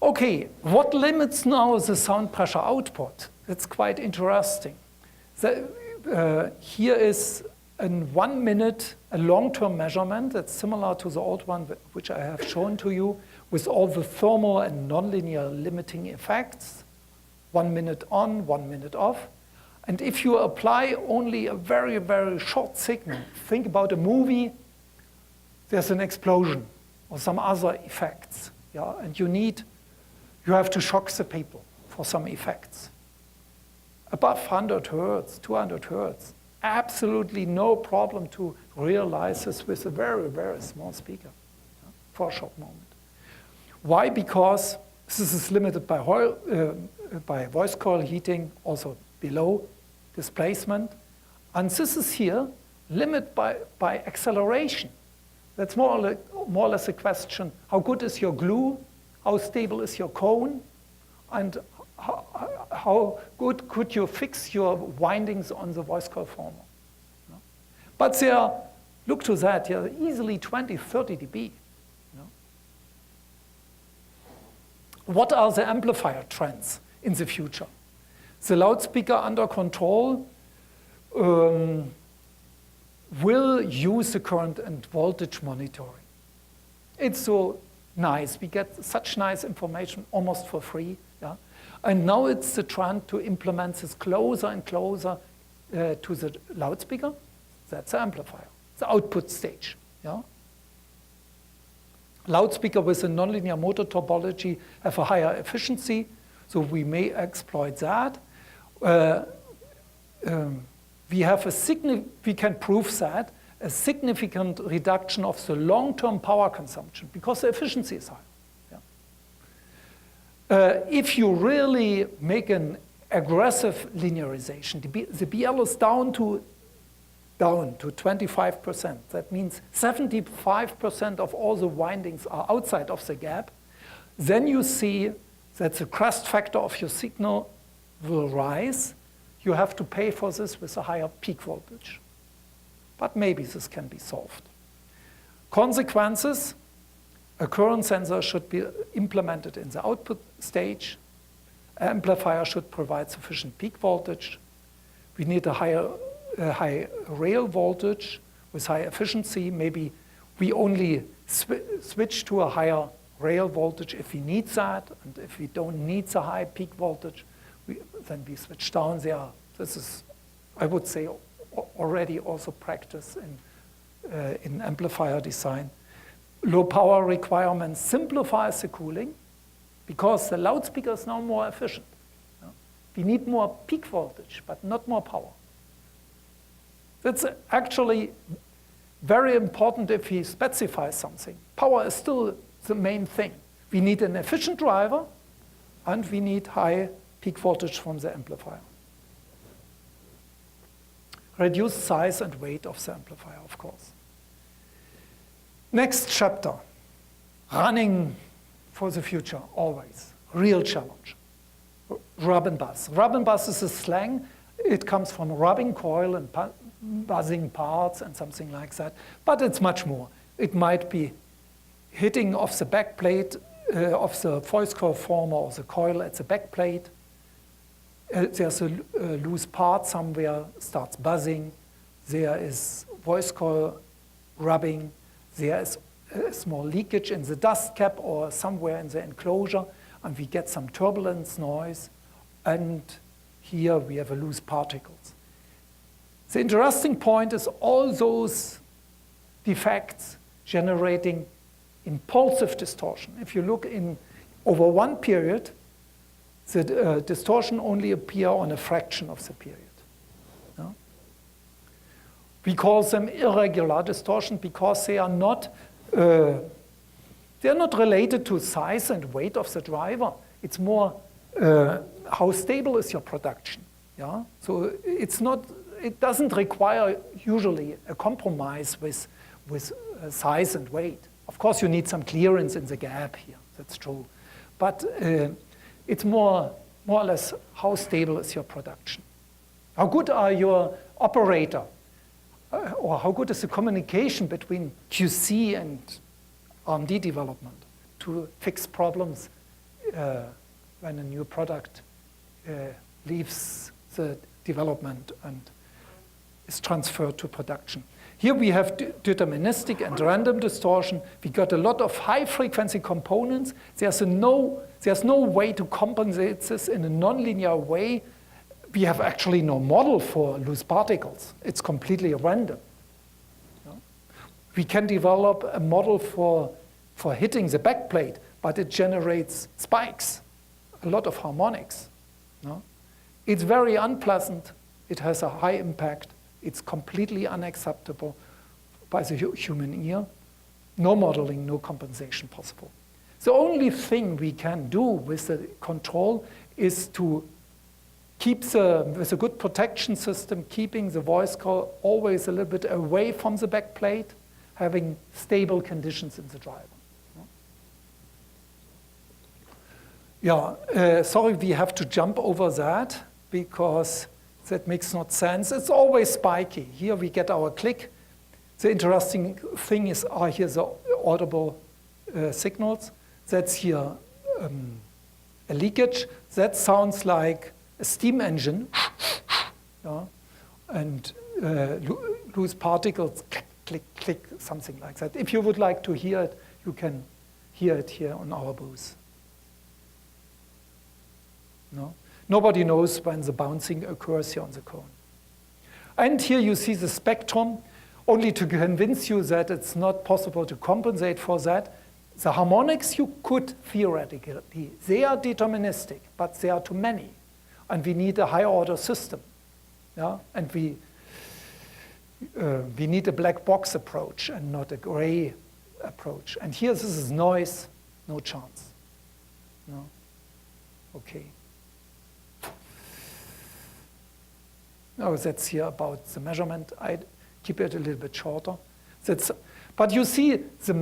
Okay, what limits now the sound pressure output? That's quite interesting. Here is in 1 minute a long-term measurement that's similar to the old one which I have shown to you, with all the thermal and nonlinear limiting effects. 1 minute on, 1 minute off. And if you apply only a very, very short signal, think about a movie, there's an explosion or some other effects. Yeah? And you have to shock the people for some effects. Above 100 hertz, 200 hertz, absolutely no problem to realize this with a very, very small speaker, yeah, for a short moment. Why? Because this is limited by voice coil heating, also below displacement. And this is here limited by acceleration. That's more or less a question, how good is your glue? How stable is your cone? And how good could you fix your windings on the voice coil former? No? But they are, look to that, they're easily 20, 30 dB. No? What are the amplifier trends in the future? The loudspeaker under control will use the current and voltage monitoring. It's so nice. We get such nice information almost for free. Yeah? And now it's the trend to implement this closer and closer to the loudspeaker. That's the amplifier, the output stage. Yeah? Loudspeaker with a nonlinear motor topology have a higher efficiency, so we may exploit that. we can prove that a significant reduction of the long-term power consumption because the efficiency is high. Yeah. If you really make an aggressive linearization, the BL is down to 25%. That means 75% of all the windings are outside of the gap. Then you see that the crest factor of your signal will rise. You have to pay for this with a higher peak voltage. But maybe this can be solved. Consequences, a current sensor should be implemented in the output stage. An amplifier should provide sufficient peak voltage. We need a high rail voltage with high efficiency. Maybe we only switch to a higher rail voltage if we need that, and if we don't need the high peak voltage, then we switch down there. This is, I would say, already also practice in amplifier design. Low power requirements simplifies the cooling because the loudspeaker is now more efficient. We need more peak voltage, but not more power. That's actually very important if we specify something. Power is still the main thing. We need an efficient driver, and we need high peak voltage from the amplifier. Reduce size and weight of the amplifier, of course. Next chapter, running for the future, always. Real challenge. Rub and buzz. Rub and buzz is a slang. It comes from rubbing coil and buzzing parts and something like that. But it's much more. It might be hitting of the backplate of the voice coil former or the coil at the backplate. There's a loose part somewhere, starts buzzing. There is voice coil rubbing. There is a small leakage in the dust cap or somewhere in the enclosure, and we get some turbulence noise. And here we have a loose particles. The interesting point is all those defects generating impulsive distortion. If you look in over one period, the distortion only appear on a fraction of the period. No? We call them irregular distortion because they are not related to size and weight of the driver. It's more how stable is your production. Yeah? So it doesn't require usually a compromise with size and weight. Of course, you need some clearance in the gap here. That's true. But it's more or less how stable is your production. How good are your operator? Or how good is the communication between QC and R&D development to fix problems when a new product leaves the development and is transferred to production? Here we have deterministic and random distortion. We got a lot of high-frequency components. There's no way to compensate this in a nonlinear way. We have actually no model for loose particles. It's completely random. No? We can develop a model for hitting the backplate, but it generates spikes, a lot of harmonics. No? It's very unpleasant. It has a high impact. It's completely unacceptable by the human ear. No modeling, no compensation possible. The only thing we can do with the control is to keep with a good protection system, keeping the voice coil always a little bit away from the backplate, having stable conditions in the driver. Yeah, sorry, we have to jump over that because that makes not sense. It's always spiky. Here we get our click. The interesting thing is here the audible signals. That's here a leakage. That sounds like a steam engine. Yeah? And loose particles, click, click, click, something like that. If you would like to hear it, you can hear it here on our booth. No? Nobody knows when the bouncing occurs here on the cone. And here you see the spectrum, only to convince you that it's not possible to compensate for that. The harmonics you could theoretically, they are deterministic, but they are too many. And we need a higher order system. Yeah? And we We need a black box approach and not a gray approach. And here this is noise, no chance. No? Okay. No, that's here about the measurement. I keep it a little bit shorter. But you see, the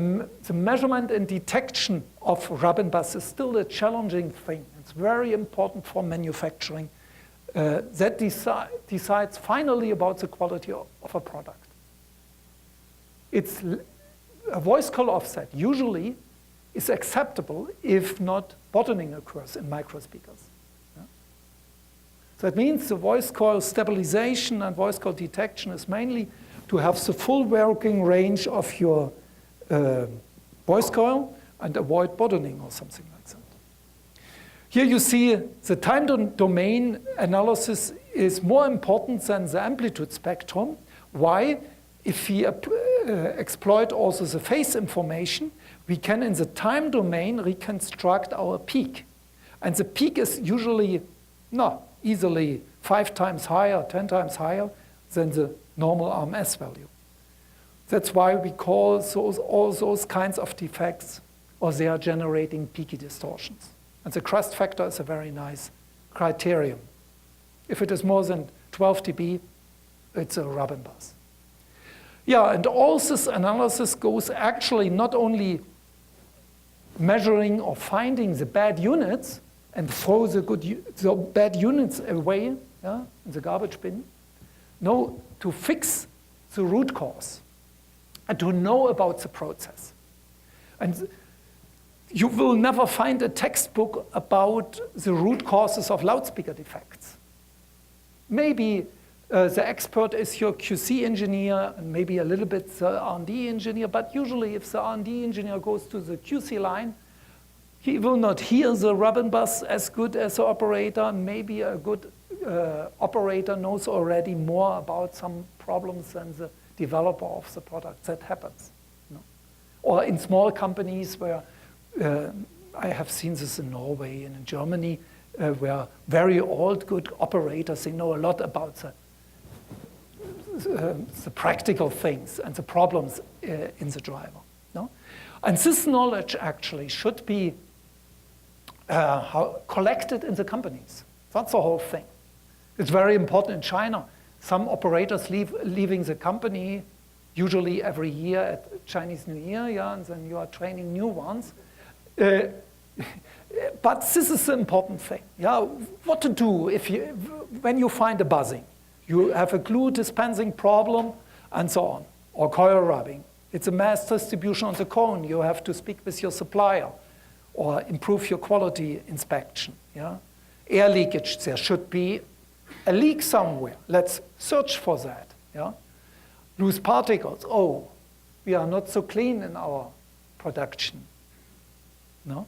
measurement and detection of rub and buzz is still a challenging thing. It's very important for manufacturing. That decides finally about the quality of a product. It's a voice call offset usually is acceptable if not bottoming occurs in microspeakers. Yeah? So that means the voice call stabilization and voice call detection is mainly to have the full working range of your voice coil and avoid bottoming or something like that. Here you see the time domain analysis is more important than the amplitude spectrum. Why? If we exploit also the phase information, we can in the time domain reconstruct our peak. And the peak is usually easily 5 times higher, 10 times higher than the normal RMS value. That's why we call all those kinds of defects, or they are generating peaky distortions. And the crest factor is a very nice criterion. If it is more than 12 dB, it's a rub and buzz. Yeah, and all this analysis goes actually not only measuring or finding the bad units and throw the bad units away in the garbage bin. No, to fix the root cause and to know about the process. And you will never find a textbook about the root causes of loudspeaker defects. Maybe the expert is your QC engineer and maybe a little bit the R&D engineer, but usually if the R&D engineer goes to the QC line, he will not hear the rub and buzz as good as the operator. Maybe a good operator knows already more about some problems than the developer of the product. That happens. You know? Or in small companies where I have seen this in Norway and in Germany, where very old, good operators, they know a lot about the practical things and the problems in the driver. No? And this knowledge actually should be collected in the companies. That's the whole thing. It's very important in China. Some operators leaving the company, usually every year at Chinese New Year, and then you are training new ones. But this is the important thing. What to do when you find a buzzing? You have a glue dispensing problem and so on, or coil rubbing. It's a mass distribution on the cone. You have to speak with your supplier or improve your quality inspection. Air leakage, there should be a leak somewhere. Let's search for that. Loose particles, we are not so clean in our production. No?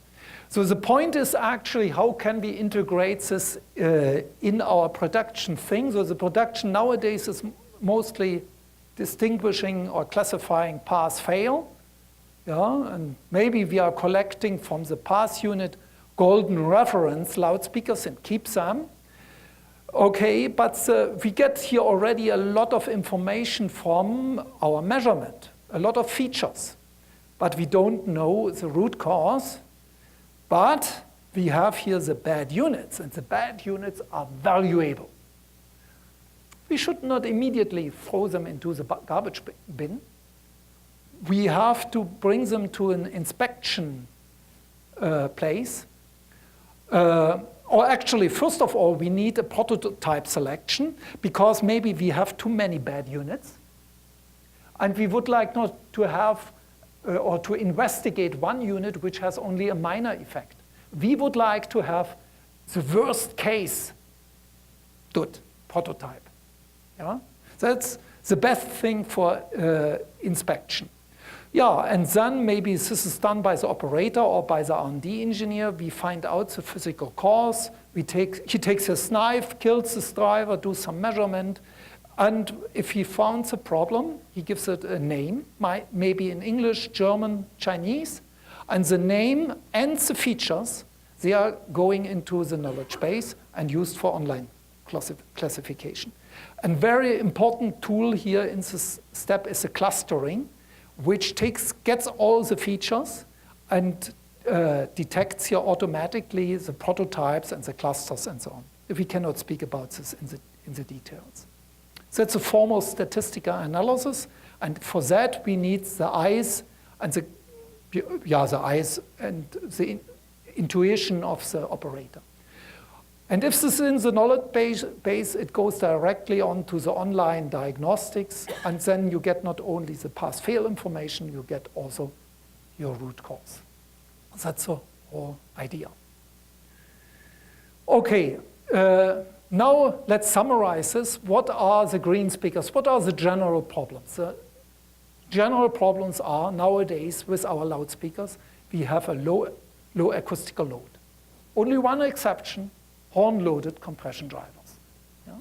So the point is actually how can we integrate this in our production thing. So the production nowadays is mostly distinguishing or classifying pass-fail. And maybe we are collecting from the pass unit golden reference loudspeakers and keep them. Okay, but we get here already a lot of information from our measurement, a lot of features. But we don't know the root cause. But we have here the bad units, and the bad units are valuable. We should not immediately throw them into the garbage bin. We have to bring them to an inspection place. Or actually, first of all, we need a prototype selection because maybe we have too many bad units. And we would like not to have or to investigate one unit which has only a minor effect. We would like to have the worst case good prototype. That's the best thing for inspection. And then maybe this is done by the operator or by the R&D engineer. We find out the physical cause. He takes his knife, kills this driver, do some measurement. And if he found the problem, he gives it a name, maybe in English, German, Chinese. And the name and the features, they are going into the knowledge base and used for online classification. A very important tool here in this step is the clustering, which gets all the features and detects here automatically the prototypes and the clusters and so on. We cannot speak about this in the details. That's a formal statistical analysis, and for that we need the eyes and the intuition of the operator. And if this is in the knowledge base, it goes directly onto the online diagnostics, and then you get not only the pass-fail information, you get also your root cause. That's the whole idea. Okay, now let's summarize this. What are the green speakers? What are the general problems? The general problems are, nowadays, with our loudspeakers, we have a low acoustical load. Only one exception, horn-loaded compression drivers. Yeah?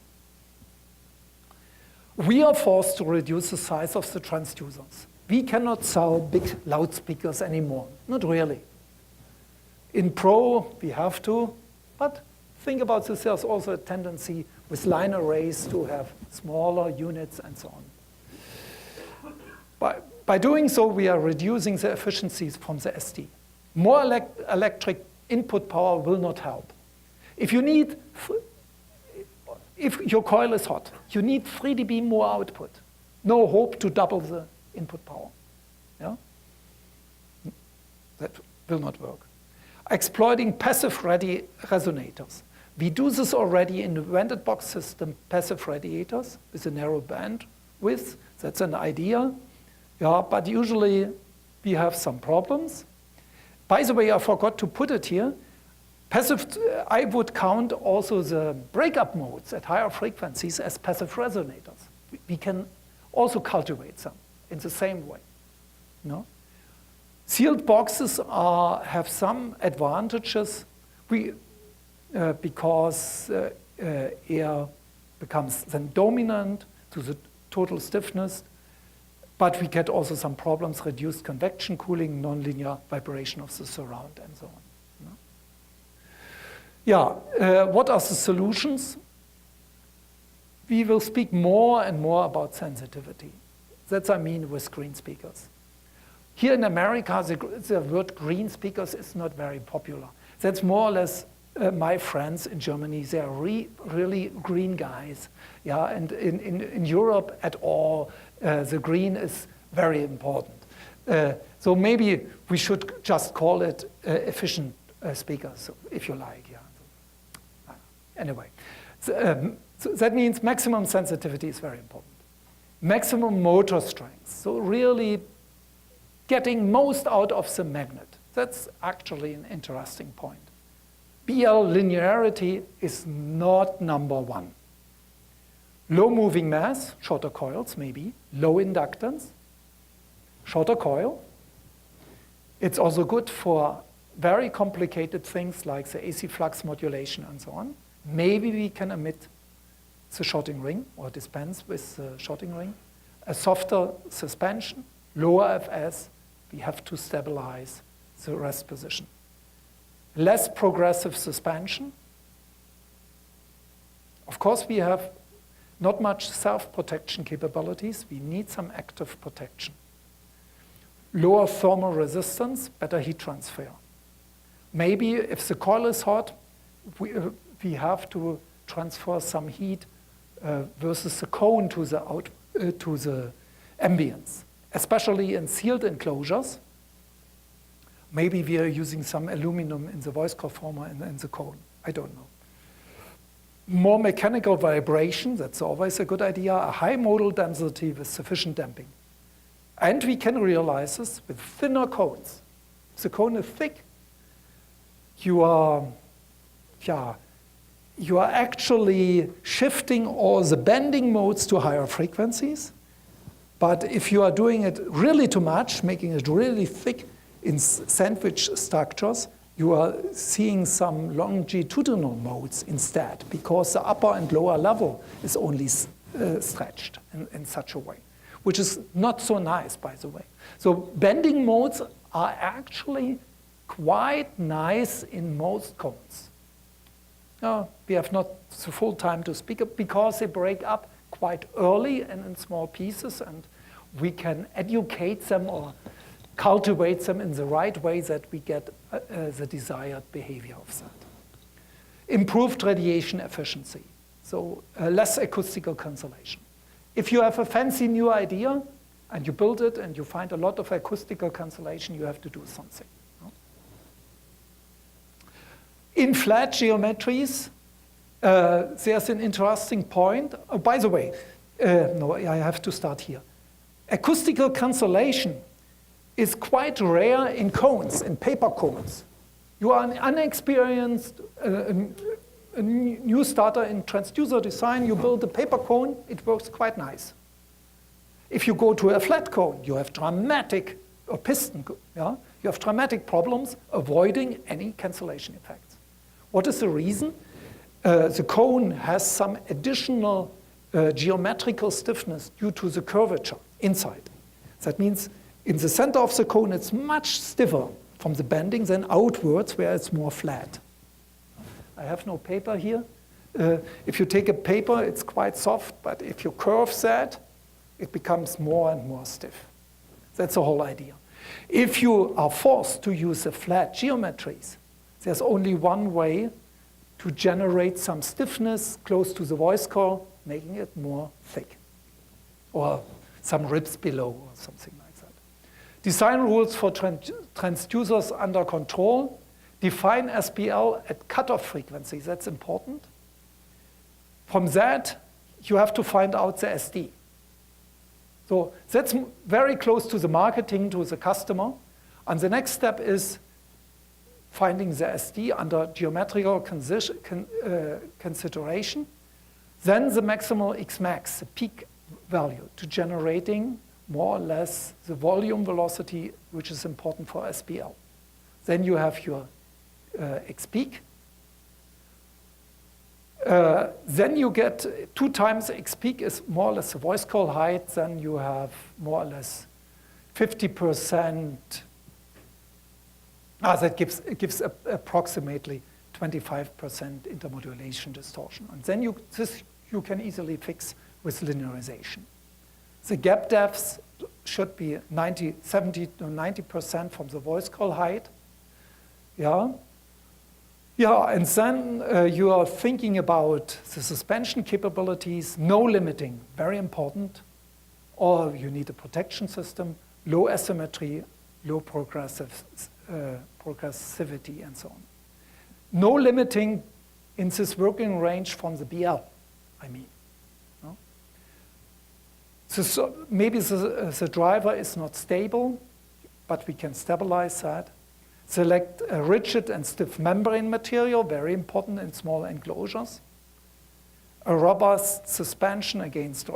We are forced to reduce the size of the transducers. We cannot sell big loudspeakers anymore, not really. In Pro, we have to, but think about this, there's also a tendency with line arrays to have smaller units and so on. By doing so, we are reducing the efficiencies from the ST. More electric input power will not help. If your coil is hot, you need 3 dB more output. No hope to double the input power. Yeah? That will not work. Exploiting passive resonators. We do this already in the vented box system, passive radiators with a narrow band width. That's an idea. Yeah, but usually we have some problems. By the way, I forgot to put it here. Passive, I would count also the breakup modes at higher frequencies as passive resonators. We can also cultivate them in the same way. No? Sealed boxes have some advantages because air becomes then dominant to the total stiffness, but we get also some problems, reduced convection cooling, nonlinear vibration of the surround, and so on. No? Yeah, what are the solutions? We will speak more and more about sensitivity. That's I mean with green speakers. Here in America, the word green speakers is not very popular. That's more or less my friends in Germany. They are really green guys. Yeah, and in Europe at all, the green is very important. So maybe we should just call it efficient speakers, if you like. Yeah. Anyway, so that means maximum sensitivity is very important. Maximum motor strength. So really getting most out of the magnet. That's actually an interesting point. BL linearity is not number one. Low moving mass, shorter coils maybe, low inductance, shorter coil. It's also good for very complicated things like the AC flux modulation and so on. Maybe we can omit the shorting ring or dispense with the shorting ring. A softer suspension, lower FS, we have to stabilize the rest position. Less progressive suspension. Of course, we have not much self-protection capabilities. We need some active protection. Lower thermal resistance, better heat transfer. Maybe if the coil is hot, we have to transfer some heat versus the cone to the ambience, especially in sealed enclosures. Maybe we are using some aluminum in the voice conformer and in the cone. I don't know. More mechanical vibration, that's always a good idea. A high modal density with sufficient damping. And we can realize this with thinner cones. If the cone is thick, you are actually shifting all the bending modes to higher frequencies. But if you are doing it really too much, making it really thick in sandwich structures, you are seeing some longitudinal modes instead, because the upper and lower level is only stretched in such a way, which is not so nice, by the way. So bending modes are actually quite nice in most cones. We have not the full time to speak because they break up quite early and in small pieces, and we can educate them or cultivate them in the right way that we get the desired behavior of that. Improved radiation efficiency, so less acoustical cancellation. If you have a fancy new idea and you build it and you find a lot of acoustical cancellation, you have to do something. In flat geometries, there's an interesting point. Oh, by the way, no, I have to start here. Acoustical cancellation is quite rare in cones, in paper cones. You are an unexperienced a new starter in transducer design, you build a paper cone, it works quite nice. If you go to a flat cone, you have dramatic, or piston, yeah? You have dramatic problems avoiding any cancellation effects. What is the reason? The cone has some additional geometrical stiffness due to the curvature inside. That means in the center of the cone, it's much stiffer from the bending than outwards where it's more flat. I have no paper here. If you take a paper, it's quite soft, but if you curve that, it becomes more and more stiff. That's the whole idea. If you are forced to use the flat geometries, there's only one way to generate some stiffness close to the voice core, making it more thick, or some ribs below, or something like that. Design rules for transducers under control. Define SPL at cutoff frequency, that's important. From that, you have to find out the SD. So that's very close to the marketing, to the customer. And the next step is finding the SD under geometrical consideration. Then the maximal Xmax, the peak value, to generating more or less the volume velocity, which is important for SPL. Then you have your X peak. Then you get 2 times X peak is more or less the voice call height. Then you have more or less 50%. That gives approximately 25% intermodulation distortion. And then you can easily fix with linearization. The gap depths should be 70 to 90% from the voice call height. Yeah, and then you are thinking about the suspension capabilities, no limiting, very important. Or you need a protection system, low asymmetry, low progressivity, and so on. No limiting in this working range from the BL, I mean. No? So maybe the driver is not stable, but we can stabilize that. Select a rigid and stiff membrane material, very important in small enclosures. A robust suspension against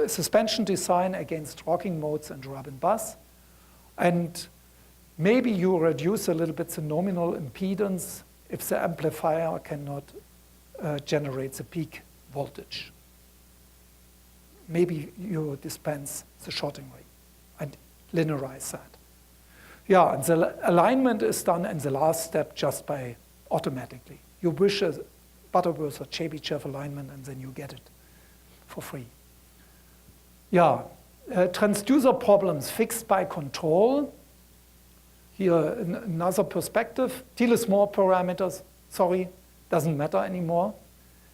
suspension design against rocking modes and rub and buzz. And maybe you reduce a little bit the nominal impedance if the amplifier cannot generate the peak voltage. Maybe you dispense the shorting rate and linearize that. Yeah, and the alignment is done in the last step just by automatically. You wish a Butterworth or Chebyshev alignment and then you get it for free. Yeah, transducer problems fixed by control. Here another perspective. Thiele-Moore parameters, sorry, doesn't matter anymore.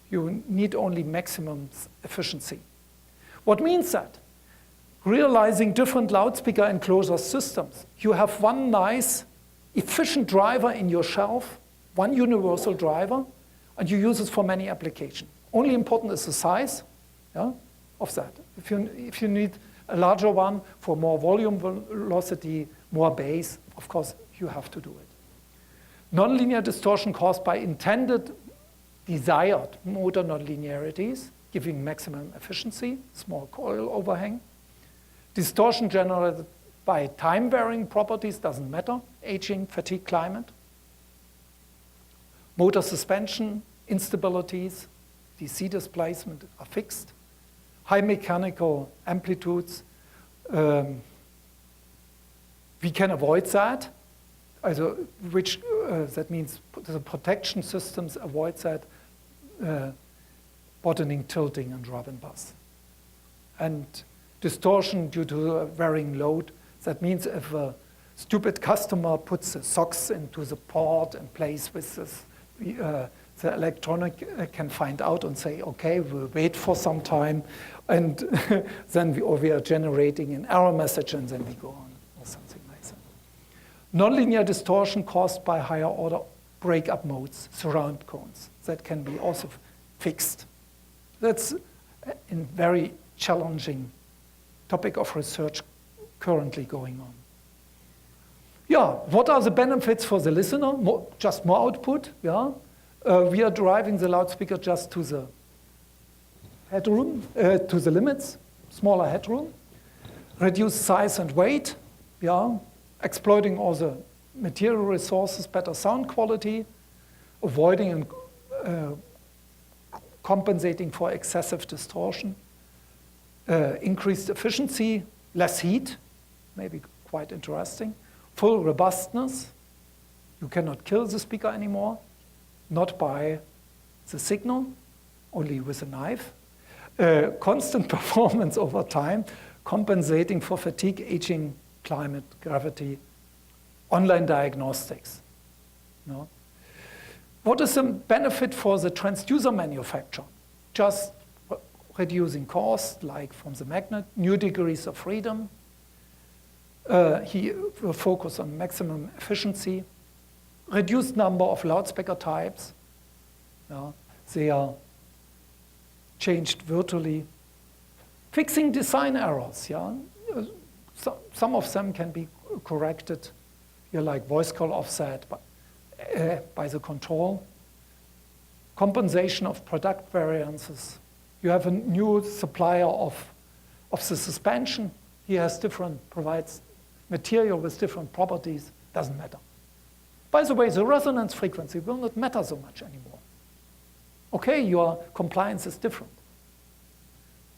You need only maximum efficiency. What means that? Realizing different loudspeaker enclosure systems. You have one nice, efficient driver in your shelf, one universal driver, and you use it for many applications. Only important is the size, yeah, of that. If you need a larger one for more volume velocity, more bass, of course, you have to do it. Nonlinear distortion caused by intended, desired motor nonlinearities, giving maximum efficiency, small coil overhang. Distortion generated by time-varying properties, doesn't matter, aging, fatigue, climate. Motor suspension, instabilities, DC displacement are fixed. High mechanical amplitudes, we can avoid that. Also, which that means the protection systems avoid that bottoming, tilting, and drop and bus. And distortion due to varying load. That means if a stupid customer puts the socks into the port and plays with this, the electronic can find out and say, okay, we'll wait for some time, and then we are generating an error message, and then we go on, or something like that. Nonlinear distortion caused by higher order breakup modes, surround cones, that can be also fixed. That's a very challenging topic of research currently going on. Yeah, what are the benefits for the listener? Just more output, yeah. We are driving the loudspeaker just to the headroom, to the limits, smaller headroom. Reduce size and weight, yeah. Exploiting all the material resources, better sound quality, avoiding and compensating for excessive distortion, increased efficiency, less heat, maybe quite interesting, full robustness, you cannot kill the speaker anymore, not by the signal, only with a knife, constant performance over time, compensating for fatigue, aging, climate, gravity, online diagnostics. No? What is the benefit for the transducer manufacturer? Just reducing cost, like from the magnet, new degrees of freedom. He will focus on maximum efficiency, reduced number of loudspeaker types. Yeah, they are changed virtually. Fixing design errors. Yeah, some of them can be corrected. Here, like voice call offset by the control. Compensation of product variances. You have a new supplier of the suspension. He has provides material with different properties. Doesn't matter. By the way, the resonance frequency will not matter so much anymore. Okay, your compliance is different.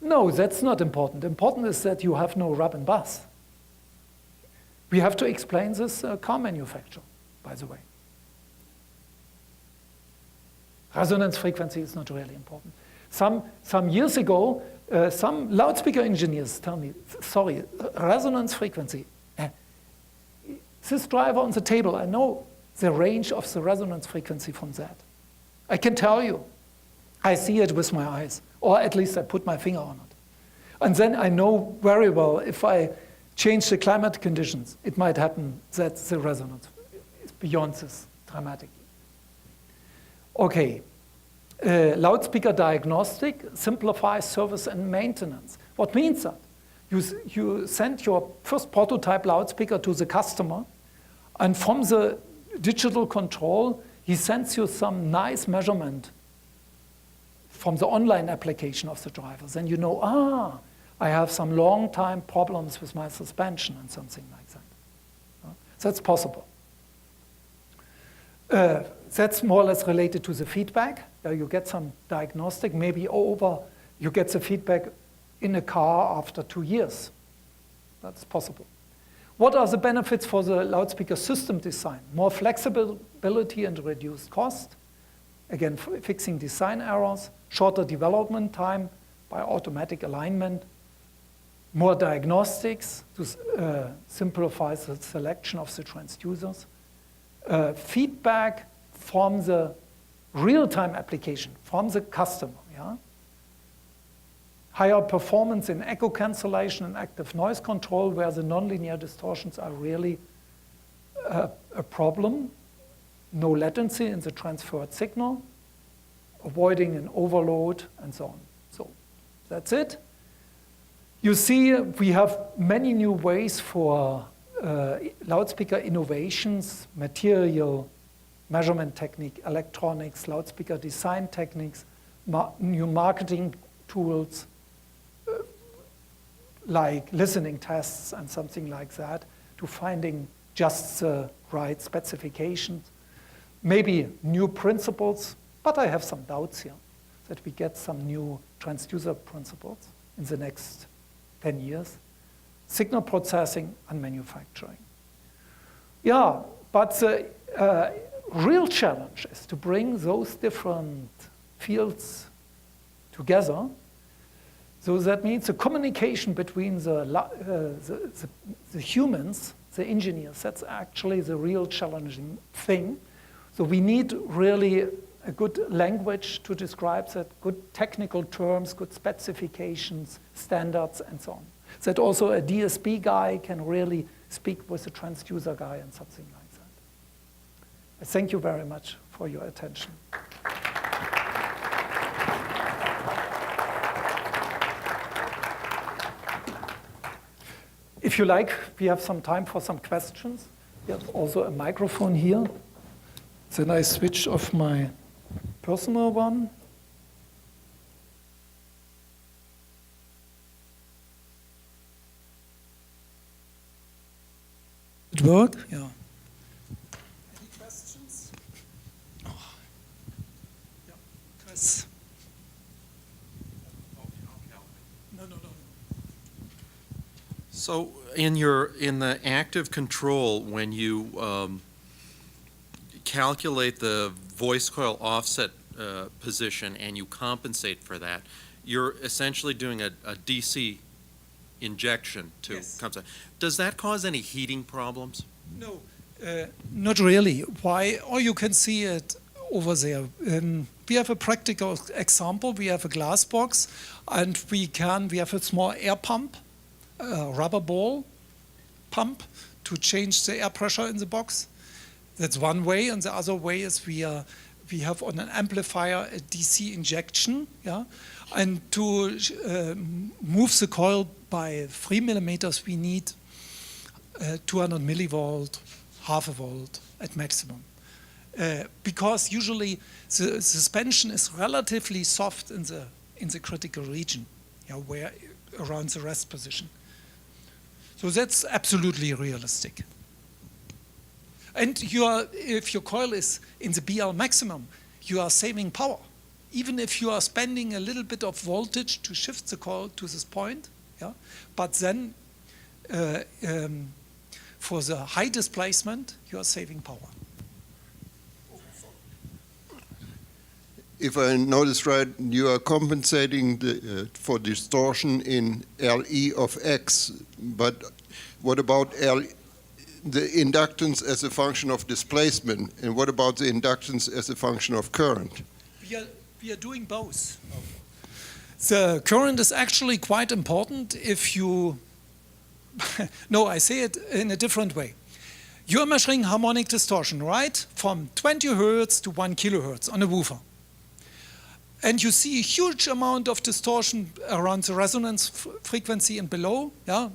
No, that's not important. Important is that you have no rub and bus. We have to explain this car manufacturer, by the way. Resonance frequency is not really important. Some years ago, some loudspeaker engineers tell me, sorry, resonance frequency. This driver on the table, I know the range of the resonance frequency from that. I can tell you. I see it with my eyes, or at least I put my finger on it. And then I know very well if I change the climate conditions, it might happen that the resonance is beyond this dramatically. Okay, loudspeaker diagnostic simplifies service and maintenance. What means that? You send your first prototype loudspeaker to the customer, and from the digital control, he sends you some nice measurement from the online application of the driver. Then you know, I have some long time problems with my suspension and something like that. That's possible. That's more or less related to the feedback. You get some diagnostic, maybe you get the feedback in a car after 2 years. That's possible. What are the benefits for the loudspeaker system design? More flexibility and reduced cost. Again, fixing design errors, shorter development time by automatic alignment, more diagnostics to simplify the selection of the transducers, feedback from the real-time application, from the customer. Yeah? Higher performance in echo cancellation and active noise control, where the nonlinear distortions are really a problem. No latency in the transferred signal, avoiding an overload, and so on. So that's it. You see, we have many new ways for loudspeaker innovations, material, measurement technique, electronics, loudspeaker design techniques, new marketing tools, like listening tests and something like that, to finding just the right specifications. Maybe new principles, but I have some doubts here that we get some new transducer principles in the next 10 years. Signal processing and manufacturing. Yeah, But the real challenge is to bring those different fields together. So that means the communication between the humans, the engineers, that's actually the real challenging thing. So we need really a good language to describe that, good technical terms, good specifications, standards, and so on. That also a DSP guy can really speak with a transducer guy and something like that. I thank you very much for your attention. If you like, we have some time for some questions. We have also a microphone here. Then I switch off my personal one. It work? Yeah. Any questions? Oh. Yeah, Chris. No. So in the active control, when you calculate the voice coil offset position and you compensate for that, you're essentially doing a DC injection to compensate. Does that cause any heating problems? No, not really. Why? Or you can see it over there. We have a practical example. We have a glass box, and we have a small air pump, a rubber ball pump to change the air pressure in the box. That's one way, and the other way is we have on an amplifier a DC injection, yeah, and to move the coil by 3 millimeters, we need 200 millivolt, half a volt at maximum, because usually the suspension is relatively soft in the critical region, yeah, where around the rest position. So that's absolutely realistic. And if your coil is in the BL maximum, you are saving power. Even if you are spending a little bit of voltage to shift the coil to this point, yeah? But then for the high displacement, you are saving power. If I notice right, you are compensating for distortion in LE of X, but what about the inductance as a function of displacement, and what about the inductance as a function of current? We are doing both. The current is actually quite important if you... No, I say it in a different way. You're measuring harmonic distortion, right? From 20 hertz to 1 kilohertz on a woofer. And you see a huge amount of distortion around the resonance frequency and below, yeah,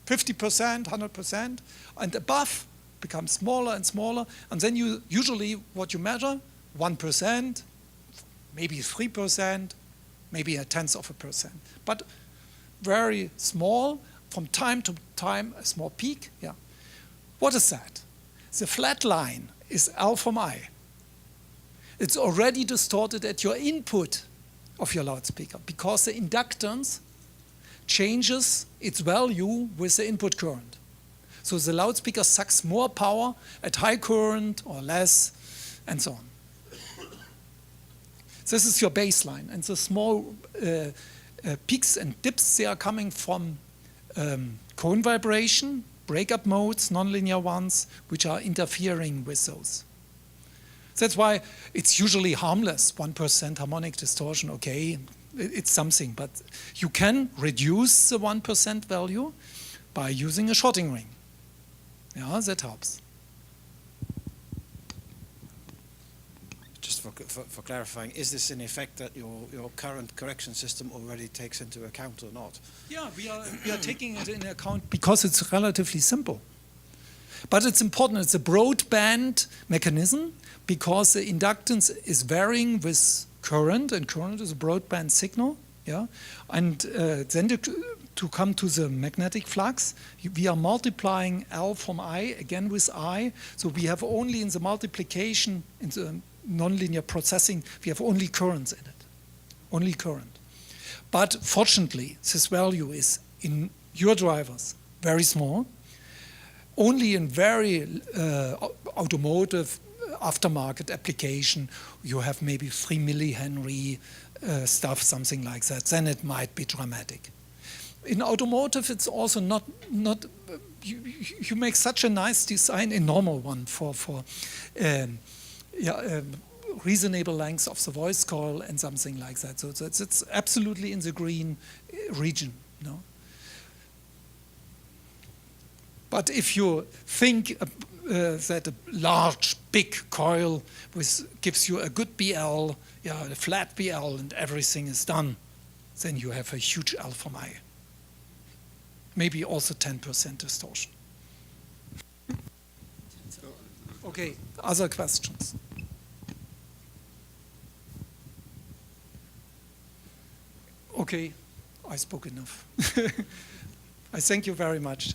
50%, 100%, and above becomes smaller and smaller. And then you usually what you measure, 1%, maybe 3%, maybe 0.1%, but very small. From time to time, a small peak. Yeah. What is that? The flat line is L from I. It's already distorted at your input of your loudspeaker because the inductance changes its value with the input current. So the loudspeaker sucks more power at high current or less, and so on. This is your baseline, and the small peaks and dips, they are coming from cone vibration, breakup modes, nonlinear ones, which are interfering with those. That's why it's usually harmless, 1% harmonic distortion, okay, it's something, but you can reduce the 1% value by using a shorting ring. Yeah, that helps. Just for clarifying, is this an effect that your current correction system already takes into account or not? Yeah, we are taking it into account because it's relatively simple. But it's important, it's a broadband mechanism because the inductance is varying with current, and current is a broadband signal. Yeah? And then to come to the magnetic flux, we are multiplying L from I again with I. So we have only in the multiplication, in the nonlinear processing, we have only currents in it, only current. But fortunately, this value is in your drivers very small. only in very automotive aftermarket application, you have maybe 3 millihenry stuff, something like that, then it might be dramatic. In automotive, it's also not you make such a nice design, a normal one for reasonable length of the voice coil and something like that. So it's absolutely in the green region. No? But if you think that a large, big coil gives you a good BL, a flat BL, and everything is done, then you have a huge alpha mile. Maybe also 10% distortion. Okay, other questions? Okay, I spoke enough. I thank you very much.